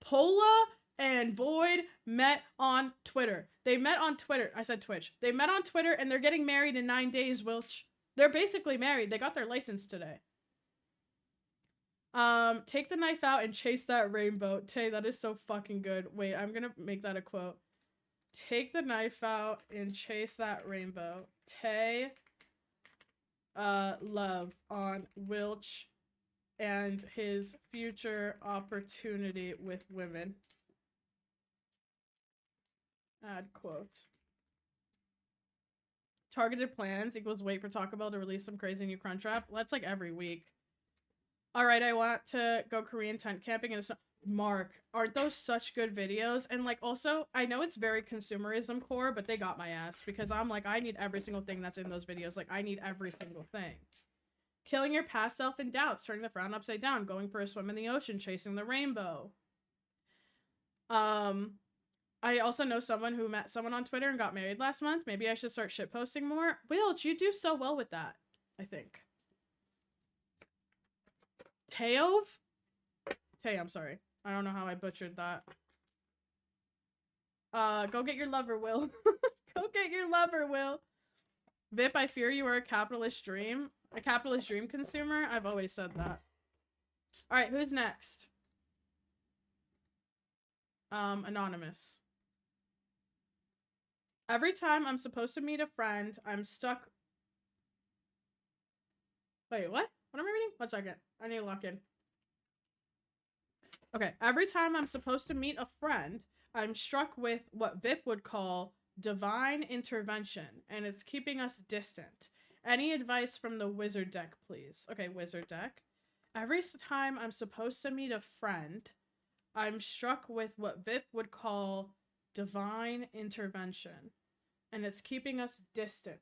Pola and Void met on Twitter. They met on Twitter. I said Twitch. They met on Twitter and they're getting married in 9 days, Wilch. They're basically married. They got their license today. Take the knife out and chase that rainbow. Tay, that is so fucking good. Wait, I'm gonna make that a quote. Take the knife out and chase that rainbow. Tay, love on Wilch and his future opportunity with women. Add quotes. Targeted plans equals wait for Taco Bell to release some crazy new Crunchwrap. Well, that's like every week. Alright, I want to go Korean tent camping and Mark, aren't those such good videos? And like also, I know it's very consumerism core, but they got my ass because I'm like, I need every single thing that's in those videos. Like, I need every single thing. Killing your past self and doubts, turning the frown upside down, going for a swim in the ocean, chasing the rainbow. I also know someone who met someone on Twitter and got married last month. Maybe I should start shitposting more. Wilch, you do so well with that, I think. Teov? Tay, I'm sorry. I don't know how I butchered that. Go get your lover, Will. Go get your lover, Will. Vip, I fear you are a capitalist dream consumer. I've always said that. Alright, who's next? Anonymous. Every time I'm supposed to meet a friend, I'm stuck. Wait, what? What am I reading? 1 second. I need to lock in. Okay, every time I'm supposed to meet a friend, I'm struck with what Vip would call divine intervention, and it's keeping us distant. Any advice from the wizard deck, please? Okay, wizard deck. Every time I'm supposed to meet a friend, I'm struck with what Vip would call divine intervention, and it's keeping us distant.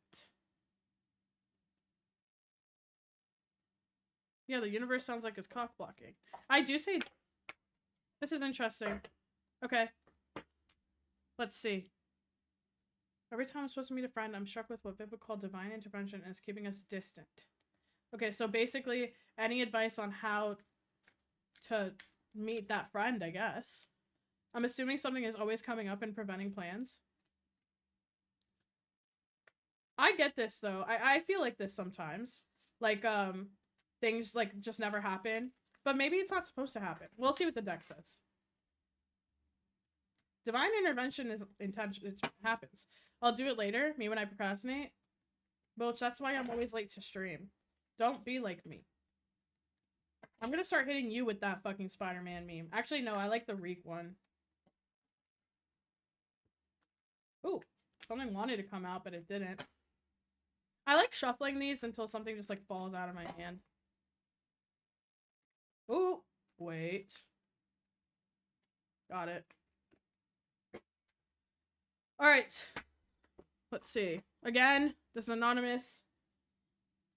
Yeah, the universe sounds like it's cock blocking. I do say... This is interesting. Okay. Let's see. Every time I'm supposed to meet a friend, I'm struck with what Vip would call divine intervention, and it's keeping us distant. Okay, so basically, any advice on how to meet that friend, I guess. I'm assuming something is always coming up and preventing plans. I get this, though. I feel like this sometimes. Like, things, like, just never happen. But maybe it's not supposed to happen. We'll see what the deck says. Divine intervention is intention. It happens. I'll do it later. Me when I procrastinate. Which that's why I'm always late to stream. Don't be like me. I'm gonna start hitting you with that fucking Spider-Man meme. Actually, no. I like the Reek one. Ooh. Something wanted to come out, but it didn't. I like shuffling these until something just, like, falls out of my hand. Ooh. Wait. Got it. Alright. Let's see. Again, this is anonymous.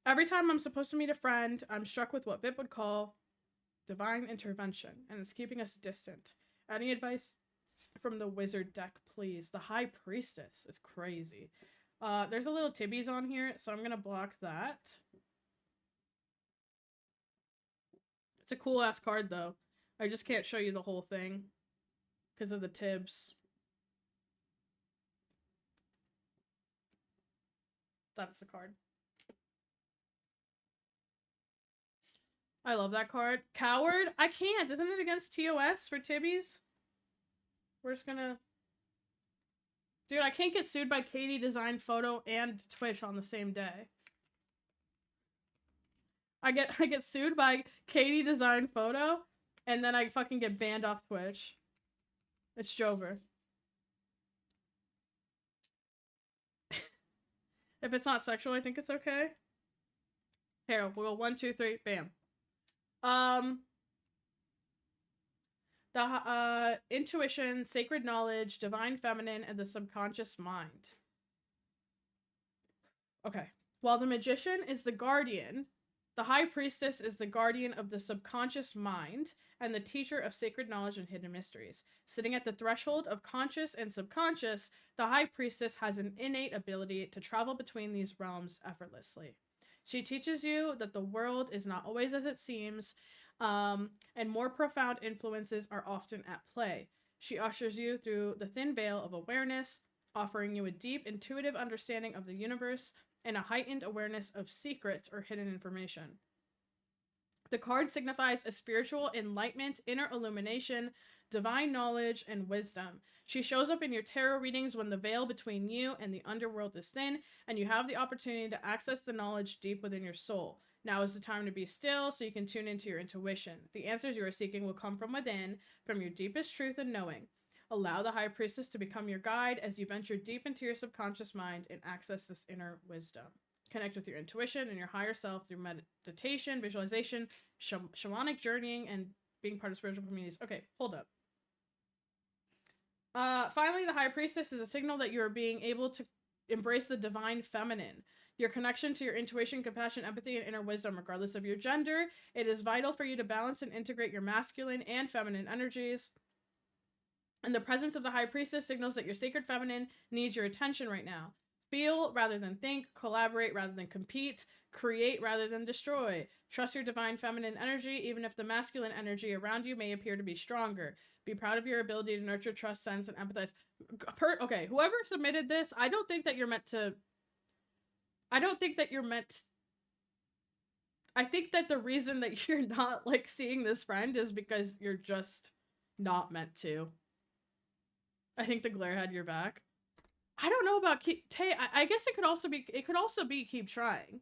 Every time I'm supposed to meet a friend, I'm struck with what Vip would call divine intervention, and it's keeping us distant. Any advice from the wizard deck, please? The High Priestess is crazy. There's a little Tibbies on here, so I'm gonna block that. It's a cool-ass card, though. I just can't show you the whole thing because of the Tibs. That's the card. I love that card. Coward? I can't. Isn't it against TOS for Tibbies? We're just gonna... Dude, I can't get sued by Katie Design Photo and Twitch on the same day. I get sued by Katie Design Photo, and then I fucking get banned off Twitch. It's Jover. If it's not sexual, I think it's okay. Here, we'll go 1, 2, 3, bam. The intuition, sacred knowledge, divine feminine, and the subconscious mind. Okay. While the magician is the guardian, the high priestess is the guardian of the subconscious mind and the teacher of sacred knowledge and hidden mysteries. Sitting at the threshold of conscious and subconscious, the high priestess has an innate ability to travel between these realms effortlessly. She teaches you that the world is not always as it seems, and more profound influences are often at play. She ushers you through the thin veil of awareness, offering you a deep, intuitive understanding of the universe and a heightened awareness of secrets or hidden information. The card signifies a spiritual enlightenment, inner illumination, divine knowledge, and wisdom. She shows up in your tarot readings when the veil between you and the underworld is thin, and you have the opportunity to access the knowledge deep within your soul. Now is the time to be still so you can tune into your intuition. The answers you are seeking will come from within, from your deepest truth and knowing. Allow the High Priestess to become your guide as you venture deep into your subconscious mind and access this inner wisdom. Connect with your intuition and your higher self through meditation, visualization, shamanic journeying, and being part of spiritual communities. Okay, hold up. Finally, the High Priestess is a signal that you are being able to embrace the divine feminine. Your connection to your intuition, compassion, empathy, and inner wisdom, regardless of your gender. It is vital for you to balance and integrate your masculine and feminine energies. And the presence of the High Priestess signals that your sacred feminine needs your attention right now. Feel rather than think, collaborate rather than compete, create rather than destroy. Trust your divine feminine energy, even if the masculine energy around you may appear to be stronger. Be proud of your ability to nurture, trust, sense, and empathize. Okay, whoever submitted this, I don't think that you're meant to. I don't think that you're meant. I think that the reason that you're not like seeing this friend is because you're just not meant to. I think the glare had your back. I don't know about Tay. I guess it could also be keep trying.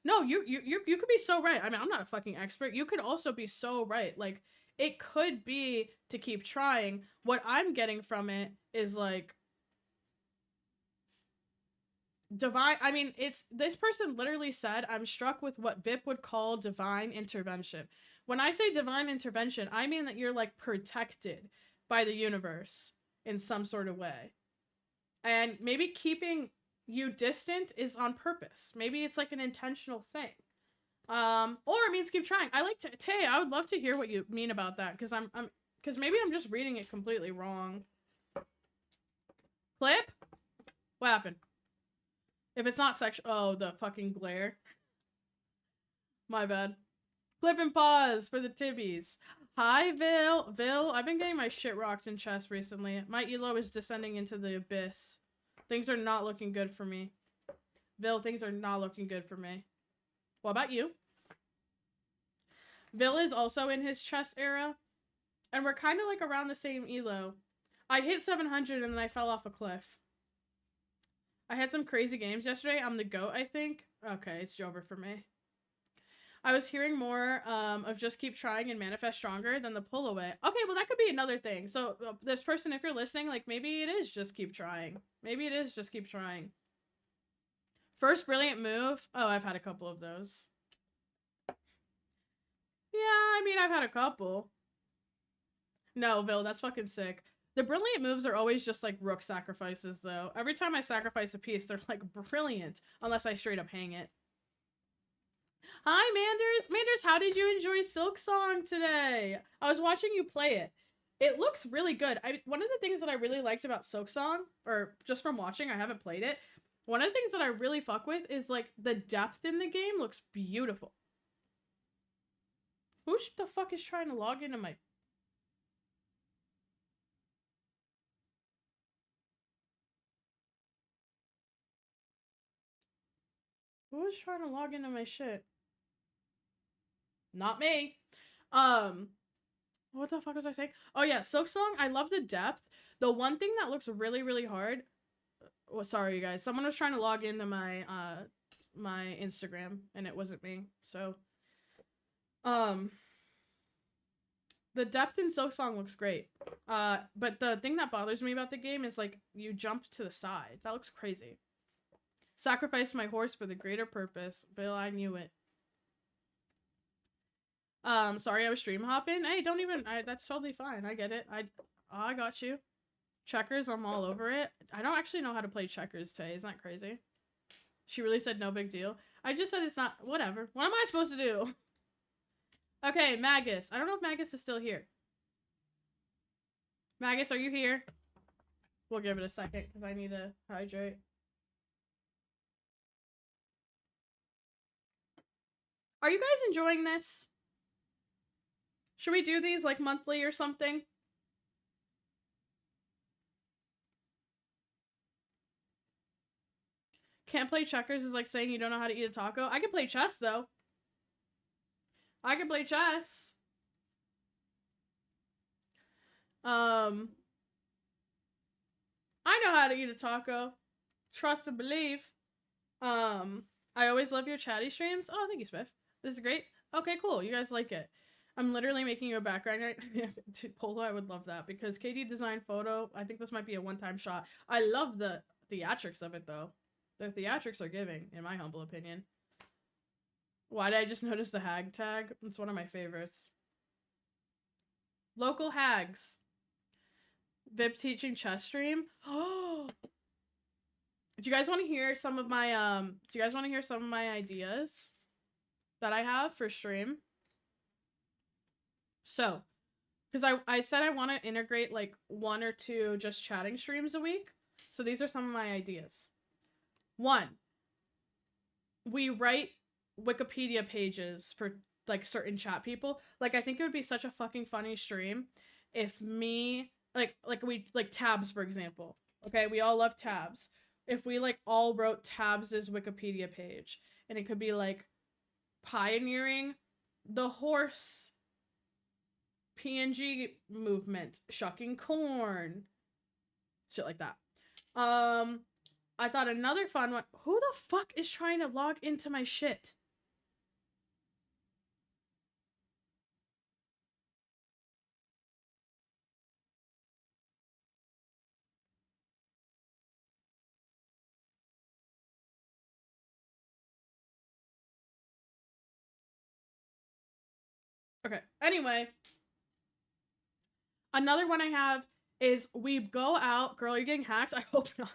No, you could be so right. I mean, I'm not a fucking expert. You could also be so right. Like, it could be to keep trying. What I'm getting from it is like divine. I mean, it's this person literally said, I'm struck with what Vip would call divine intervention. When I say divine intervention, I mean that you're like protected by the universe in some sort of way. And maybe keeping you distant is on purpose. Maybe it's like an intentional thing. Or it means keep trying. I like to Tay, I would love to hear what you mean about that, because because maybe I'm just reading it completely wrong. Clip? What happened? If it's not sexual, oh, the fucking glare. My bad. Clip and pause for the tibbies. Hi, Vil. Vil, I've been getting my shit rocked in chess recently. My elo is descending into the abyss. Things are not looking good for me. Vil, things are not looking good for me. What about you? Vil is also in his chess era. And we're kind of like around the same elo. I hit 700 and then I fell off a cliff. I had some crazy games yesterday. I'm the GOAT, I think. Okay, it's over for me. I was hearing more of just keep trying and manifest stronger than the pull away. Okay, well, that could be another thing. So this person, if you're listening, like maybe it is just keep trying. Maybe it is just keep trying. First brilliant move. Oh, I've had a couple of those. Yeah, I mean, I've had a couple. No, Vil, that's fucking sick. The brilliant moves are always just like rook sacrifices, though. Every time I sacrifice a piece, they're like brilliant, unless I straight up hang it. Hi, Manders! Manders, how did you enjoy Silksong today? I was watching you play it. It looks really good. One of the things that I really liked about Silksong, or just from watching, I haven't played it, one of the things that I really fuck with is, like, the depth in the game looks beautiful. Who the fuck is trying to log into my... Who is trying to log into my shit? Not me. What the fuck was I saying? Oh yeah, Silksong, I love the depth. The one thing that looks really, really hard... Oh, sorry, you guys. Someone was trying to log into my, my Instagram, and it wasn't me, so... The depth in Silksong looks great. But the thing that bothers me about the game is, like, you jump to the side. That looks crazy. Sacrificed my horse for the greater purpose. Bill, I knew it. Sorry I was stream hopping. Hey, don't even... that's totally fine. I get it. I got you. Checkers, I'm all over it. I don't actually know how to play checkers today. Isn't that crazy? She really said no big deal. I just said it's not... Whatever. What am I supposed to do? Okay, Magus. I don't know if Magus is still here. Magus, are you here? We'll give it a second, because I need to hydrate. Are you guys enjoying this? Should we do these, like, monthly or something? Can't play checkers is like saying you don't know how to eat a taco. I can play chess, though. I can play chess. I know how to eat a taco. Trust and believe. I always love your chatty streams. Oh, thank you, Swift. This is great. Okay, cool. You guys like it. I'm literally making you a background right Polo, I would love that, because KD designed photo. I think this might be a one-time shot. I love the theatrics of it, though. The theatrics are giving, in my humble opinion. Why did I just notice the hag tag? It's one of my favorites. Local hags. Vip teaching chess stream. Oh. Do you guys want to hear some of my ideas that I have for stream? So, because I said I want to integrate like 1 or 2 just chatting streams a week. So these are some of my ideas. 1, we write Wikipedia pages for like certain chat people. Like I think it would be such a fucking funny stream if me like we like tabs for example. Okay, we all love tabs. If we like all wrote Tabs's Wikipedia page and it could be like pioneering the horse PNG movement, shucking corn, shit like that. I thought another fun one. Who the fuck is trying to log into my shit? Okay. Anyway, another one I have is we go out. Girl, you're getting hacked? I hope not.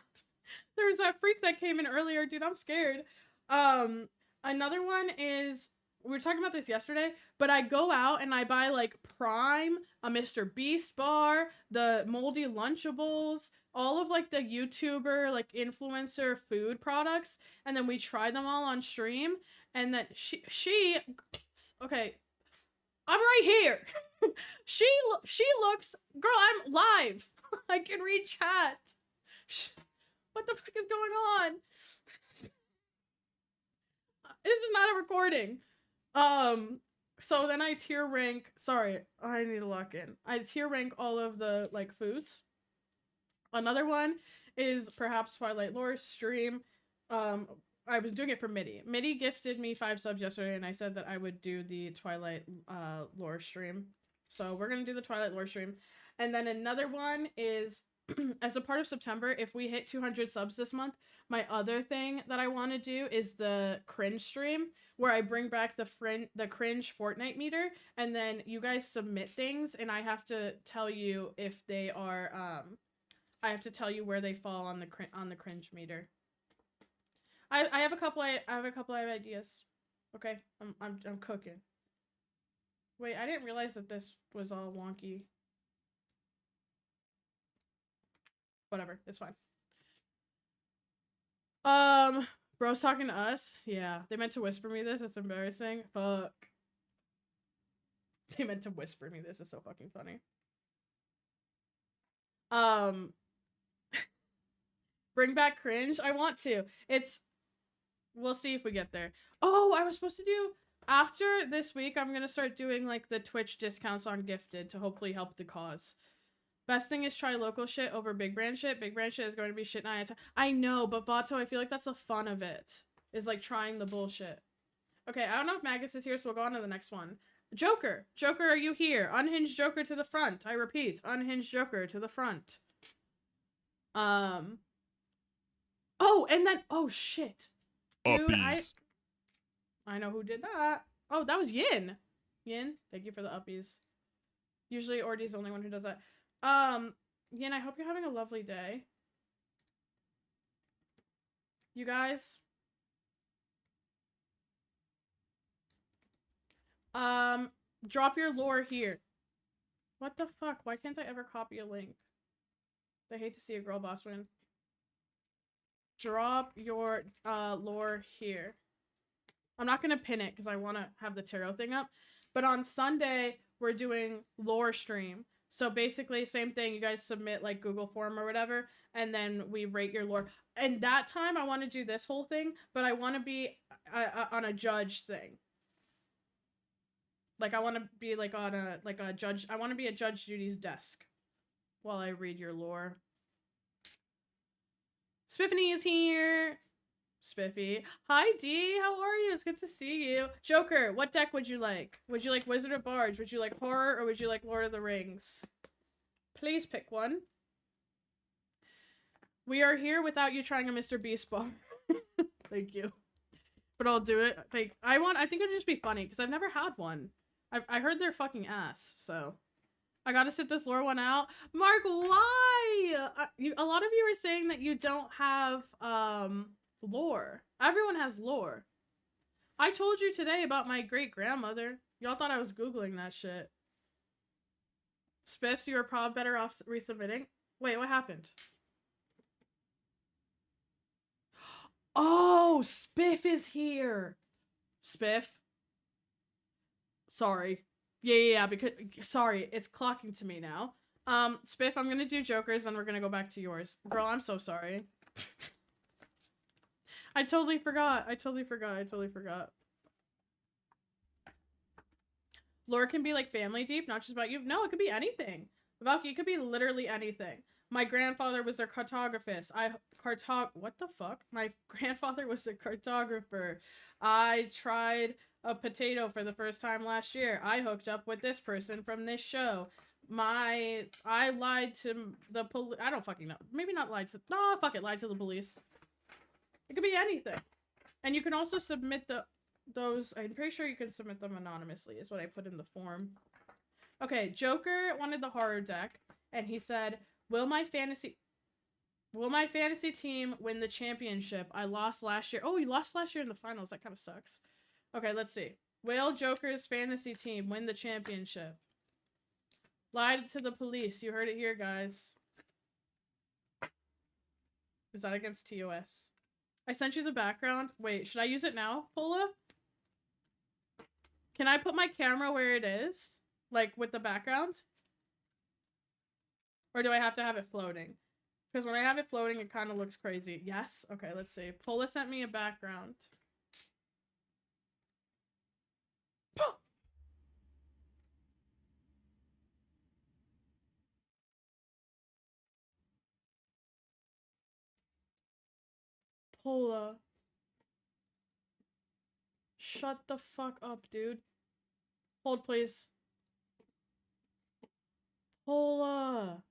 There's that freak that came in earlier, dude. I'm scared. Another one is we were talking about this yesterday, but I go out and I buy like Prime, a Mr. Beast bar, the moldy Lunchables, all of like the YouTuber, like influencer food products, and then we try them all on stream. And then she okay, I'm right here. she looks, girl, I'm live. I can read chat. What the fuck is going on? This is not a recording. So then I tier rank, sorry, I need to lock in. I tier rank all of the like foods. Another one is perhaps Twilight Lore stream. I was doing it for Mitty. Mitty gifted me 5 subs yesterday, and I said that I would do the Twilight Lore stream. So we're gonna do the Twilight Lore stream. And then another one is, as a part of September, if we hit 200 subs this month, my other thing that I want to do is the cringe stream, where I bring back the cringe Fortnite meter, and then you guys submit things, and I have to tell you if they are, I have to tell you where they fall on the cringe meter. I have a couple of ideas. Okay, I'm cooking. Wait, I didn't realize that this was all wonky. Whatever, it's fine. Bro's talking to us? Yeah, they meant to whisper me this. It's embarrassing. Fuck. They meant to whisper me this. It's so fucking funny. Bring back cringe? I want to. We'll see if we get there. Oh, I was supposed to do, after this week, I'm gonna start doing, like, the Twitch discounts on Gifted to hopefully help the cause. Best thing is try local shit over big brand shit. Big brand shit is going to be shit 9 out of 10. I know, but Vato, I feel like that's the fun of it. Is, like, trying the bullshit. Okay, I don't know if Magus is here, so we'll go on to the next one. Joker! Joker, are you here? Unhinged Joker to the front. I repeat, unhinged Joker to the front. Oh, and then, oh, shit. Dude, I know who did that. Oh, that was Yin. Yin, thank you for the uppies. Usually Ordy's the only one who does that. Yin, I hope you're having a lovely day. You guys. Drop your lore here. What the fuck? Why can't I ever copy a link? I hate to see a girl boss win. Drop your lore here. I'm not gonna pin it because I want to have the tarot thing up. But on Sunday, we're doing lore stream. So basically, same thing. You guys submit like Google form or whatever, and then we rate your lore. And that time, I want to do this whole thing, but I want to be on a judge thing. Like I want to be like on a judge. I want to be at Judge Judy's desk while I read your lore. Spiffany is here. Spiffy. Hi, D. How are you? It's good to see you. Joker, what deck would you like? Would you like Wizard of Bards? Would you like Horror? Or would you like Lord of the Rings? Please pick one. We are here without you trying a Mr. Beast bar. Thank you. But I'll do it. I think it'd just be funny, because I've never had one. I heard they're fucking ass, so... I gotta sit this lore one out. Mark, why? A lot of you are saying that you don't have, lore. Everyone has lore. I told you today about my great-grandmother. Y'all thought I was Googling that shit. Spiffs, you are probably better off resubmitting. Wait, what happened? Oh, Spiff is here. Spiff. Sorry. Yeah, because sorry, it's clocking to me now. Spiff, I'm gonna do Jokers and we're gonna go back to yours. Girl, I'm so sorry. I totally forgot. Lore can be like family deep, not just about you. No, it could be anything. Valky, it could be literally anything. My grandfather was a cartographist. What the fuck? My grandfather was a cartographer. I tried a potato for the first time last year. I hooked up with this person from this show. I lied to the police. I don't fucking know. Maybe not lied to. No, fuck it. Lied to the police. It could be anything. And you can also submit those. I'm pretty sure you can submit them anonymously, is what I put in the form. Okay, Joker wanted the horror deck, and he said, Will my fantasy team win the championship? I lost last year. Oh, you lost last year in the finals. That kind of sucks. Okay, let's see. Will Joker's fantasy team win the championship? Lied to the police. You heard it here, guys. Is that against TOS? I sent you the background. Wait, should I use it now, Pola? Can I put my camera where it is? Like, with the background? Or do I have to have it floating? Because when I have it floating, it kind of looks crazy. Yes? Okay, let's see. Pola sent me a background. Pola. Shut the fuck up, dude. Hold, please. Pola.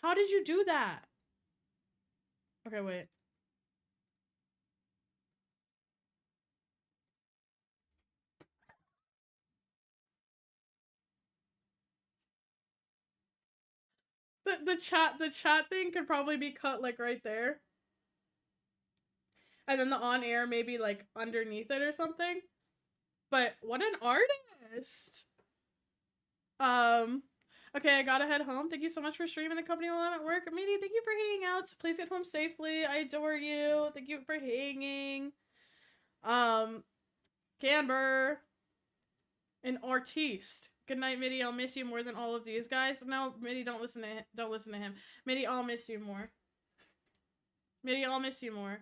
How did you do that? Okay, wait. The chat thing could probably be cut like right there. And then the on air maybe like underneath it or something. But what an artist. Okay, I gotta head home. Thank you so much for streaming the company while I'm at work. Midi, thank you for hanging out. Please get home safely. I adore you. Thank you for hanging. Canber. An artiste. Good night, Midi. I'll miss you more than all of these guys. No, Midi, don't listen to him. Midi, I'll miss you more. Midi, I'll miss you more.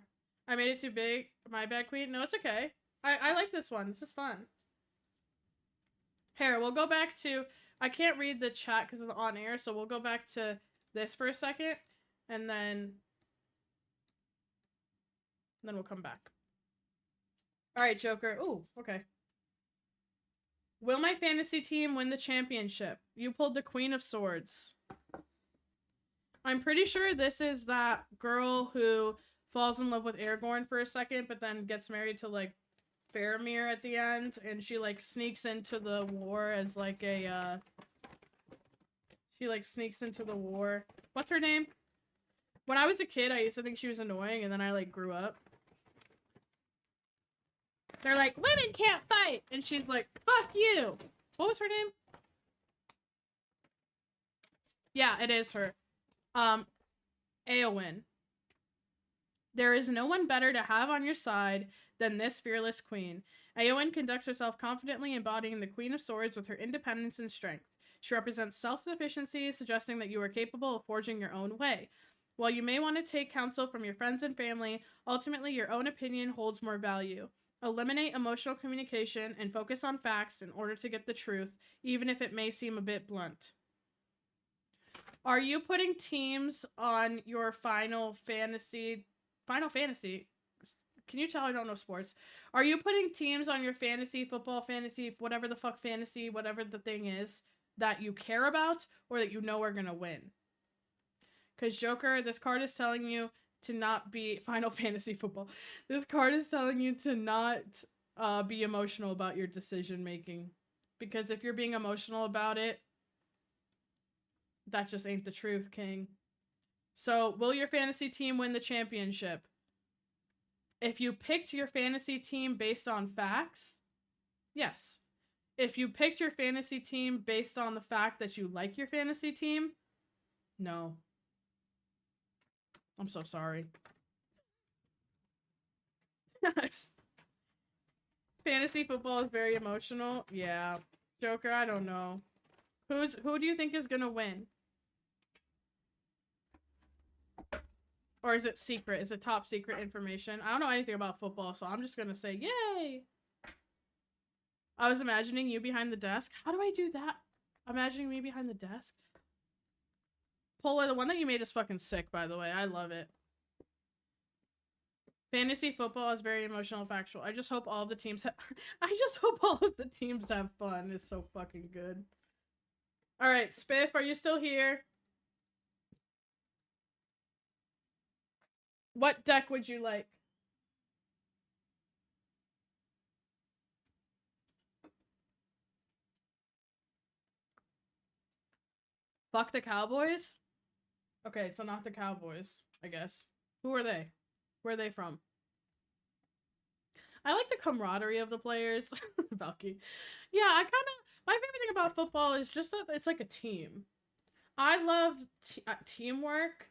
I made it too big. My bad, queen. No, it's okay. I like this one. This is fun. Here, we'll go back to... I can't read the chat because of the on air, so we'll go back to this for a second, and then we'll come back. Alright, Joker. Ooh, okay. Will my fantasy team win the championship? You pulled the Queen of Swords. I'm pretty sure this is that girl who falls in love with Aragorn for a second, but then gets married to, like, Faramir at the end, and she, like, sneaks into the war as, like, a, she, like, sneaks into the war. What's her name? When I was a kid, I used to think she was annoying, and then I, like, grew up. They're like, women can't fight! And she's like, fuck you! What was her name? Yeah, it is her. Eowyn. There is no one better to have on your side than this fearless queen. Eowyn conducts herself confidently, embodying the Queen of Swords with her independence and strength. She represents self-sufficiency, suggesting that you are capable of forging your own way. While you may want to take counsel from your friends and family, ultimately your own opinion holds more value. Eliminate emotional communication and focus on facts in order to get the truth, even if it may seem a bit blunt. Are you putting teams on your Final Fantasy? Can you tell I don't know sports? Are you putting teams on your fantasy, football, fantasy, whatever the fuck fantasy, whatever the thing is that you care about or that you know are gonna win? Because Joker, this card is telling you to not be Final Fantasy football. This card is telling you to not be emotional about your decision making. Because if you're being emotional about it, that just ain't the truth, King. So, will your fantasy team win the championship? If you picked your fantasy team based on facts, Yes. If you picked your fantasy team based on the fact that you like your fantasy team, no. I'm so sorry. Fantasy football is very emotional. Yeah. Joker, I don't know. Who do you think is gonna win? Or is it secret? Is it top secret information? I don't know anything about football, so I'm just gonna say yay! I was imagining you behind the desk. How do I do that? Imagining me behind the desk? Pola, the one that you made is fucking sick, by the way. I love it. Fantasy football is very emotional and factual. I just hope all of the teams I just hope all of the teams have fun. It's so fucking good. Alright, Spiff, are you still here? What deck would you like? Fuck the Cowboys? Okay, so not the Cowboys, I guess. Who are they? Where are they from? I like the camaraderie of the players. Valky. Yeah, my favorite thing about football is just that it's like a team. I love teamwork.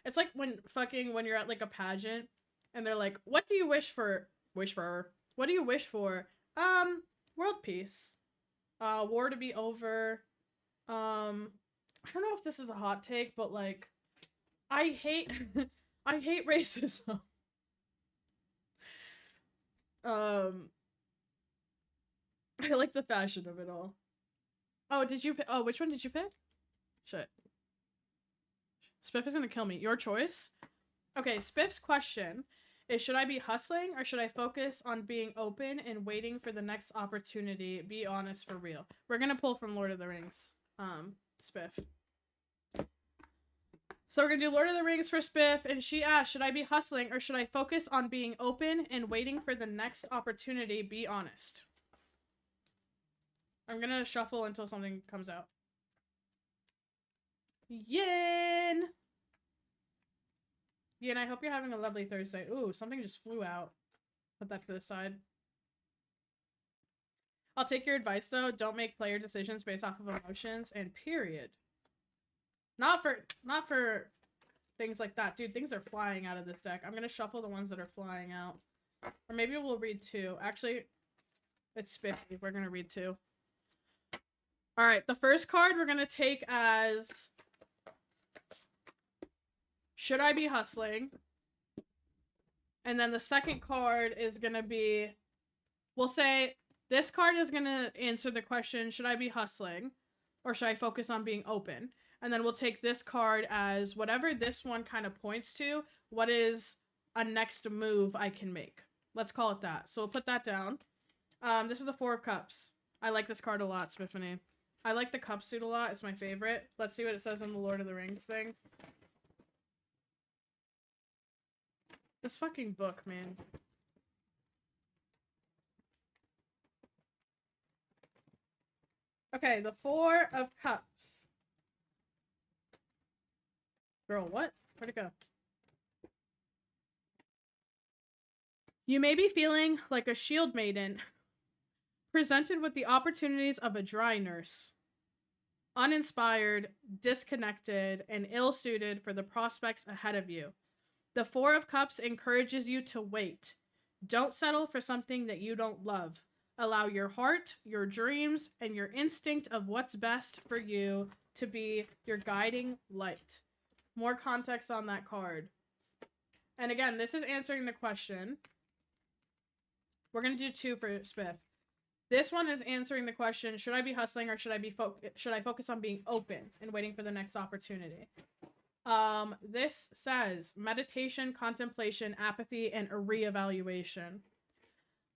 It's like when you're at like a pageant and they're like, what do you wish for? What do you wish for? World peace. War to be over. I don't know if this is a hot take, but like, I hate, I hate racism. I like the fashion of it all. Oh, did you pick? Oh, which one did you pick? Shit. Spiff is gonna kill me. Your choice? Okay, Spiff's question is, should I be hustling or should I focus on being open and waiting for the next opportunity? Be honest for real. We're gonna pull from Lord of the Rings. Spiff. So we're gonna do Lord of the Rings for Spiff, and she asked, should I be hustling or should I focus on being open and waiting for the next opportunity? Be honest. I'm gonna shuffle until something comes out. Yin! Yin, I hope you're having a lovely Thursday. Ooh, something just flew out. Put that to the side. I'll take your advice, though. Don't make player decisions based off of emotions, and period. Not for things like that. Dude, things are flying out of this deck. I'm gonna shuffle the ones that are flying out. Or maybe we'll read two. Actually, it's spiffy. We're gonna read two. Alright, the first card we're gonna take as... should I be hustling? And then the second card is gonna be... we'll say this card is gonna answer the question, should I be hustling? Or should I focus on being open? And then we'll take this card as whatever this one kind of points to, what is a next move I can make? Let's call it that. So we'll put that down. This is the Four of Cups. I like this card a lot, Spiffany. I like the cup suit a lot. It's my favorite. Let's see what it says in the Lord of the Rings thing. This fucking book, man. Okay, the Four of Cups. Girl, what? Where'd it go? You may be feeling like a shield maiden, presented with the opportunities of a dry nurse. Uninspired, disconnected, and ill-suited for the prospects ahead of you. The Four of Cups encourages you to wait. Don't settle for something that you don't love. Allow your heart, your dreams, and your instinct of what's best for you to be your guiding light. More context on that card. And again, this is answering the question. We're going to do two for Spiff. This one is answering the question, should I be hustling or should I focus on being open and waiting for the next opportunity? This says meditation, contemplation, apathy, and a reevaluation.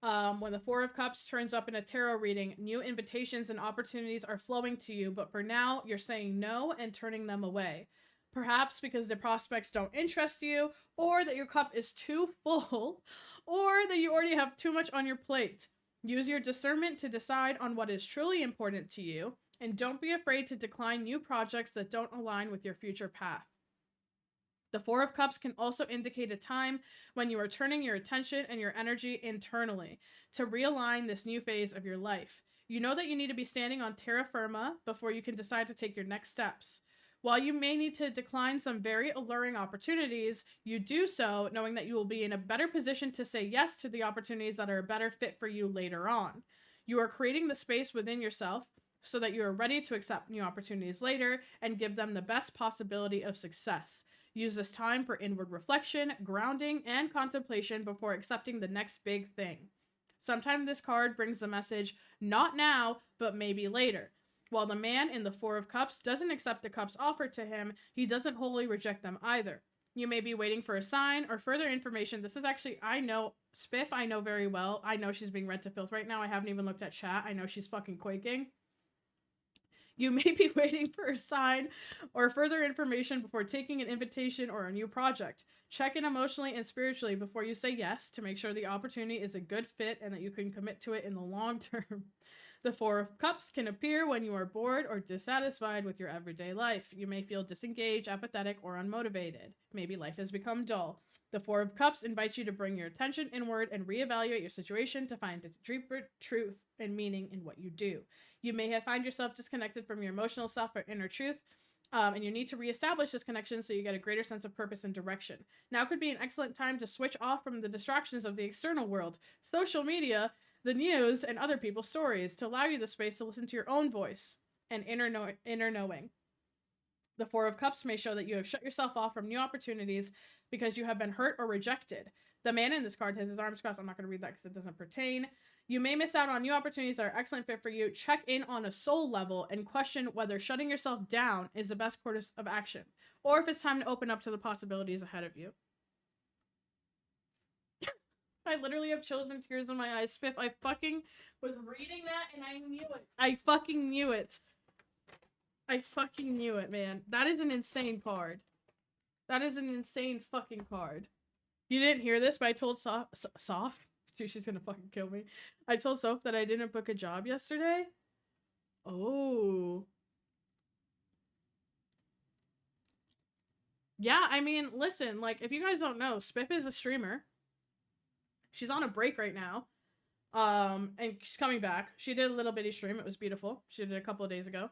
When the Four of Cups turns up in a tarot reading, new invitations and opportunities are flowing to you, but for now, you're saying no and turning them away. Perhaps because the prospects don't interest you, or that your cup is too full, or that you already have too much on your plate. Use your discernment to decide on what is truly important to you, and don't be afraid to decline new projects that don't align with your future path. The Four of Cups can also indicate a time when you are turning your attention and your energy internally to realign this new phase of your life. You know that you need to be standing on terra firma before you can decide to take your next steps. While you may need to decline some very alluring opportunities, you do so knowing that you will be in a better position to say yes to the opportunities that are a better fit for you later on. You are creating the space within yourself so that you are ready to accept new opportunities later and give them the best possibility of success. Use this time for inward reflection, grounding, and contemplation before accepting the next big thing. Sometimes this card brings the message, not now, but maybe later. While the man in the Four of Cups doesn't accept the cups offered to him, he doesn't wholly reject them either. You may be waiting for a sign or further information. This is actually, I know, Spiff I know very well. I know she's being read to filth right now. I haven't even looked at chat. I know she's fucking quaking. You may be waiting for a sign or further information before taking an invitation or a new project. Check in emotionally and spiritually before you say yes to make sure the opportunity is a good fit and that you can commit to it in the long term. The Four of Cups can appear when you are bored or dissatisfied with your everyday life. You may feel disengaged, apathetic, or unmotivated. Maybe life has become dull. The Four of Cups invites you to bring your attention inward and reevaluate your situation to find a deeper truth and meaning in what you do. You may have find yourself disconnected from your emotional self or inner truth, and you need to reestablish this connection so you get a greater sense of purpose and direction. Now could be an excellent time to switch off from the distractions of the external world, social media, the news, and other people's stories to allow you the space to listen to your own voice and inner knowing. The Four of Cups may show that you have shut yourself off from new opportunities because you have been hurt or rejected. The man in this card has his arms crossed. I'm not going to read that because it doesn't pertain. You may miss out on new opportunities that are excellent fit for you. Check in on a soul level and question whether shutting yourself down is the best course of action, or if it's time to open up to the possibilities ahead of you. I literally have chills and tears in my eyes. Spiff, I fucking was reading that and I knew it. I fucking knew it. I fucking knew it, man. That is an insane card. That is an insane fucking card. You didn't hear this, but I told Soph. Dude, she's gonna fucking kill me. I told Soph that I didn't book a job yesterday. Oh. Yeah, I mean, listen, like, if you guys don't know, Spiff is a streamer. She's on a break right now. And she's coming back. She did a little bitty stream. It was beautiful. She did it a couple of days ago.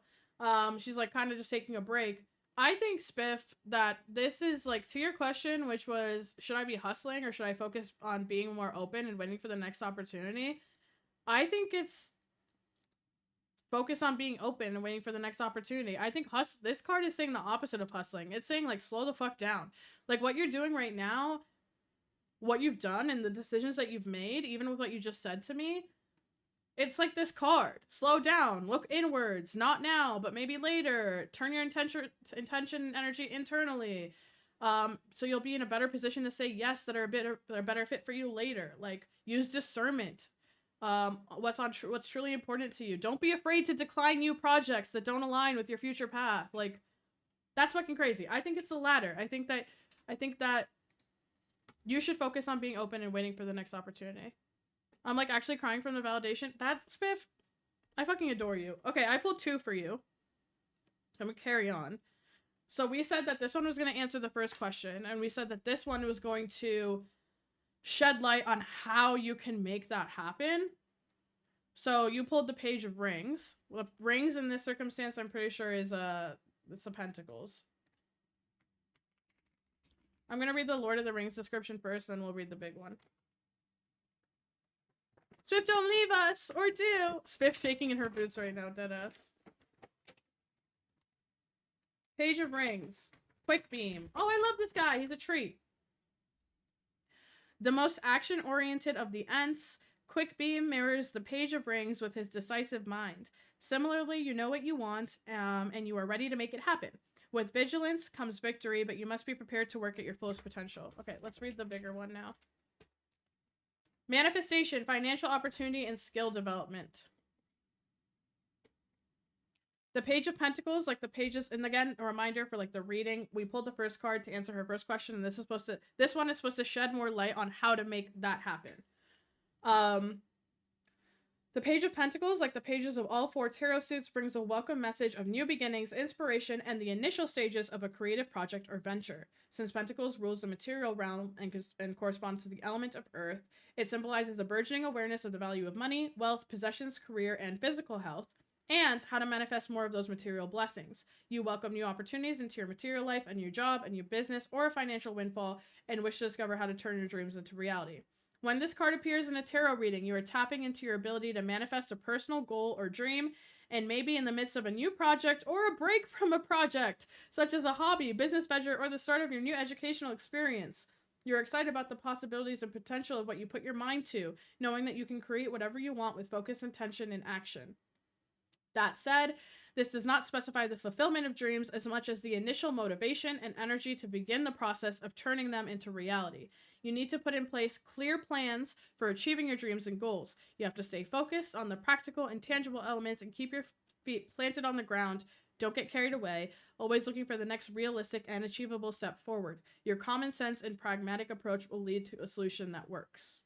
She's like kind of just taking a break. I think, Spiff, that this is like to your question, which was, should I be hustling or should I focus on being more open and waiting for the next opportunity? I think it's focus on being open and waiting for the next opportunity. I think this card is saying the opposite of hustling. It's saying like slow the fuck down. Like what you're doing right now, what you've done and the decisions that you've made, even with what you just said to me, it's like this card. Slow down. Look inwards. Not now, but maybe later. Turn your intention and energy internally. So you'll be in a better position to say yes that are a better fit for you later. Like use discernment. What's truly important to you. Don't be afraid to decline new projects that don't align with your future path. Like that's fucking crazy. I think it's the latter. I think that you should focus on being open and waiting for the next opportunity. I'm like actually crying from the validation. That's Spiff. I fucking adore you. Okay, I pulled 2 for you. I'm gonna carry on. So we said that this one was gonna answer the first question, and we said that this one was going to shed light on how you can make that happen. So you pulled the Page of Rings. Well, rings in this circumstance, I'm pretty sure is it's the Pentacles. I'm gonna read the Lord of the Rings description first, then we'll read the big one. Spiff, don't leave us! Or do! Spiff shaking in her boots right now, deadass. Page of Rings. Quick Beam. Oh, I love this guy. He's a treat. The most action-oriented of the Ents, Quick Beam mirrors the Page of Rings with his decisive mind. Similarly, you know what you want, and you are ready to make it happen. With vigilance comes victory, but you must be prepared to work at your fullest potential. Okay, let's read the bigger one now. Manifestation, financial opportunity, and skill development. The Page of Pentacles, like the pages, and again, a reminder for like the reading, we pulled the first card to answer her first question, and this one is supposed to shed more light on how to make that happen. The Page of Pentacles, like the pages of all 4 tarot suits, brings a welcome message of new beginnings, inspiration, and the initial stages of a creative project or venture. Since Pentacles rules the material realm and corresponds to the element of earth, it symbolizes a burgeoning awareness of the value of money, wealth, possessions, career, and physical health, and how to manifest more of those material blessings. You welcome new opportunities into your material life, a new job, a new business, or a financial windfall, and wish to discover how to turn your dreams into reality. When this card appears in a tarot reading, you are tapping into your ability to manifest a personal goal or dream, and maybe in the midst of a new project or a break from a project, such as a hobby, business venture, or the start of your new educational experience. You're excited about the possibilities and potential of what you put your mind to, knowing that you can create whatever you want with focus, intention, and action. That said, this does not specify the fulfillment of dreams as much as the initial motivation and energy to begin the process of turning them into reality. You need to put in place clear plans for achieving your dreams and goals. You have to stay focused on the practical and tangible elements and keep your feet planted on the ground. Don't get carried away, always looking for the next realistic and achievable step forward. Your common sense and pragmatic approach will lead to a solution that works.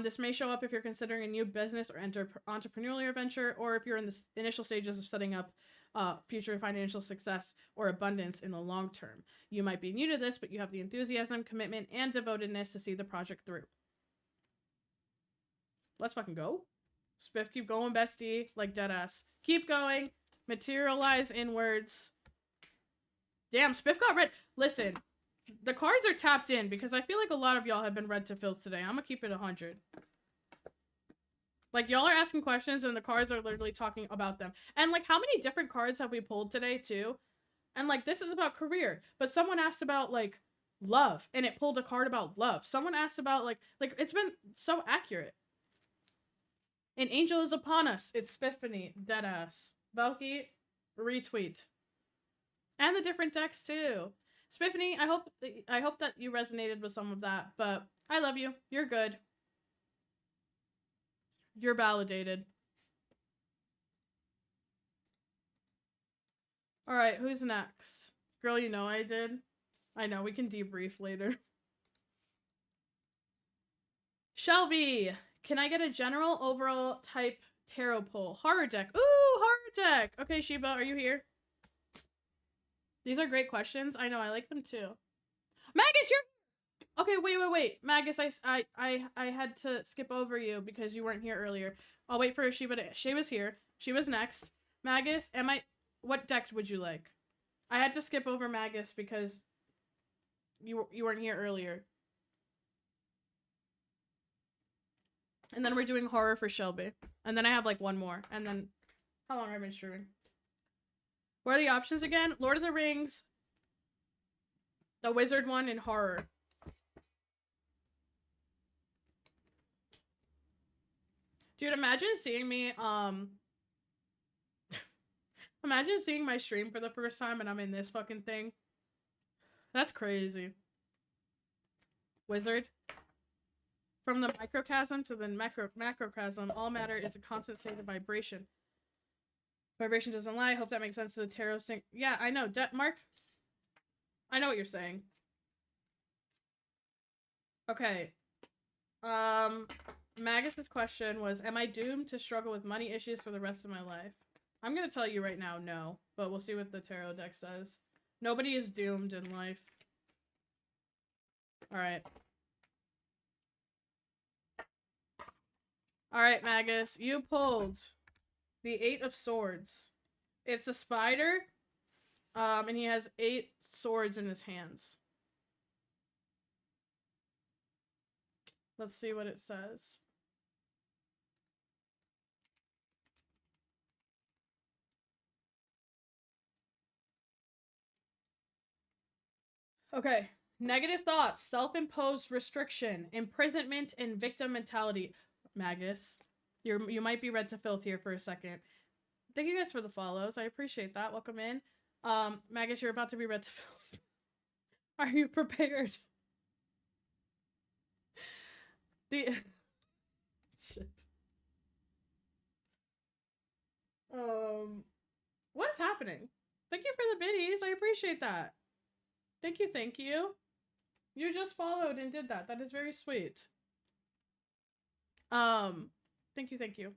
This may show up if you're considering a new business or entrepreneurial venture, or if you're in the initial stages of setting up future financial success or abundance in the long term. You might be new to this, but you have the enthusiasm, commitment, and devotedness to see the project through. Let's fucking go. Spiff, keep going, bestie. Like deadass. Keep going. Materialize inwards. Damn, Spiff got read. Listen. The cards are tapped in because I feel like a lot of y'all have been read to filth today. I'm gonna keep it 100. Like, y'all are asking questions and the cards are literally talking about them. And, like, how many different cards have we pulled today, too? And, like, this is about career. But someone asked about, like, love. And it pulled a card about love. Someone asked about, like, it's been so accurate. An angel is upon us. It's Spiffany. Deadass. Valky, retweet. And the different decks, too. Spiffany, I hope that you resonated with some of that, but I love you. You're good. You're validated. All right, who's next? Girl, you know I did. I know, we can debrief later. Shelby, can I get a general overall type tarot pull? Horror deck. Ooh, horror deck. Okay, Sheba, are you here? These are great questions. I know, I like them too. Magus, you're... Okay, wait. Magus, I had to skip over you because you weren't here earlier. I'll wait for Sheba to... Sheba's here. Sheba's next. Magus, what deck would you like? I had to skip over Magus because you weren't here earlier. And then we're doing horror for Shelby. And then I have, like, one more. And then... How long have I been streaming? What are the options again? Lord of the Rings, the Wizard one, and horror. Dude, imagine seeing me, imagine seeing my stream for the first time and I'm in this fucking thing. That's crazy. Wizard. From the microcosm to the macrocosm, all matter is a constant state of vibration. Vibration doesn't lie. Hope that makes sense to the tarot sync. Yeah, I know. Mark? I know what you're saying. Okay. Magus's question was, am I doomed to struggle with money issues for the rest of my life? I'm gonna tell you right now, no. But we'll see what the tarot deck says. Nobody is doomed in life. Alright. Alright, Magus. You pulled... the 8 of Swords. It's a spider, and he has 8 swords in his hands. Let's see what it says. Okay. Negative thoughts, self-imposed restriction, imprisonment, and victim mentality. Magus. You might be read to filth here for a second. Thank you guys for the follows. I appreciate that. Welcome in. Magus, you're about to be read to filth. Are you prepared? Shit. What's happening? Thank you for the biddies. I appreciate that. Thank you. You just followed and did that. That is very sweet. Thank you, thank you.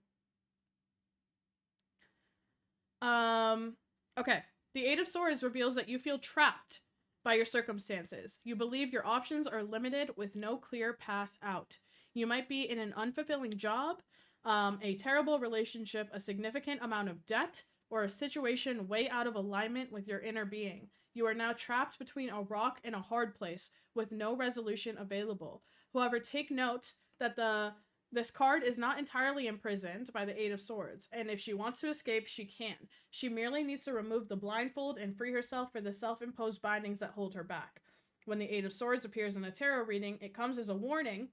Okay. The Eight of Swords reveals that you feel trapped by your circumstances. You believe your options are limited with no clear path out. You might be in an unfulfilling job, a terrible relationship, a significant amount of debt, or a situation way out of alignment with your inner being. You are now trapped between a rock and a hard place with no resolution available. However, take note that this card is not entirely imprisoned by the Eight of Swords, and if she wants to escape, she can. She merely needs to remove the blindfold and free herself from the self-imposed bindings that hold her back. When the Eight of Swords appears in a tarot reading, it comes as a warning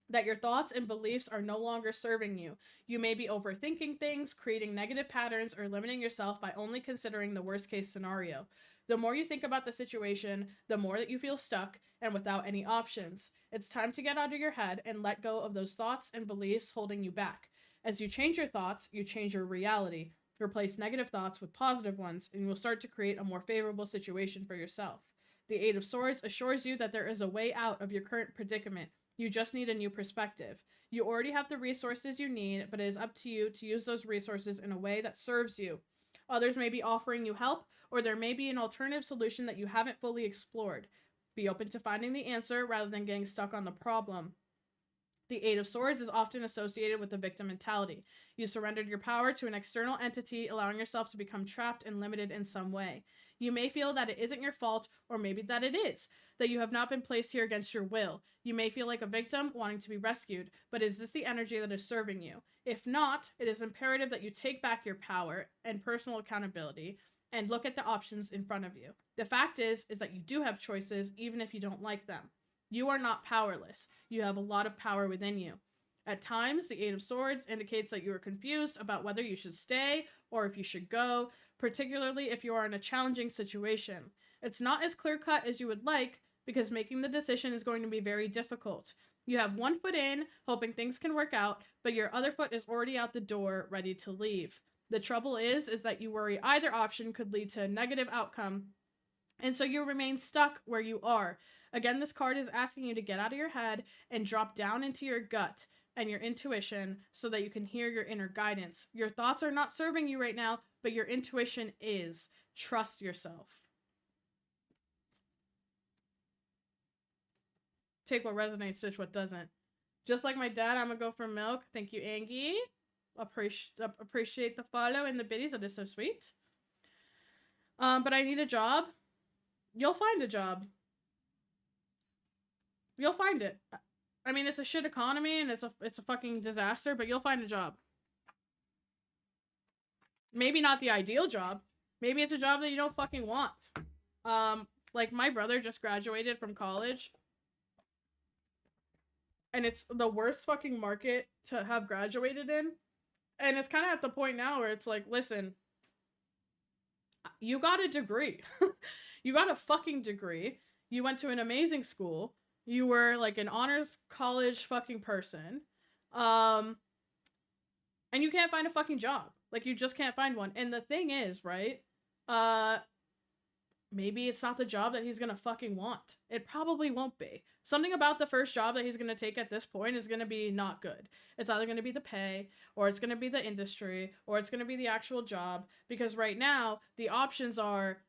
that your thoughts and beliefs are no longer serving you. You may be overthinking things, creating negative patterns, or limiting yourself by only considering the worst-case scenario. The more you think about the situation, the more that you feel stuck and without any options. It's time to get out of your head and let go of those thoughts and beliefs holding you back. As you change your thoughts, you change your reality. Replace negative thoughts with positive ones, and you will start to create a more favorable situation for yourself. The Eight of Swords assures you that there is a way out of your current predicament. You just need a new perspective. You already have the resources you need, but it is up to you to use those resources in a way that serves you. Others may be offering you help, or there may be an alternative solution that you haven't fully explored. Be open to finding the answer rather than getting stuck on the problem. The Eight of Swords is often associated with the victim mentality. You surrendered your power to an external entity, allowing yourself to become trapped and limited in some way. You may feel that it isn't your fault, or maybe that it is, that you have not been placed here against your will. You may feel like a victim wanting to be rescued, but is this the energy that is serving you? If not, it is imperative that you take back your power and personal accountability and look at the options in front of you. The fact is that you do have choices, even if you don't like them. You are not powerless. You have a lot of power within you. At times, the Eight of Swords indicates that you are confused about whether you should stay or if you should go, particularly if you are in a challenging situation. It's not as clear-cut as you would like, because making the decision is going to be very difficult. You have one foot in, hoping things can work out, but your other foot is already out the door, ready to leave. The trouble is that you worry either option could lead to a negative outcome, and so you remain stuck where you are. Again, this card is asking you to get out of your head and drop down into your gut and your intuition so that you can hear your inner guidance. Your thoughts are not serving you right now, but your intuition is. Trust yourself. Take what resonates, ditch what doesn't. Just like my dad, I'm gonna go for milk. Thank you, Angie. Appreciate the follow and the biddies. That is so sweet. But I need a job. You'll find a job. You'll find it. I mean, it's a shit economy and it's a fucking disaster, but you'll find a job. Maybe not the ideal job. Maybe it's a job that you don't fucking want. Like my brother just graduated from college. And it's the worst fucking market to have graduated in. And it's kind of at the point now where it's like, listen, you got a degree. You got a fucking degree. You went to an amazing school. You were like an honors college fucking person. And you can't find a fucking job. Like, you just can't find one. And the thing is, right? Maybe it's not the job that he's gonna fucking want. It probably won't be. Something about the first job that he's gonna take at this point is gonna be not good. It's either gonna be the pay, or it's gonna be the industry, or it's gonna be the actual job. Because right now, the options are...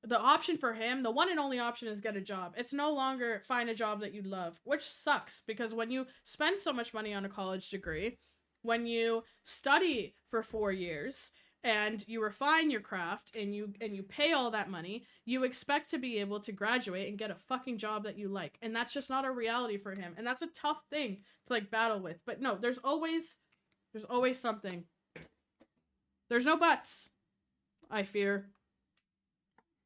The option for him, the one and only option, is get a job. It's no longer find a job that you love, which sucks, because when you spend so much money on a college degree, when you study for 4 years, and you refine your craft, and you pay all that money, you expect to be able to graduate and get a fucking job that you like. And that's just not a reality for him. And that's a tough thing to, like, battle with. But no, there's always something. There's no buts, I fear.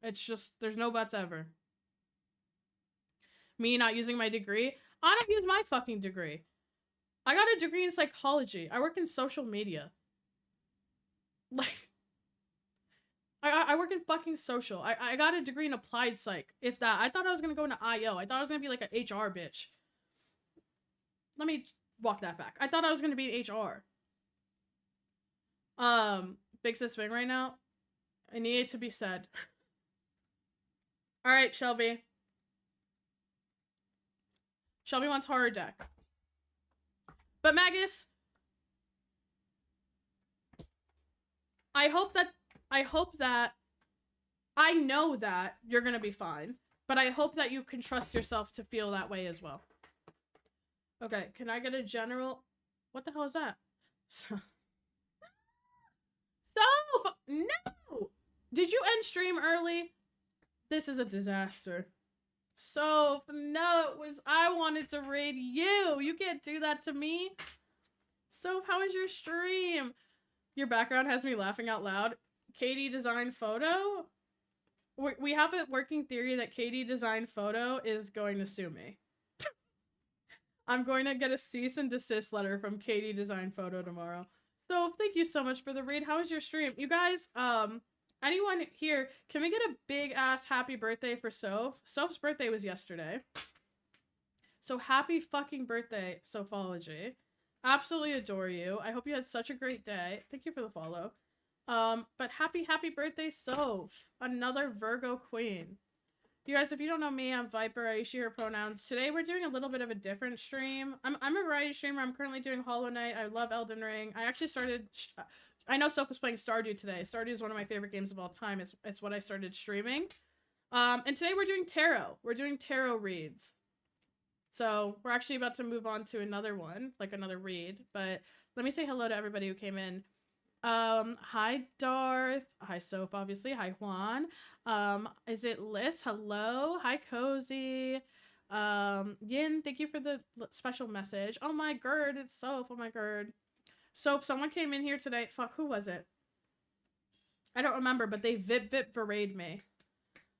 It's just, there's no buts ever. Me not using my degree? I don't use my fucking degree. I got a degree in psychology. I work in social media. Like, I work in fucking social. I got a degree in applied psych. If that. I thought I was gonna go into IO. I thought I was gonna be like an HR bitch. Let me walk that back. I thought I was gonna be an HR. Big sis swing right now. I need it to be said. Alright, Shelby. Shelby wants horror deck. But Magus, I hope that I know that you're gonna be fine, but I hope that you can trust yourself to feel that way as well. Okay, can I get a general? What the hell is that? So no! Did you end stream early? This is a disaster. So no, it was I wanted to raid you. You can't do that to me. So how was your stream? Your background has me laughing out loud. Katie designed photo? We have a working theory that Katie designed photo is going to sue me. I'm going to get a cease and desist letter from Katie Design Photo tomorrow. So thank you so much for the raid. How was your stream? You guys, anyone here, can we get a big ass happy birthday for Soph? Soph's birthday was yesterday. So happy fucking birthday, Sophology. Absolutely adore you. I hope you had such a great day. Thank you for the follow. But happy birthday, Soph. Another Virgo queen. You guys, if you don't know me, I'm Viper. I use she, her pronouns. Today we're doing a little bit of a different stream. I'm a variety streamer. I'm currently doing Hollow Knight. I love Elden Ring. I actually started... I know Soph was playing Stardew today. Stardew is one of my favorite games of all time. It's what I started streaming. And today we're doing tarot. We're doing tarot reads. So we're actually about to move on to another one, like another read. But let me say hello to everybody who came in. Hi Darth. Hi Soph, obviously. Hi Juan. Is it Liz? Hello. Hi Cozy. Yin, thank you for the special message. Oh my god, it's Soph. Oh my god. Soph, someone came in here today. Fuck, who was it? I don't remember, but they vip varade me.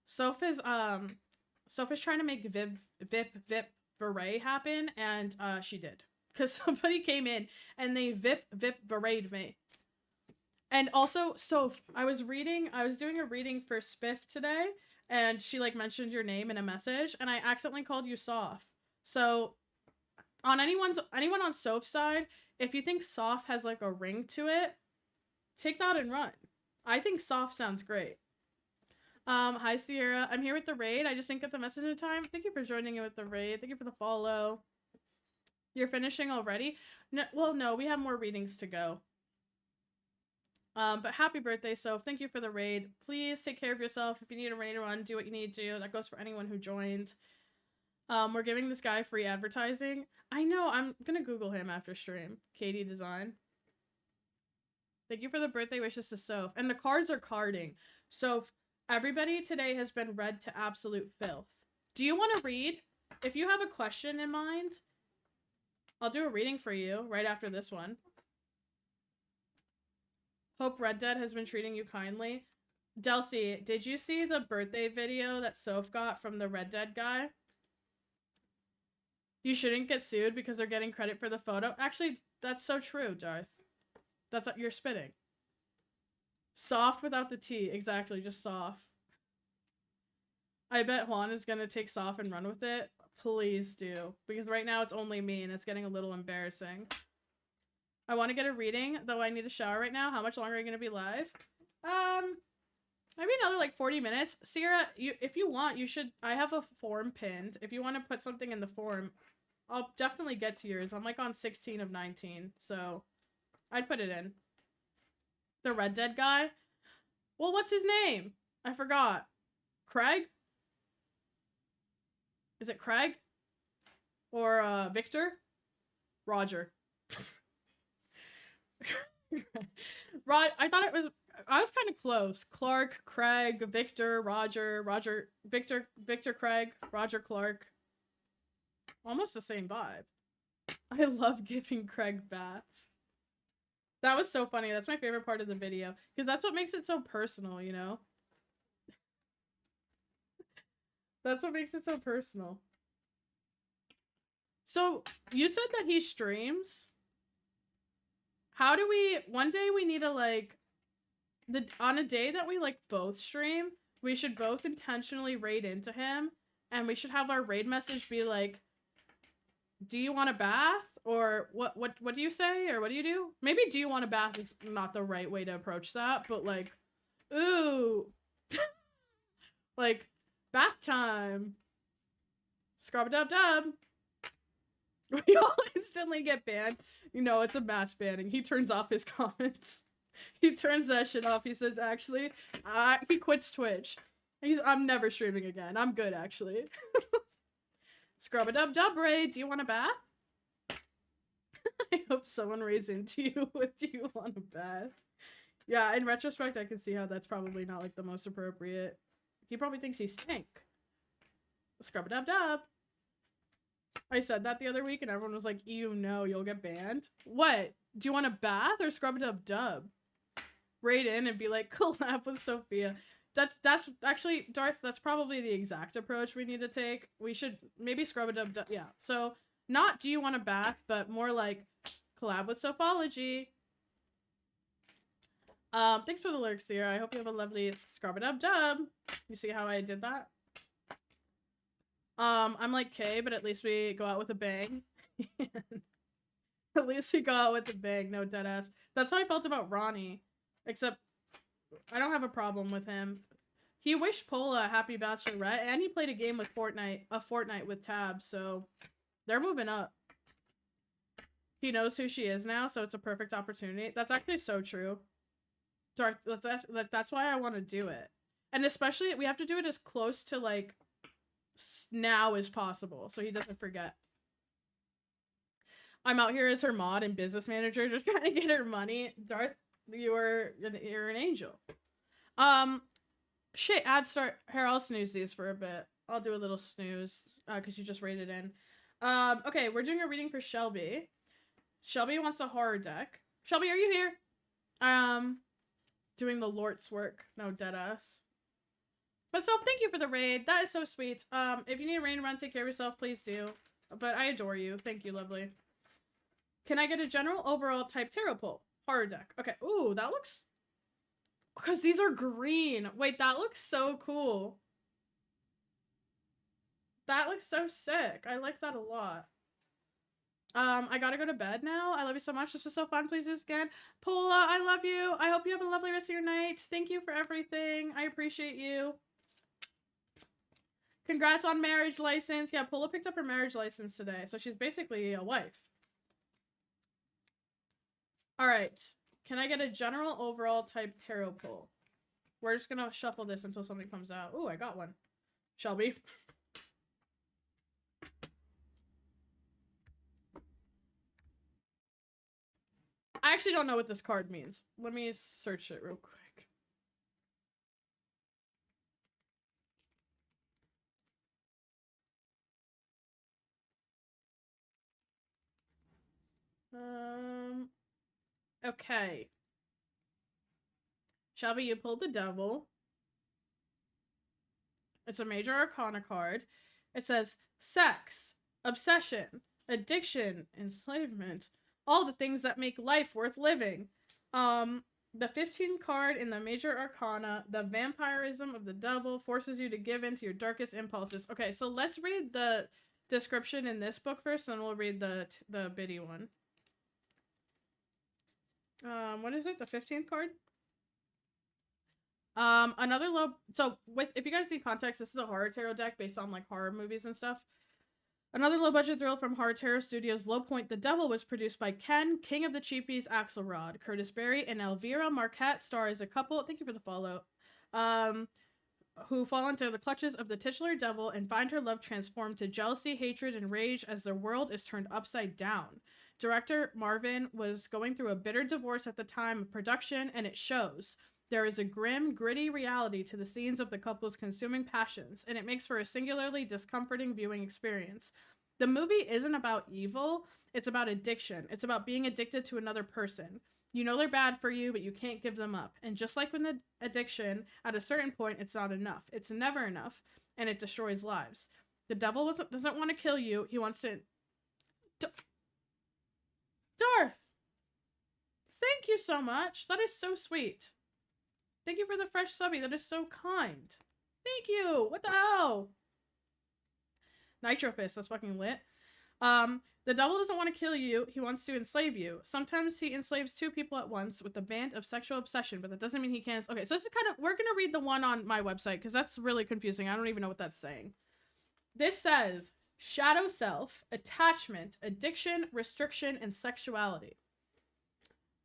Soph is trying to make vip varay happen, and she did. Because somebody came in and they vip varade me. And also, Soph, I was doing a reading for Spiff today, and she like mentioned your name in a message, and I accidentally called you Soph. So, on anyone on Soph's side, if you think Soph has like a ring to it, take that and run. I think Soph sounds great. Hi Sierra, I'm here with the raid. I just didn't get the message in time. Thank you for joining in with the raid. Thank you for the follow. You're finishing already? No, well, no, we have more readings to go. But happy birthday, Soph. Thank you for the raid. Please take care of yourself. If you need a raid run, do what you need to do. That goes for anyone who joined. We're giving this guy free advertising. I know, I'm gonna Google him after stream. Katie Design. Thank you for the birthday wishes to Soph. And the cards are carding. Soph, everybody today has been read to absolute filth. Do you want to read? If you have a question in mind, I'll do a reading for you right after this one. Hope Red Dead has been treating you kindly. Delcy, did you see the birthday video that Soph got from the Red Dead guy? You shouldn't get sued because they're getting credit for the photo. Actually, that's so true, Darth. That's you're spitting. Soft without the T. Exactly, just soft. I bet Juan is gonna take soft and run with it. Please do. Because right now it's only me and it's getting a little embarrassing. I want to get a reading, though I need a shower right now. How much longer are you gonna be live? Maybe another like 40 minutes. Sierra, if you want, you should. I have a form pinned. If you want to put something in the form, I'll definitely get to yours. I'm like on 16 of 19, so I'd put it in. The Red Dead guy? Well, what's his name? I forgot. Craig? Is it Craig? Or Victor? Roger. I thought it was. I was kind of close. Clark, Craig, Victor, Roger, Victor, Craig, Roger, Clark. Almost the same vibe. I love giving Craig baths. That was so funny. That's my favorite part of the video. Because that's what makes it so personal, you know? That's what makes it so personal. So, you said that he streams? How do we... One day we need to, like... on a day that we, like, both stream, we should both intentionally raid into him. And we should have our raid message be, like... Do you want a bath? Or what do you say? Or what do you do? Maybe do you want a bath is not the right way to approach that. But, like... Ooh... like... Bath time. Scrub-a-dub-dub. We all instantly get banned. You know, it's a mass banning. He turns off his comments. He turns that shit off. He says, actually, he quits Twitch. I'm never streaming again. I'm good, actually. Scrub-a-dub-dub, Ray. Do you want a bath? I hope someone raised into you with "do you want a bath?" Yeah, in retrospect, I can see how that's probably not like the most appropriate. He probably thinks he stink. Scrub-a-dub-dub. I said that the other week and everyone was like, ew, no, you'll get banned. What? Do you want a bath or scrub-a-dub-dub? Raid in and be like, collab with Sophia. That's actually, Darth, that's probably the exact approach we need to take. We should maybe scrub-a-dub-dub. Yeah, so not do you want a bath, but more like collab with Sophology. Thanks for the lyrics here. I hope you have a lovely scrub-a-dub-dub. You see how I did that? I'm like Kay, but at least we go out with a bang. At least we go out with a bang, no deadass. That's how I felt about Ronnie. Except, I don't have a problem with him. He wished Pola a happy bachelorette, and he played a game with Fortnite with Tab, so they're moving up. He knows who she is now, so it's a perfect opportunity. That's actually so true. Darth, that's why I want to do it. And especially, we have to do it as close to, like, now as possible, so he doesn't forget. I'm out here as her mod and business manager just trying to get her money. Darth, you're an angel. Shit, ad start. Here, I'll snooze these for a bit. I'll do a little snooze, because you just rated in. Okay, we're doing a reading for Shelby. Shelby wants a horror deck. Shelby, are you here? Doing the Lort's work. No, deadass. But so, thank you for the raid. That is so sweet. If you need a rain run, take care of yourself, please do. But I adore you. Thank you, lovely. Can I get a general overall type tarot pull? Horror deck. Okay. Ooh, that looks... Because these are green. Wait, that looks so cool. That looks so sick. I like that a lot. I gotta go to bed now. I love you so much. This was so fun. Please do this again. Pola, I love you. I hope you have a lovely rest of your night. Thank you for everything. I appreciate you. Congrats on marriage license. Yeah, Pola picked up her marriage license today, so she's basically a wife. Alright. Can I get a general overall type tarot pull? We're just gonna shuffle this until something comes out. Ooh, I got one. Shelby. I actually don't know what this card means. Let me search it real quick. Okay. Shelby, you pulled the Devil. It's a major arcana card. It says sex, obsession, addiction, enslavement, all the things that make life worth living. The 15 card in the major arcana, the vampirism of the devil forces you to give in to your darkest impulses. Okay, so let's read the description in this book first, and we'll read the biddy one. What is it? The 15th card? Another low... So, if you guys need context, this is a horror tarot deck based on, like, horror movies and stuff. Another low-budget thrill from Horror Tarot Studios' Low Point The Devil was produced by Ken, King of the Cheapies, Axelrod. Curtis Berry and Elvira Marquette star as a couple... Thank you for the follow. Who fall into the clutches of the titular devil and find her love transformed to jealousy, hatred, and rage as their world is turned upside down. Director Marvin was going through a bitter divorce at the time of production, and it shows. There is a grim, gritty reality to the scenes of the couple's consuming passions, and it makes for a singularly discomforting viewing experience. The movie isn't about evil, it's about addiction. It's about being addicted to another person. You know they're bad for you, but you can't give them up. And just like with the addiction, at a certain point, it's not enough. It's never enough, and it destroys lives. The devil doesn't want to kill you, he wants to... Darth! Thank you so much. That is so sweet. Thank you for the fresh subby. That is so kind. Thank you. What the hell? Nitro Fist. That's fucking lit. The devil doesn't want to kill you. He wants to enslave you. Sometimes he enslaves two people at once with a band of sexual obsession, but that doesn't mean he can't. Okay, so this is kind of... We're going to read the one on my website because that's really confusing. I don't even know what that's saying. This says shadow self, attachment, addiction, restriction, and sexuality.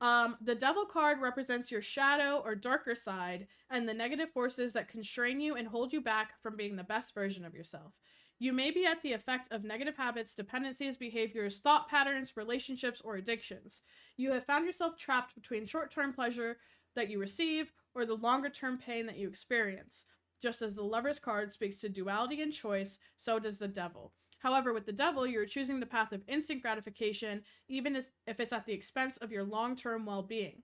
The devil card represents your shadow or darker side and the negative forces that constrain you and hold you back from being the best version of yourself. You may be at the effect of negative habits, dependencies, behaviors, thought patterns, relationships, or addictions. You have found yourself trapped between short term pleasure that you receive or the longer term pain that you experience. Just as the Lover's card speaks to duality and choice, so does the devil. However, with the devil, you're choosing the path of instant gratification, even if it's at the expense of your long term well being.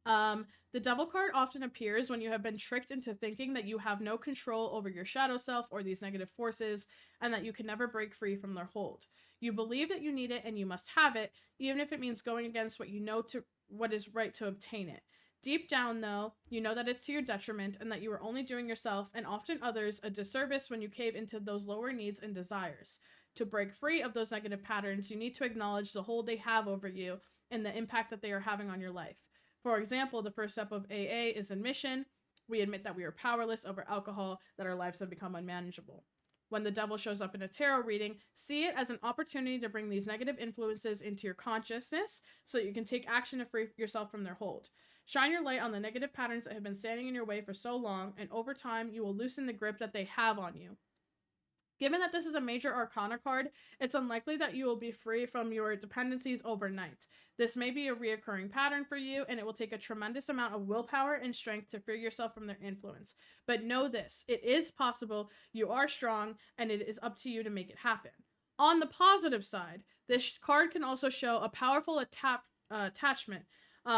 The devil card often appears when you have been tricked into thinking that you have no control over your shadow self or these negative forces, and that you can never break free from their hold. You believe that you need it and you must have it, even if it means going against what you know to what is right to obtain it. Deep down, though, you know that it's to your detriment and that you are only doing yourself and often others a disservice when you cave into those lower needs and desires. To break free of those negative patterns, you need to acknowledge the hold they have over you and the impact that they are having on your life. For example, the first step of AA is admission. We admit that we are powerless over alcohol, that our lives have become unmanageable. When the devil shows up in a tarot reading, see it as an opportunity to bring these negative influences into your consciousness so that you can take action to free yourself from their hold. Shine your light on the negative patterns that have been standing in your way for so long, and over time, you will loosen the grip that they have on you. Given that this is a major arcana card, it's unlikely that you will be free from your dependencies overnight. This may be a reoccurring pattern for you, and it will take a tremendous amount of willpower and strength to free yourself from their influence. But know this, it is possible, you are strong, and it is up to you to make it happen. On the positive side, this card can also show a powerful attachment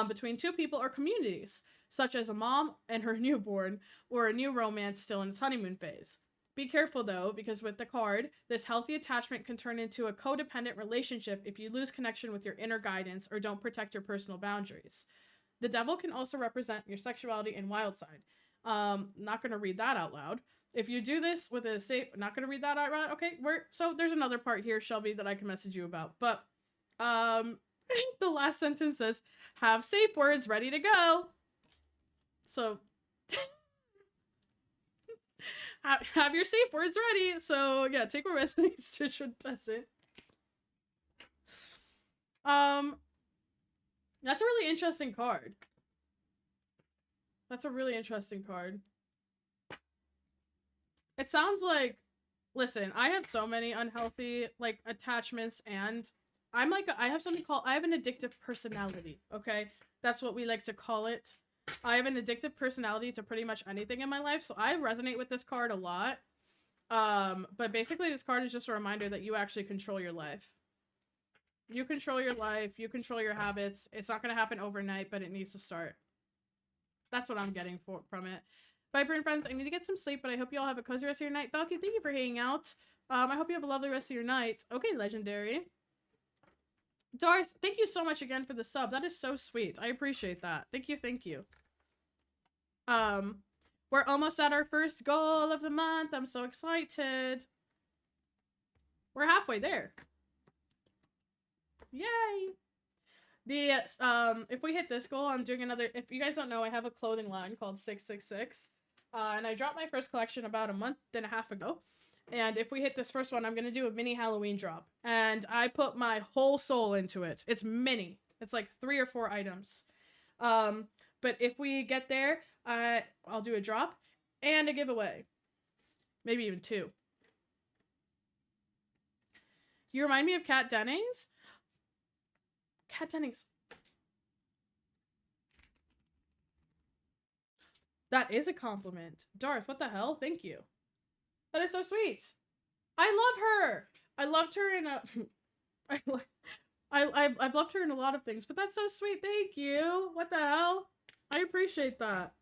between two people or communities, such as a mom and her newborn, or a new romance still in its honeymoon phase. Be careful though, because with the card, this healthy attachment can turn into a codependent relationship if you lose connection with your inner guidance or don't protect your personal boundaries. The devil can also represent your sexuality and wild side. Not gonna read that out loud. If you do this with a safe, not gonna read that out loud. Okay, so there's another part here, Shelby, that I can message you about. But the last sentence says, "Have safe words ready to go." So have your safe words ready. So yeah, take what resonates, to test it. That's a really interesting card. That's a really interesting card. It sounds like, listen, I have so many unhealthy like attachments, and I'm like, I have something called, I have an addictive personality. Okay, that's what we like to call it. I have an addictive personality to pretty much anything in my life, so I resonate with this card a lot. But basically this card is just a reminder that you actually control your life. You control your life, you control your habits. It's not gonna happen overnight, but it needs to start. That's what I'm getting from it. Bye, Burn friends. I need to get some sleep, but I hope you all have a cozy rest of your night. Valky, thank you for hanging out. I hope you have a lovely rest of your night. Okay, legendary. Darth, thank you so much again for the sub. That is so sweet. I appreciate that. Thank you, thank you. We're almost at our first goal of the month. I'm so excited. We're halfway there. Yay! If we hit this goal, I'm doing another. If you guys don't know, I have a clothing line called 666. And I dropped my first collection about a month and a half ago. And if we hit this first one, I'm gonna do a mini Halloween drop. And I put my whole soul into it. It's mini. It's like 3 or 4 items. But if we get there, I'll do a drop and a giveaway. Maybe even 2. You remind me of Kat Dennings? Kat Dennings. That is a compliment. Darth, what the hell? Thank you. That is so sweet. I love her. I loved her in a... I've loved her in a lot of things, but that's so sweet. Thank you. What the hell? I appreciate that.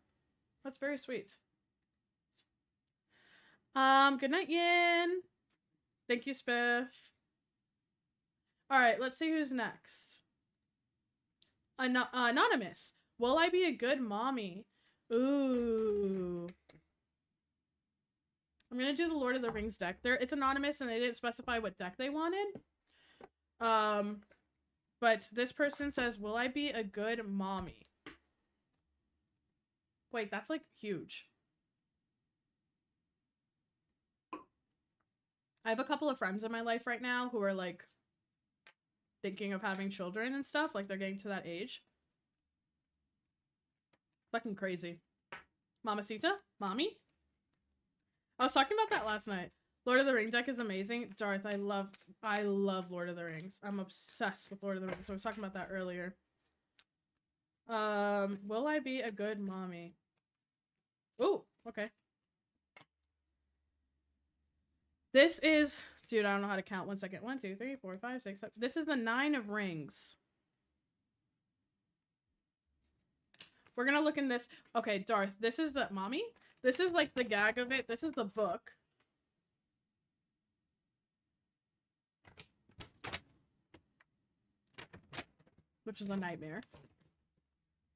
That's very sweet. Good night, Yin. Thank you, Spiff. Alright, let's see who's next. Anonymous. Will I be a good mommy? Ooh. I'm gonna do the Lord of the Rings deck. It's anonymous and they didn't specify what deck they wanted. But this person says, will I be a good mommy? Wait, that's like huge. I have a couple of friends in my life right now who are like thinking of having children and stuff. Like, they're getting to that age. Fucking crazy. Mamacita? Mommy? I was talking about that last night. Lord of the Ring deck is amazing. Darth, I love Lord of the Rings. I'm obsessed with Lord of the Rings. So I was talking about that earlier. Will I be a good mommy? Oh, okay. This is, dude, I don't know how to count. 1 second. 1, 2, 3, 4, 5, 6, 7. This is the 9 of Rings. We're gonna look in this. Okay, Darth, this is the mommy. This is like the gag of it. This is the book. Which is a nightmare.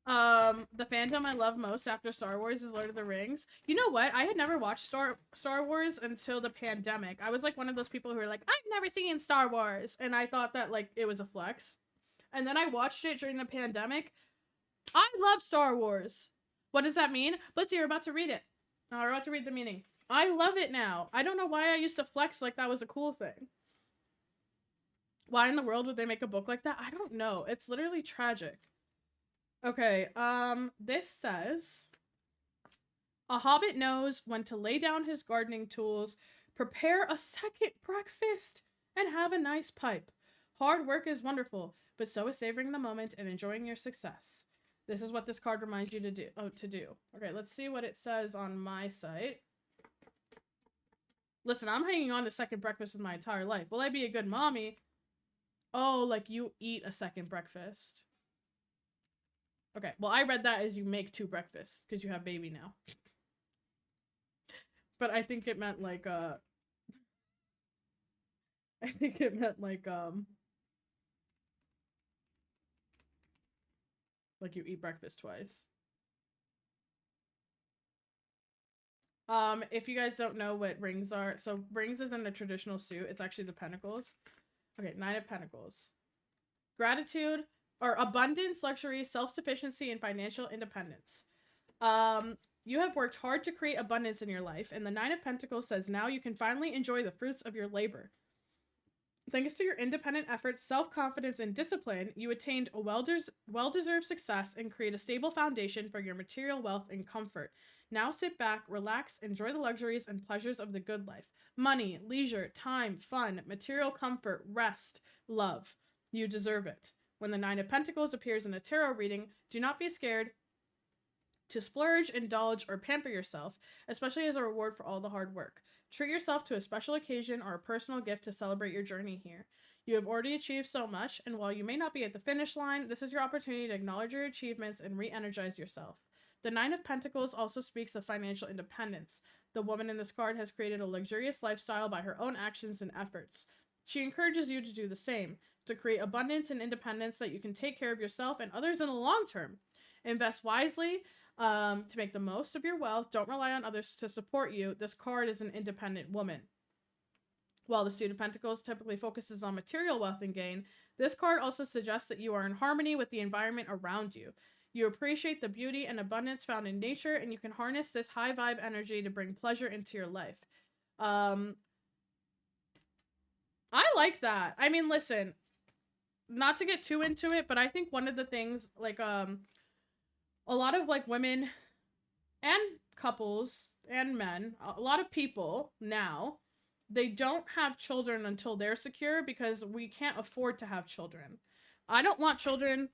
The fandom I love most after Star Wars is Lord of the Rings. You know what? I had never watched Star Wars until the pandemic. I was like one of those people who were like, I've never seen Star Wars, and I thought that like it was a flex. And then I watched it during the pandemic. I love Star Wars. What does that mean? Blitzy, you're about to read it. We're about to read the meaning. I love it now. I don't know why I used to flex like that was a cool thing. Why in the world would they make a book like that? I don't know. It's literally tragic. Okay, this says, a hobbit knows when to lay down his gardening tools, prepare a second breakfast, and have a nice pipe. Hard work is wonderful, but so is savoring the moment and enjoying your success. This is what this card reminds you to do. Okay, let's see what it says on my site. Listen, I'm hanging on to second breakfast my entire life. Will I be a good mommy? Oh, like you eat a second breakfast. Okay, well, I read that as you make 2 breakfasts because you have baby now. But I think it meant like, like you eat breakfast twice. If you guys don't know what rings are, so rings isn't a traditional suit. It's actually the pentacles. Okay, 9 of Pentacles. Gratitude, or abundance, luxury, self-sufficiency, and financial independence. You have worked hard to create abundance in your life, and the 9 of Pentacles says now you can finally enjoy the fruits of your labor. Thanks to your independent efforts, self-confidence, and discipline, you attained a well-deserved success and create a stable foundation for your material wealth and comfort. Now sit back, relax, enjoy the luxuries and pleasures of the good life. Money, leisure, time, fun, material comfort, rest, love. You deserve it. When the 9 of Pentacles appears in a tarot reading, do not be scared to splurge, indulge, or pamper yourself, especially as a reward for all the hard work. Treat yourself to a special occasion or a personal gift to celebrate your journey here. You have already achieved so much, and while you may not be at the finish line, this is your opportunity to acknowledge your achievements and re-energize yourself. The 9 of Pentacles also speaks of financial independence. The woman in this card has created a luxurious lifestyle by her own actions and efforts. She encourages you to do the same, to create abundance and independence so that you can take care of yourself and others in the long term. Invest wisely to make the most of your wealth. Don't rely on others to support you. This card is an independent woman. While the Suit of Pentacles typically focuses on material wealth and gain, this card also suggests that you are in harmony with the environment around you. You appreciate the beauty and abundance found in nature, and you can harness this high vibe energy to bring pleasure into your life. I like that. I mean, listen, not to get too into it, but I think one of the things, like, a lot of, like, women and couples and men, a lot of people now, they don't have children until they're secure because we can't afford to have children. I don't want children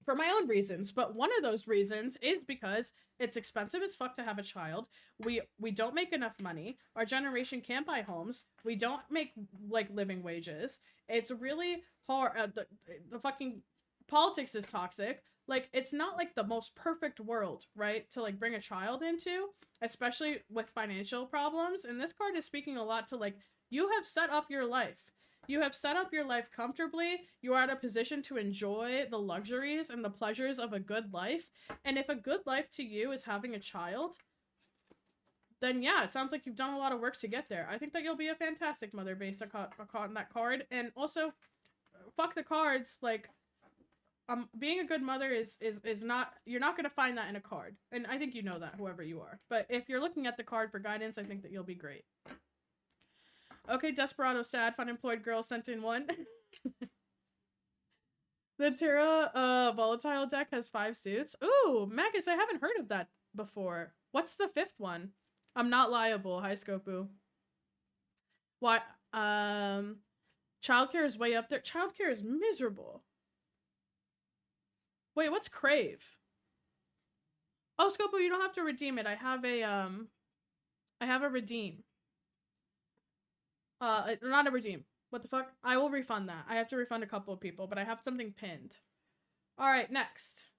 for my own reasons, but one of those reasons is because it's expensive as fuck to have a child. We don't make enough money. Our generation can't buy homes. We don't make, like, living wages. It's really hard. The fucking politics is toxic. Like, it's not, like, the most perfect world, right, to, like, bring a child into, especially with financial problems. And this card is speaking a lot to, like, you have set up your life. You have set up your life comfortably. You are in a position to enjoy the luxuries and the pleasures of a good life. And if a good life to you is having a child, then yeah, it sounds like you've done a lot of work to get there. I think that you'll be a fantastic mother based on that card. And also, fuck the cards. Like, being a good mother is not, you're not going to find that in a card. And I think you know that, whoever you are. But if you're looking at the card for guidance, I think that you'll be great. Okay, Desperado, sad, fun employed girl sent in one. The Terra volatile deck has 5 suits. Ooh, Magus, I haven't heard of that before. What's the 5th one? I'm not liable. Hi, Skopu. Why? Childcare is way up there. Childcare is miserable. Wait, what's Crave? Oh, Skopu, you don't have to redeem it. I have a redeem. Not a redeem. What the fuck? I will refund that. I have to refund a couple of people, but I have something pinned. All right, next.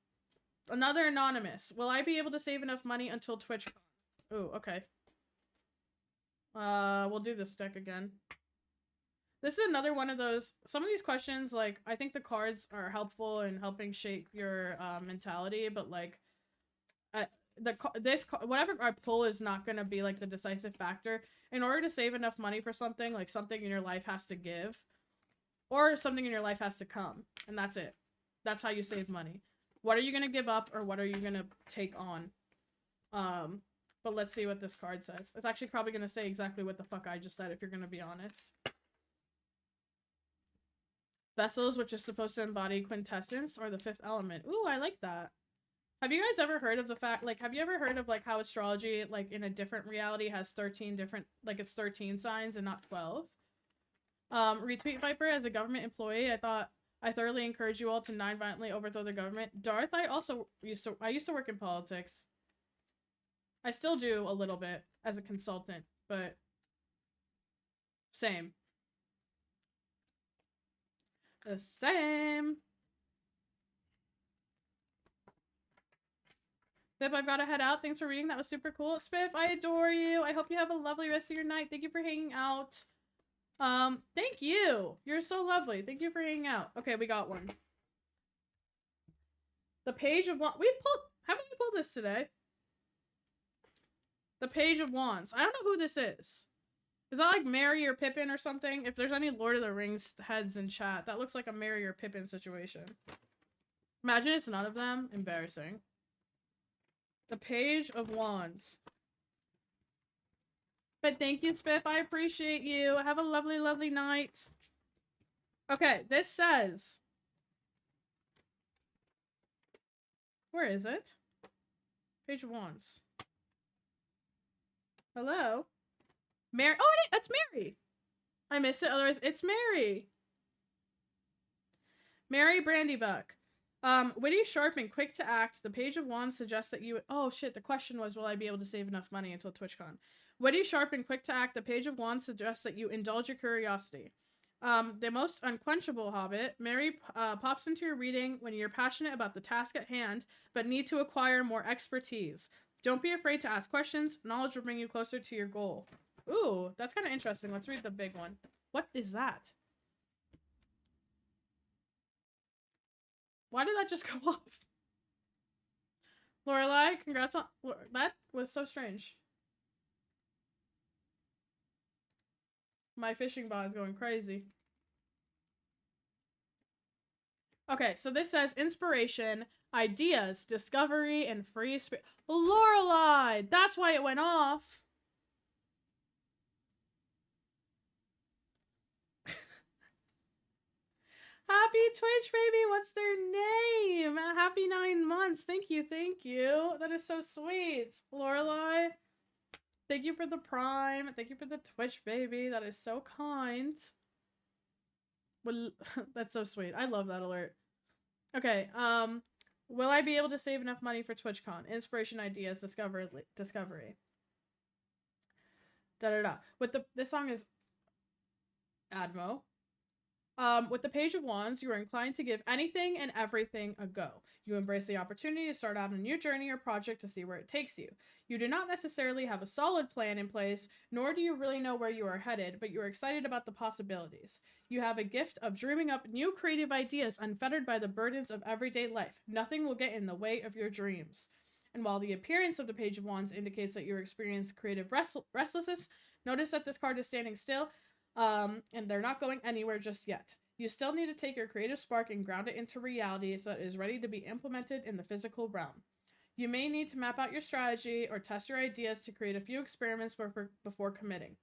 Another anonymous. Will I be able to save enough money until TwitchCon? Ooh, okay. We'll do this deck again. This is another one of those, some of these questions, like, I think the cards are helpful in helping shape your mentality, but like, whatever I pull is not gonna be like the decisive factor. In order to save enough money for something, like something in your life has to give, or something in your life has to come, and that's it. That's how you save money. What are you gonna give up, or what are you gonna take on? But let's see what this card says. It's actually probably gonna say exactly what the fuck I just said, if you're gonna be honest. Vessels, which is supposed to embody quintessence, or the 5th element. Ooh, I like that. Have you guys ever heard of the fact, like, have you ever heard of, like, how astrology, like, in a different reality has 13 different, like, it's 13 signs and not 12? Retweet Viper, as a government employee, I thoroughly encourage you all to non-violently overthrow the government. Darth, I used to work in politics. I still do a little bit as a consultant, but same. The same. Spiff, I've got to head out. Thanks for reading. That was super cool. Spiff, I adore you. I hope you have a lovely rest of your night. Thank you for hanging out. Thank you. You're so lovely. Thank you for hanging out. Okay, we got one. The Page of Wands. Haven't we pulled this today? The Page of Wands. I don't know who this is. Is that like Merry or Pippin or something? If there's any Lord of the Rings heads in chat, that looks like a Merry or Pippin situation. Imagine it's none of them. Embarrassing. The Page of Wands. But thank you, Spiff. I appreciate you. Have a lovely, lovely night. Okay, this says... Where is it? Page of Wands. Hello? Mary. Oh, it's Mary. I missed it. Otherwise, it's Mary. Mary Brandybuck. Witty, sharp, and quick to act, the Page of Wands suggests that you... Oh, shit. The question was, will I be able to save enough money until TwitchCon? Witty, sharp, and quick to act, the Page of Wands suggests that you indulge your curiosity. The most unquenchable hobbit, Mary pops into your reading when you're passionate about the task at hand, but need to acquire more expertise. Don't be afraid to ask questions. Knowledge will bring you closer to your goal. Ooh, that's kind of interesting. Let's read the big one. What is that? Why did that just go off? Lorelai, congrats on... That was so strange. My fishing bot is going crazy. Okay, so this says inspiration, ideas, discovery, and free spirit. Lorelai! That's why it went off. Happy Twitch, baby! What's their name? Happy 9 months. Thank you, thank you. That is so sweet. Lorelai, thank you for the Prime. Thank you for the Twitch, baby. That is so kind. Well, that's so sweet. I love that alert. Okay, will I be able to save enough money for TwitchCon? Inspiration, ideas, discovery. Da-da-da. This song is Admo. With the Page of Wands, you are inclined to give anything and everything a go. You embrace the opportunity to start out a new journey or project to see where it takes you. You do not necessarily have a solid plan in place, nor do you really know where you are headed, but you are excited about the possibilities. You have a gift of dreaming up new creative ideas unfettered by the burdens of everyday life. Nothing will get in the way of your dreams. And while the appearance of the Page of Wands indicates that you experience creative restlessness, notice that this card is standing still, and they're not going anywhere just yet. You still need to take your creative spark and ground it into reality so that it is ready to be implemented in the physical realm. You may need to map out your strategy or test your ideas to create a few experiments before committing.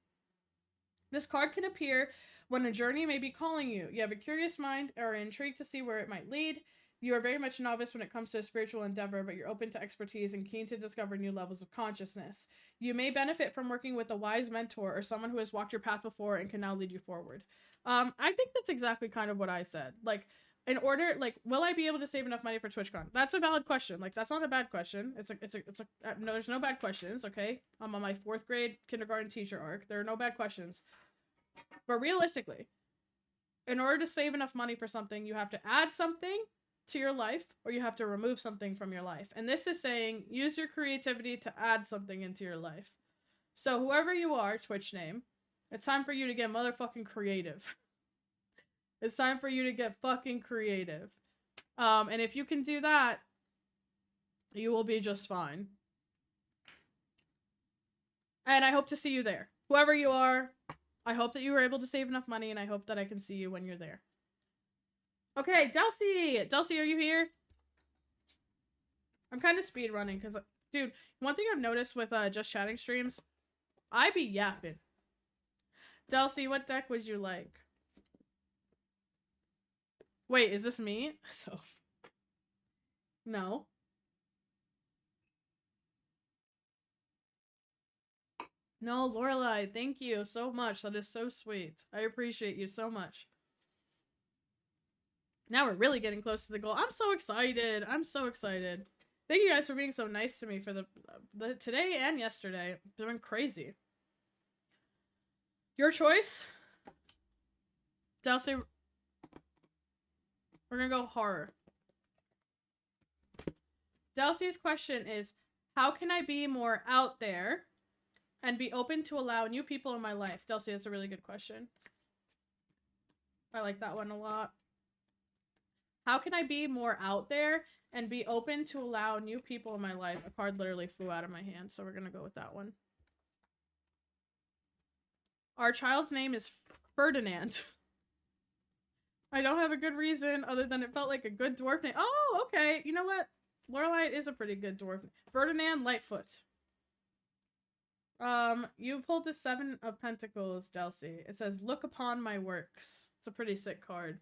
This card can appear when a journey may be calling you. You have a curious mind or are intrigued to see where it might lead. You are very much novice when it comes to a spiritual endeavor, but you're open to expertise and keen to discover new levels of consciousness. You may benefit from working with a wise mentor or someone who has walked your path before and can now lead you forward. I think that's exactly kind of what I said. Like, in order, like, will I be able to save enough money for TwitchCon? That's a valid question. Like, that's not a bad question. No, there's no bad questions, okay? I'm on my 4th grade kindergarten teacher arc. There are no bad questions. But realistically, in order to save enough money for something, you have to add something to your life or you have to remove something from your life. And this is saying use your creativity to add something into your life. So whoever you are, Twitch name, it's time for you to get motherfucking creative. It's time for you to get fucking creative. And if you can do that, you will be just fine. And I hope to see you there. Whoever you are, I hope that you were able to save enough money, and I hope that I can see you when you're there. Okay, Delcy! Delcy, are you here? I'm kind of speed running, because, dude, one thing I've noticed with Just Chatting streams, I be yapping. Delcy, what deck would you like? Wait, is this me? So, no. No, Lorelai, thank you so much. That is so sweet. I appreciate you so much. Now we're really getting close to the goal. I'm so excited. I'm so excited. Thank you guys for being so nice to me for the today and yesterday. It's been crazy. Your choice? Delcy, we're gonna go horror. Delcy's question is, how can I be more out there and be open to allow new people in my life? Delcy, that's a really good question. I like that one a lot. How can I be more out there and be open to allow new people in my life? A card literally flew out of my hand, so we're gonna go with that one. Our child's name is Ferdinand. I don't have a good reason other than it felt like a good dwarf name. Oh, okay. You know what? Lorelei is a pretty good dwarf name. Ferdinand Lightfoot. You pulled the 7 of Pentacles, Delcy. It says, look upon my works. It's a pretty sick card.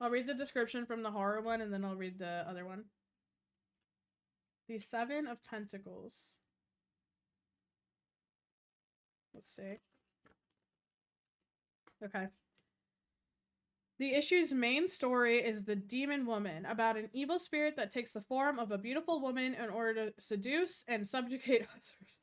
I'll read the description from the horror one, and then I'll read the other one. The 7 of Pentacles. Let's see. Okay. The issue's main story is The Demon Woman, about an evil spirit that takes the form of a beautiful woman in order to seduce and subjugate others.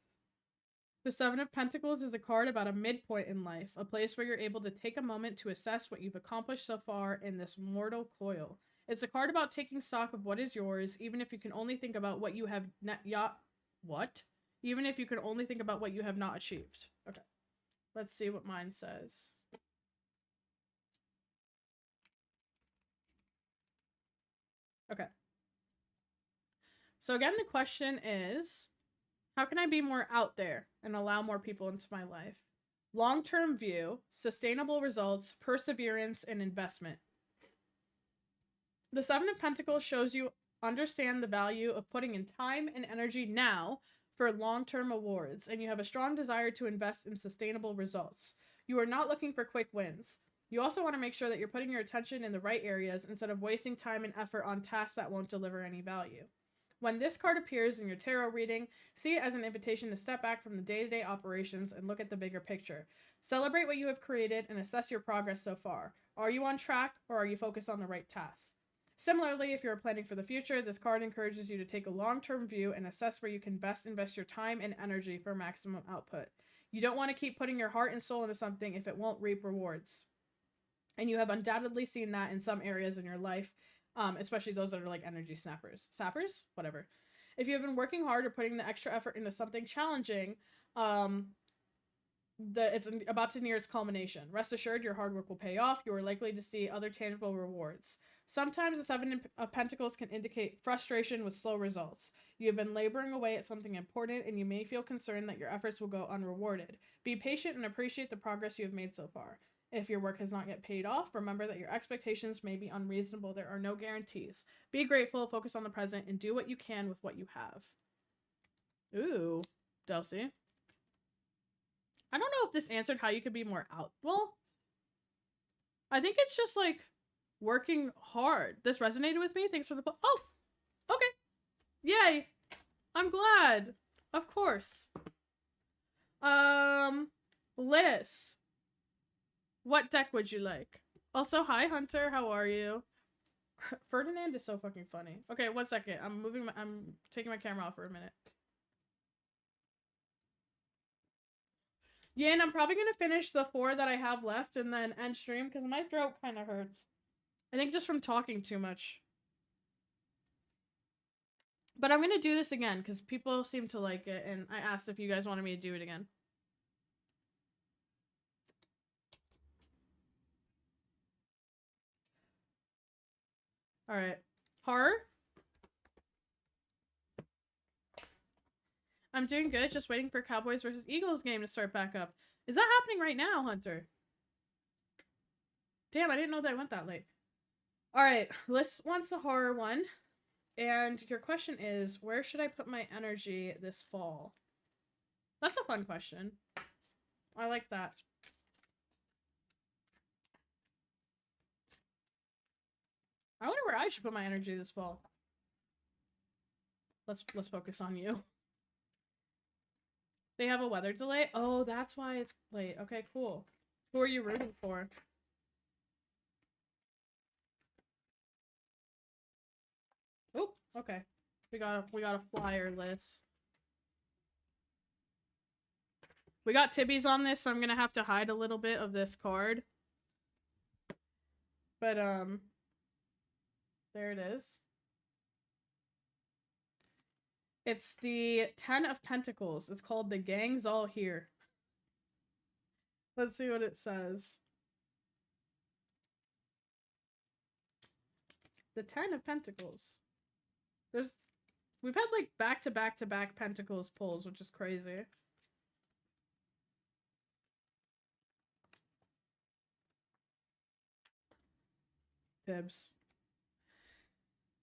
The 7 of Pentacles is a card about a midpoint in life, a place where you're able to take a moment to assess what you've accomplished so far in this mortal coil. It's a card about taking stock of what is yours, even if you can only think about what you have Even if you can only think about what you have not achieved. Okay. Let's see what mine says. Okay. So again, the question is, how can I be more out there and allow more people into my life? Long-term view, sustainable results, perseverance, and investment. The 7 of Pentacles shows you understand the value of putting in time and energy now for long-term awards, and you have a strong desire to invest in sustainable results. You are not looking for quick wins. You also want to make sure that you're putting your attention in the right areas instead of wasting time and effort on tasks that won't deliver any value. When this card appears in your tarot reading, see it as an invitation to step back from the day-to-day operations and look at the bigger picture. Celebrate what you have created and assess your progress so far. Are you on track, or are you focused on the right tasks? Similarly, if you're planning for the future, this card encourages you to take a long-term view and assess where you can best invest your time and energy for maximum output. You don't want to keep putting your heart and soul into something if it won't reap rewards. And you have undoubtedly seen that in some areas in your life, especially those that are like energy snappers. Sappers? Whatever. If you have been working hard or putting the extra effort into something challenging, it's about to near its culmination. Rest assured, your hard work will pay off. You are likely to see other tangible rewards. Sometimes the 7 of Pentacles can indicate frustration with slow results. You have been laboring away at something important, and you may feel concerned that your efforts will go unrewarded. Be patient and appreciate the progress you have made so far. If your work has not yet paid off, remember that your expectations may be unreasonable. There are no guarantees. Be grateful, focus on the present, and do what you can with what you have. Ooh, Delcy. I don't know if this answered how you could be more out. Well, I think it's just like working hard. This resonated with me. Thanks for the oh, okay. Yay. I'm glad. Of course. Liz. What deck would you like? Also, hi Hunter, how are you? Ferdinand is so fucking funny. Okay, 1 second. I'm taking my camera off for a minute. Yeah, and I'm probably gonna finish the 4 that I have left and then end stream because my throat kind of hurts. I think just from talking too much. But I'm gonna do this again because people seem to like it, and I asked if you guys wanted me to do it again. Alright. Horror? I'm doing good, just waiting for Cowboys versus Eagles game to start back up. Is that happening right now, Hunter? Damn, I didn't know that went that late. Alright, Liz wants a horror one. And your question is, where should I put my energy this fall? That's a fun question. I like that. I wonder where I should put my energy this fall. Let's focus on you. They have a weather delay? Oh, that's why it's late. Okay, cool. Who are you rooting for? Oh, okay. We got a flyer list. We got Tibby's on this, so I'm gonna have to hide a little bit of this card. But there it is. It's the 10 of Pentacles. It's called The Gang's All Here. Let's see what it says. The 10 of Pentacles. We've had like back-to-back-to-back Pentacles pulls, which is crazy. Dibs.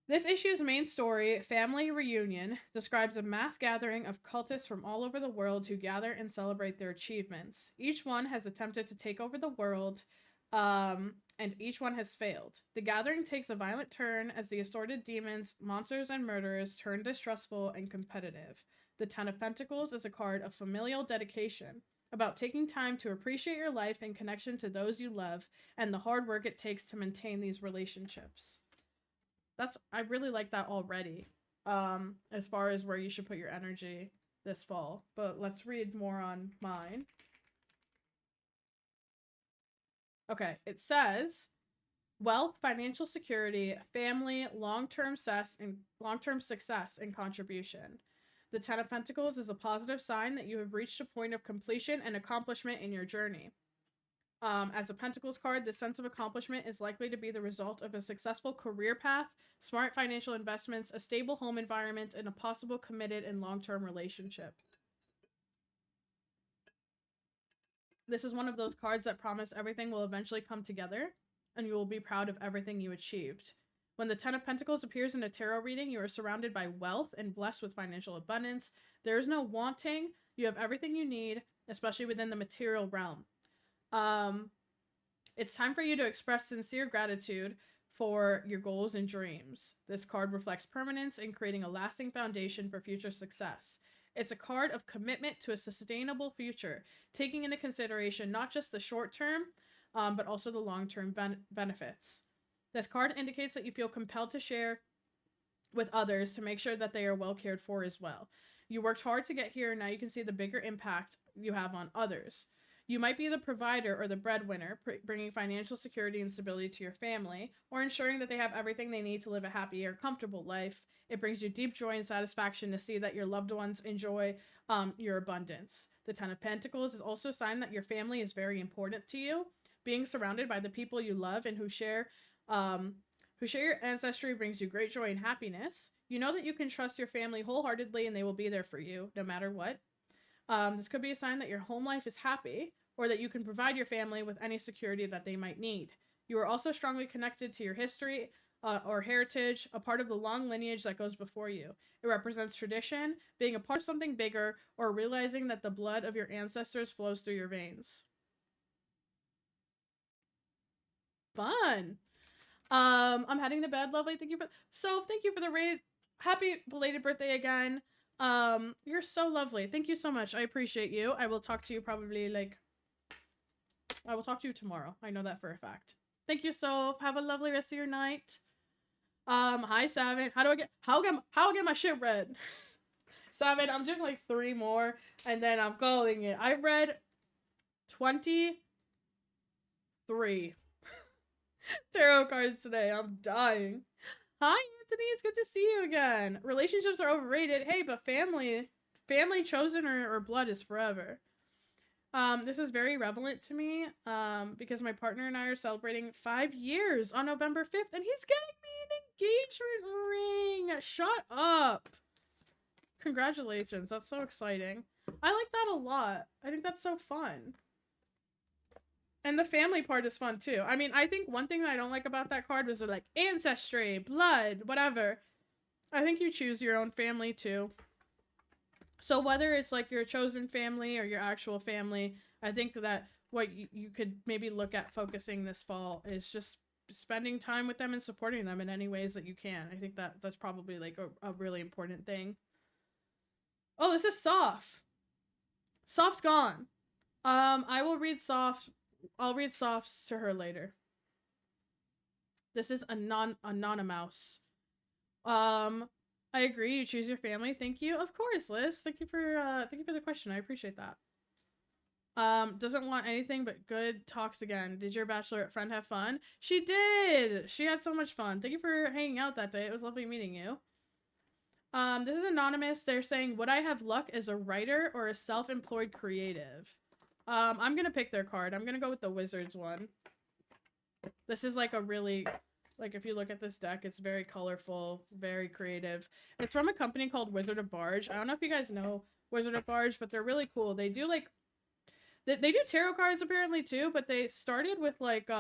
This issue's main story, Family Reunion, describes a mass gathering of cultists from all over the world who gather and celebrate their achievements. Each one has attempted to take over the world, and each one has failed. The gathering takes a violent turn as the assorted demons, monsters, and murderers turn distrustful and competitive. The 10 of Pentacles is a card of familial dedication, about taking time to appreciate your life in connection to those you love, and the hard work it takes to maintain these relationships. I really like that already, as far as where you should put your energy this fall. But let's read more on mine. Okay, it says wealth, financial security, family, long-term success, and contribution. The 10 of Pentacles is a positive sign that you have reached a point of completion and accomplishment in your journey. As a Pentacles card, this sense of accomplishment is likely to be the result of a successful career path, smart financial investments, a stable home environment, and a possible committed and long-term relationship. This is one of those cards that promise everything will eventually come together, and you will be proud of everything you achieved. When the 10 of Pentacles appears in a tarot reading, you are surrounded by wealth and blessed with financial abundance. There is no wanting. You have everything you need, especially within the material realm. It's time for you to express sincere gratitude for your goals and dreams. This card reflects permanence in creating a lasting foundation for future success. It's a card of commitment to a sustainable future, taking into consideration not just the short term, but also the long-term benefits. This card indicates that you feel compelled to share with others to make sure that they are well cared for as well. You worked hard to get here, and now you can see the bigger impact you have on others. You might be the provider or the breadwinner, bringing financial security and stability to your family, or ensuring that they have everything they need to live a happy or comfortable life. It brings you deep joy and satisfaction to see that your loved ones enjoy your abundance. The 10 of Pentacles is also a sign that your family is very important to you. Being surrounded by the people you love and who share your ancestry brings you great joy and happiness. You know that you can trust your family wholeheartedly and they will be there for you no matter what. This could be a sign that your home life is happy, or that you can provide your family with any security that they might need. You are also strongly connected to your history, or heritage, a part of the long lineage that goes before you. It represents tradition, being a part of something bigger, or realizing that the blood of your ancestors flows through your veins. Fun. I'm heading to bed, lovely. Thank you for the raid. Happy belated birthday again. You're so lovely. Thank you so much. I appreciate you. I will talk to you I will talk to you tomorrow. I know that for a fact. Thank you, Soph. Have a lovely rest of your night. Hi, Savin. How I get my shit read? Savin, I'm doing like 3 more, and then I'm calling it. I've read 23 tarot cards today. I'm dying. Hi, Anthony. It's good to see you again. Relationships are overrated. Hey, but family chosen or blood is forever. This is very relevant to me, because my partner and I are celebrating 5 years on November 5th, and he's getting me an engagement ring. Shut up. Congratulations. That's so exciting. I like that a lot. I think that's so fun. And the family part is fun too. I mean, I think one thing that I don't like about that card was like ancestry, blood, whatever. I think you choose your own family too. So whether it's like your chosen family or your actual family, I think that what you could maybe look at focusing this fall is just spending time with them and supporting them in any ways that you can. I think that that's probably like a really important thing. Oh, this is Soft. Soft's gone. I will read Soft. I'll read Softs to her later. This is anonymous. I agree. You choose your family. Thank you. Of course, Liz. Thank you for the question. I appreciate that. Doesn't want anything but good talks again. Did your bachelorette friend have fun? She did. She had so much fun. Thank you for hanging out that day. It was lovely meeting you. This is anonymous. They're saying, would I have luck as a writer or a self-employed creative? I'm gonna pick their card. I'm gonna go with the Wizards one. This is like a really, like if you look at this deck, it's very colorful, very creative. It's from a company called Wizard of Barge. I don't know if you guys know Wizard of Barge, but they're really cool. They do like, they do tarot cards apparently too, but they started with like,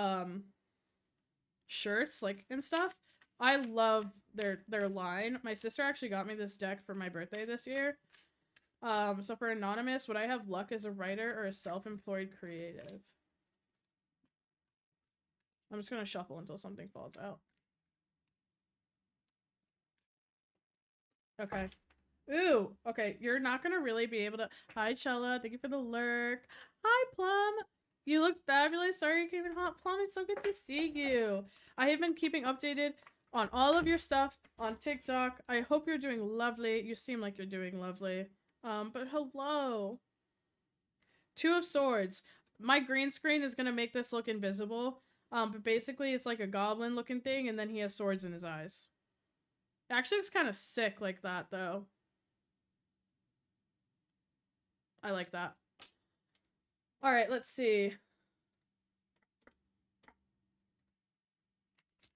shirts like and stuff. I love their line. My sister actually got me this deck for my birthday this year. So for anonymous, would I have luck as a writer or a self-employed creative? I'm just gonna shuffle until something falls out. Okay. Ooh, okay, you're not gonna really be able to. Hi, Chella. Thank you for the lurk. Hi, Plum. You look fabulous. Sorry you came in hot, Plum. It's so good to see you. I have been keeping updated on all of your stuff on TikTok. I hope you're doing lovely. You seem like you're doing lovely. But hello. 2 of Swords. My green screen is gonna make this look invisible. But basically it's like a goblin looking thing, and then he has swords in his eyes. It actually looks kind of sick like that, though. I like that. Alright, let's see.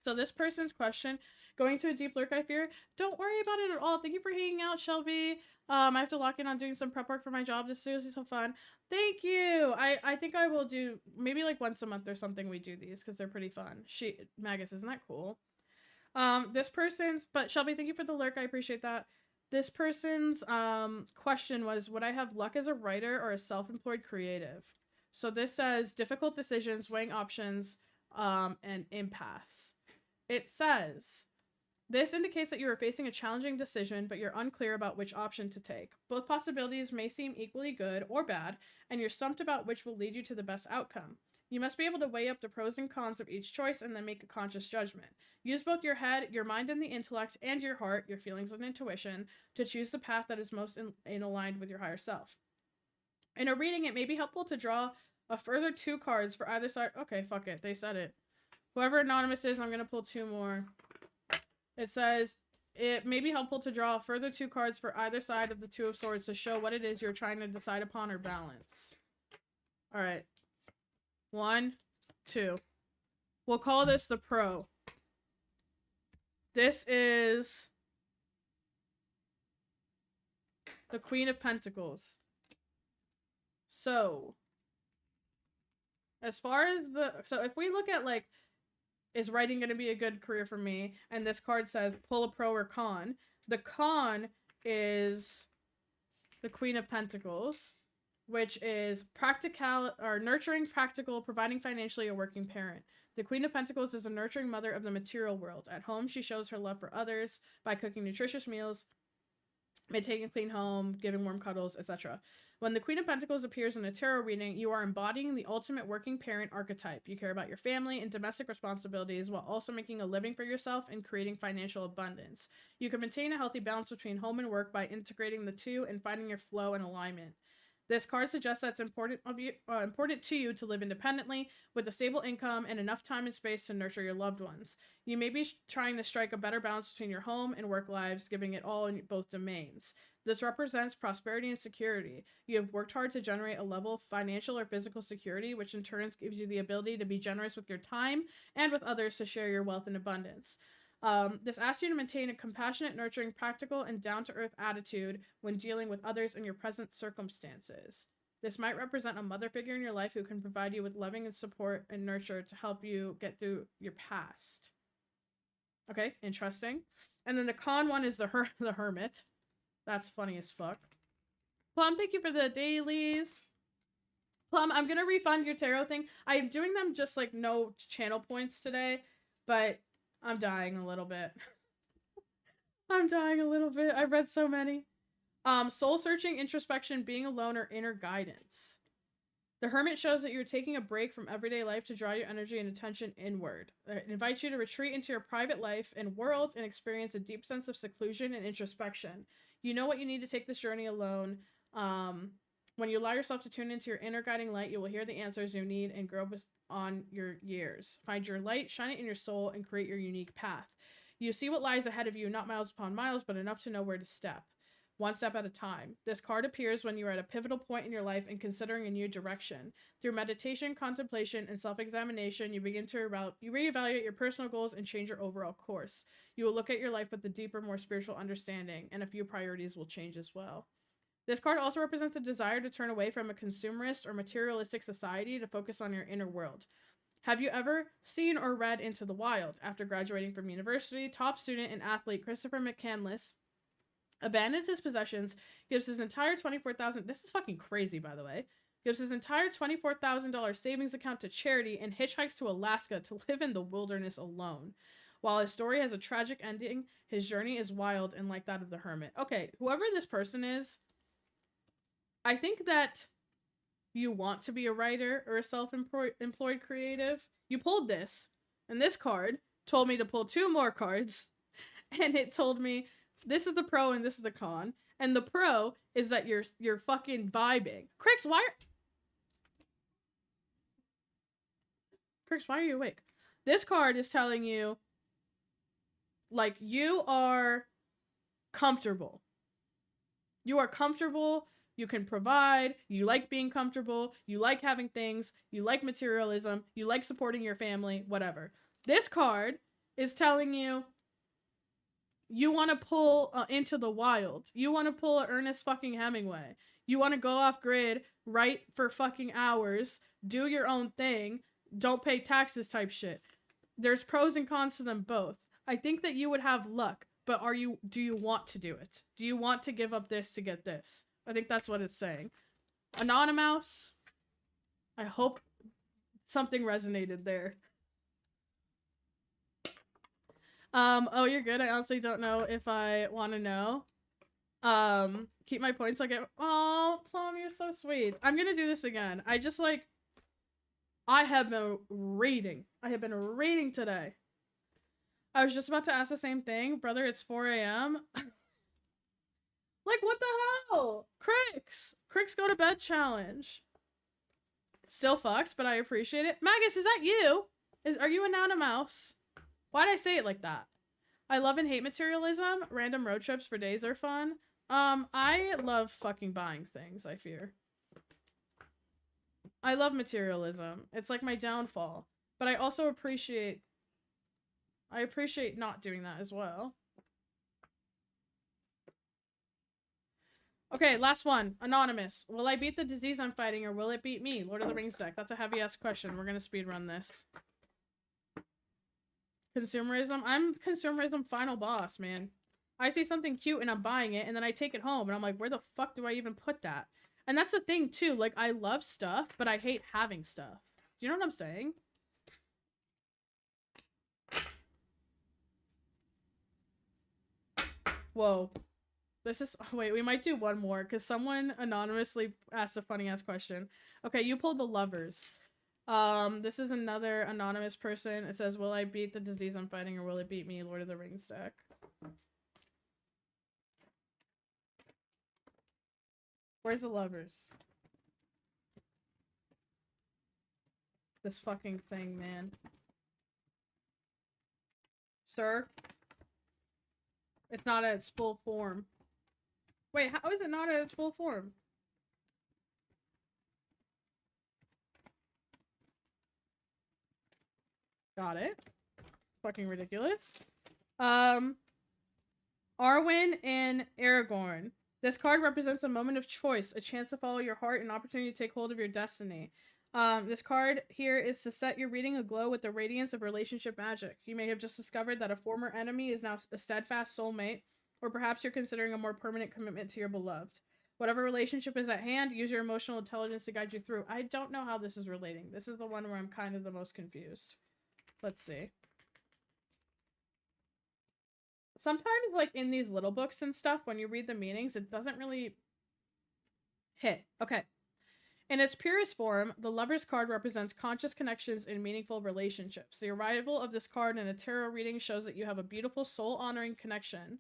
So this person's question, going to a deep lurk, I fear. Don't worry about it at all. Thank you for hanging out, Shelby. I have to lock in on doing some prep work for my job. This is seriously so fun. Thank you. I think I will do maybe like once a month or something. We do these because they're pretty fun. Magus, isn't that cool? But Shelby, thank you for the lurk. I appreciate that. This person's question was, would I have luck as a writer or a self-employed creative? So this says difficult decisions, weighing options, and impasse. It says, this indicates that you are facing a challenging decision, but you're unclear about which option to take. Both possibilities may seem equally good or bad, and you're stumped about which will lead you to the best outcome. You must be able to weigh up the pros and cons of each choice and then make a conscious judgment. Use both your head, your mind and the intellect, and your heart, your feelings and intuition, to choose the path that is most in aligned with your higher self. In a reading, it may be helpful to draw a further 2 cards for either side. Okay, fuck it. They said it. Whoever anonymous is, I'm going to pull 2 more. It says, it may be helpful to draw a further 2 cards for either side of the 2 of Swords to show what it is you're trying to decide upon or balance. Alright. 1, 2. We'll call this the pro. This is the Queen of Pentacles. So, as far as so if we look at like Is writing going to be a good career for me? And this card says pull a pro or con. The con is the Queen of Pentacles, which is practical or nurturing, practical, providing financially, a working parent. The Queen of Pentacles is a nurturing mother of the material world. At home, she shows her love for others by cooking nutritious meals, maintaining a clean home, giving warm cuddles, etc. When the Queen of Pentacles appears in a tarot reading, you are embodying the ultimate working parent archetype. You care about your family and domestic responsibilities while also making a living for yourself and creating financial abundance. You can maintain a healthy balance between home and work by integrating the two and finding your flow and alignment. This card suggests that it's important to you to live independently with a stable income and enough time and space to nurture your loved ones. You may be trying to strike a better balance between your home and work lives, giving it all in both domains. This represents prosperity and security. You have worked hard to generate a level of financial or physical security, which in turn gives you the ability to be generous with your time and with others to share your wealth and abundance. This asks you to maintain a compassionate, nurturing, practical, and down-to-earth attitude when dealing with others in your present circumstances. This might represent a mother figure in your life who can provide you with loving and support and nurture to help you get through your past. Okay, interesting. And then the con one is the Hermit. That's funny as fuck. Plum, thank you for the dailies. Plum, I'm gonna refund your tarot thing. I'm doing them just like no channel points today, but I'm dying a little bit. I'm dying a little bit. I've read so many. Soul searching, introspection, being alone, or inner guidance. The Hermit shows that you're taking a break from everyday life to draw your energy and attention inward. It invites you to retreat into your private life and world and experience a deep sense of seclusion and introspection. You know what you need to take this journey alone. When you allow yourself to tune into your inner guiding light, you will hear the answers you need and grow on your years. Find your light, shine it in your soul, and create your unique path. You see what lies ahead of you, not miles upon miles, but enough to know where to step. One step at a time. This card appears when you are at a pivotal point in your life and considering a new direction. Through meditation, contemplation, and self-examination, you begin to reevaluate your personal goals and change your overall course. You will look at your life with a deeper, more spiritual understanding, and a few priorities will change as well. This card also represents a desire to turn away from a consumerist or materialistic society to focus on your inner world. Have you ever seen or read Into the Wild? After graduating from university, top student and athlete Christopher McCandless abandons his possessions, gives his entire $24,000, this is fucking crazy by the way, gives his entire $24,000 savings account to charity and hitchhikes to Alaska to live in the wilderness alone. While his story has a tragic ending, his journey is wild and like that of the Hermit. Okay, whoever this person is, I think that you want to be a writer or a self-employed creative. You pulled this, and this card told me to pull two more cards, and it told me this is the pro and this is the con. And the pro is that you're fucking vibing. Crix, why are you awake? This card is telling you, like, you are comfortable. You are comfortable. You can provide. You like being comfortable. You like having things. You like materialism. You like supporting your family, whatever. This card is telling you, you want to pull Into the Wild. You want to pull a Ernest fucking Hemingway. You want to go off grid, write for fucking hours, do your own thing, don't pay taxes type shit. There's pros and cons to them both. I think that you would have luck, but do you want to do it? Do you want to give up this to get this? I think that's what it's saying. Anonymous, I hope something resonated there. Oh, you're good. I honestly don't know if I want to know. Keep my points like it. Oh, Plum, you're so sweet. I'm gonna do this again. I have been reading. I have been reading today. I was just about to ask the same thing. Brother, it's 4 a.m. Like, what the hell? Crix go to bed challenge. Still fucks, but I appreciate it. Magus, is that you? Are you a Nanomouse? Why'd I say it like that? I love and hate materialism. Random road trips for days are fun. I love fucking buying things, I fear. I love materialism. It's like my downfall. But I also appreciate not doing that as well. Okay, last one. Anonymous. Will I beat the disease I'm fighting or will it beat me? Lord of the Rings deck. That's a heavy ass question. We're gonna speedrun this. Consumerism. I'm consumerism final boss, man. I see something cute and I'm buying it, and then I take it home and I'm like, where the fuck do I even put that? And that's the thing too. Like, I love stuff, but I hate having stuff. Do you know what I'm saying? Whoa. This is, wait, we might do one more because someone anonymously asked a funny ass question. Okay, you pulled the lovers. This is another anonymous person. It says, will I beat the disease I'm fighting or will it beat me, Lord of the Rings deck? Where's the lovers? This fucking thing, man. Sir? It's not at its full form. Wait, how is it not at its full form? Got it. Fucking ridiculous. Arwen and Aragorn. This card represents a moment of choice, a chance to follow your heart, an opportunity to take hold of your destiny. This card here is to set your reading aglow with the radiance of relationship magic. You may have just discovered that a former enemy is now a steadfast soulmate, or perhaps you're considering a more permanent commitment to your beloved. Whatever relationship is at hand, use your emotional intelligence to guide you through. I don't know how this is relating. This is the one where I'm kind of the most confused. Let's see. Sometimes, like, in these little books and stuff, when you read the meanings, it doesn't really hit. Okay. In its purest form, the Lover's card represents conscious connections in meaningful relationships. The arrival of this card in a tarot reading shows that you have a beautiful soul-honoring connection.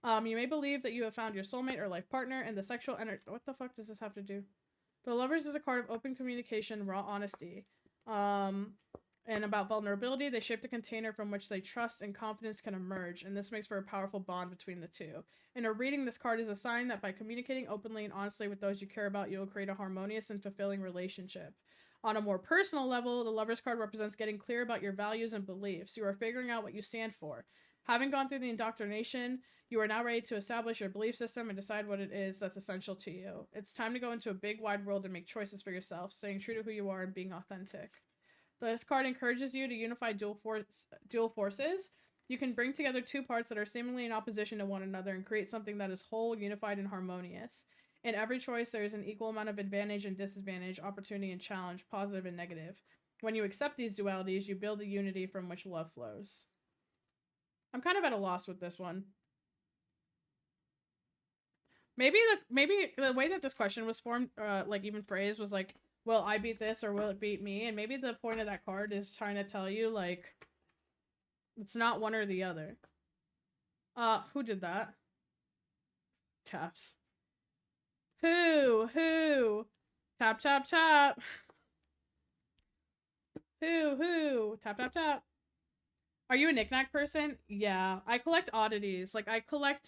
You may believe that you have found your soulmate or life partner, and the sexual energy— what the fuck does this have to do? The Lovers is a card of open communication, raw honesty. And about vulnerability, they shape the container from which they trust and confidence can emerge, and this makes for a powerful bond between the two. In a reading, this card is a sign that by communicating openly and honestly with those you care about, you will create a harmonious and fulfilling relationship. On a more personal level, the Lover's card represents getting clear about your values and beliefs. You are figuring out what you stand for. Having gone through the indoctrination, you are now ready to establish your belief system and decide what it is that's essential to you. It's time to go into a big, wide world and make choices for yourself, staying true to who you are and being authentic. This card encourages you to unify dual forces. You can bring together two parts that are seemingly in opposition to one another and create something that is whole, unified, and harmonious. In every choice, there is an equal amount of advantage and disadvantage, opportunity and challenge, positive and negative. When you accept these dualities, you build a unity from which love flows. I'm kind of at a loss with this one. Maybe the way that this question was formed, like even phrased, was like, will I beat this or will it beat me? And maybe the point of that card is trying to tell you, like, it's not one or the other. Who did that? Taps. Who? Tap, tap, tap. Who? Tap, tap, tap. Are you a knickknack person? Yeah. I collect oddities. Like, I collect,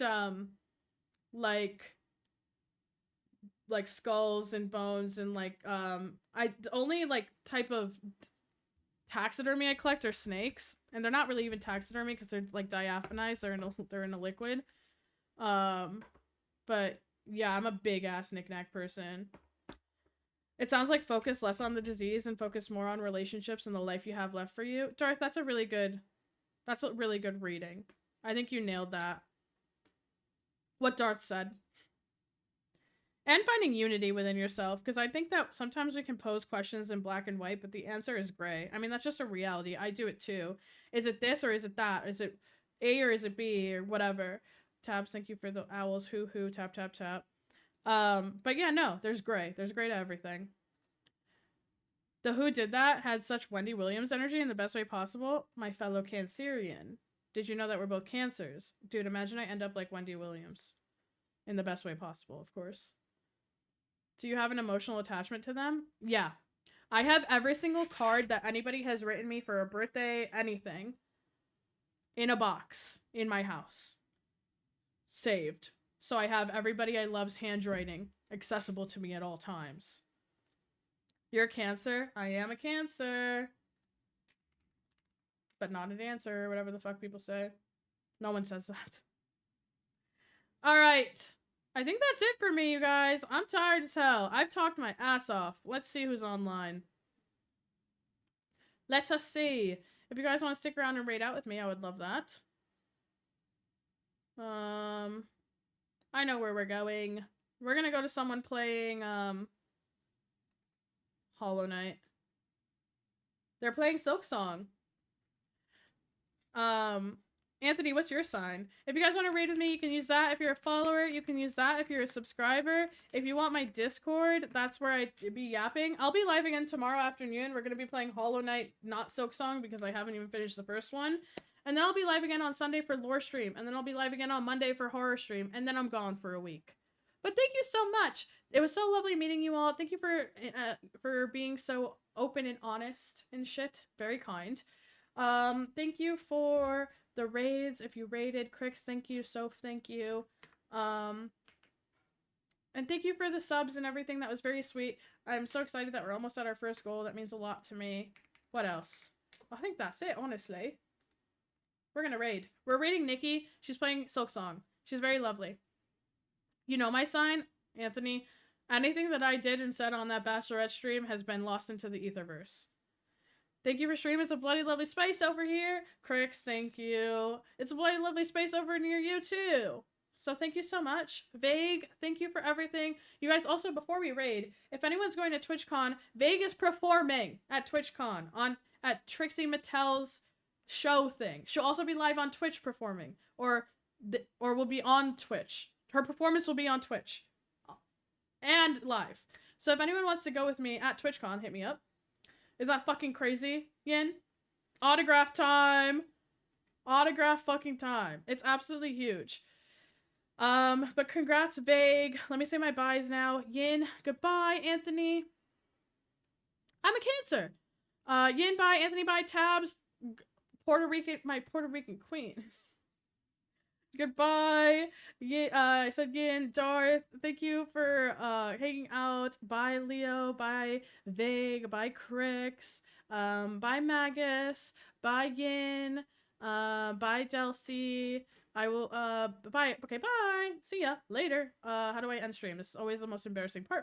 like skulls and bones and like I only like type of taxidermy I collect are snakes, and they're not really even taxidermy because they're like diaphanized. They're in a liquid. But yeah, I'm a big ass knickknack person. It sounds like focus less on the disease and focus more on relationships and the life you have left for you. Darth, that's a really good reading. I think you nailed that. What Darth said. And finding unity within yourself, because I think that sometimes we can pose questions in black and white, but the answer is gray. I mean, that's just a reality. I do it too. Is it this or is it that? Is it A or is it B or whatever? Tabs, thank you for the owls. Hoo, tap, tap, tap. But yeah, no, there's gray. There's gray to everything. The Who did that had such Wendy Williams energy in the best way possible. My fellow Cancerian. Did you know that we're both Cancers? Dude, imagine I end up like Wendy Williams. In the best way possible, of course. Do you have an emotional attachment to them? Yeah. I have every single card that anybody has written me for a birthday, anything, in a box in my house. Saved. So I have everybody I love's handwriting accessible to me at all times. You're a Cancer? I am a Cancer. But not a dancer, whatever the fuck people say. No one says that. Alright. I think that's it for me, you guys. I'm tired as hell. I've talked my ass off. Let's see who's online. Let us see. If you guys want to stick around and raid out with me, I would love that. I know where we're going. We're gonna go to someone playing, Hollow Knight. They're playing Silksong. Anthony, what's your sign? If you guys want to raid with me, you can use that. If you're a follower, you can use that. If you're a subscriber, if you want my Discord, that's where I'd be yapping. I'll be live again tomorrow afternoon. We're going to be playing Hollow Knight, not Silksong, because I haven't even finished the first one. And then I'll be live again on Sunday for lore stream. And then I'll be live again on Monday for horror stream. And then I'm gone for a week. But thank you so much. It was so lovely meeting you all. Thank you for being so open and honest and shit. Very kind. Thank you for the raids. If you raided, Crix, thank you. Soph, thank you. And thank you for the subs and everything. That was very sweet. I'm so excited that we're almost at our first goal. That means a lot to me. What else? I think that's it, honestly. We're gonna raid. We're raiding Nikki. She's playing Silksong. She's very lovely. You know my sign, Anthony. Anything that I did and said on that Bachelorette stream has been lost into the Etherverse. Thank you for streaming. It's a bloody lovely space over here. Crix, thank you. It's a bloody lovely space over near you too. So thank you so much. Vague, thank you for everything. You guys also, before we raid, if anyone's going to TwitchCon, Vague is performing at TwitchCon at Trixie Mattel's show thing. She'll also be live on Twitch performing, or will be on Twitch. Her performance will be on Twitch and live. So if anyone wants to go with me at TwitchCon, hit me up. Is that fucking crazy, Yin? Autograph time. Autograph fucking time. It's absolutely huge. But congrats, Vague. Let me say my byes now. Yin, goodbye, Anthony. I'm a Cancer. Yin, bye. Anthony, bye. Tabs. My Puerto Rican queen. Goodbye. I said Yin, Darth. Thank you for hanging out. Bye, Leo. Bye, Vague. Bye, Crix. Bye, Magus. Bye, Yin. Bye, Delcy. I will bye. Okay, bye. See ya later. How do I end stream? This is always the most embarrassing part for me.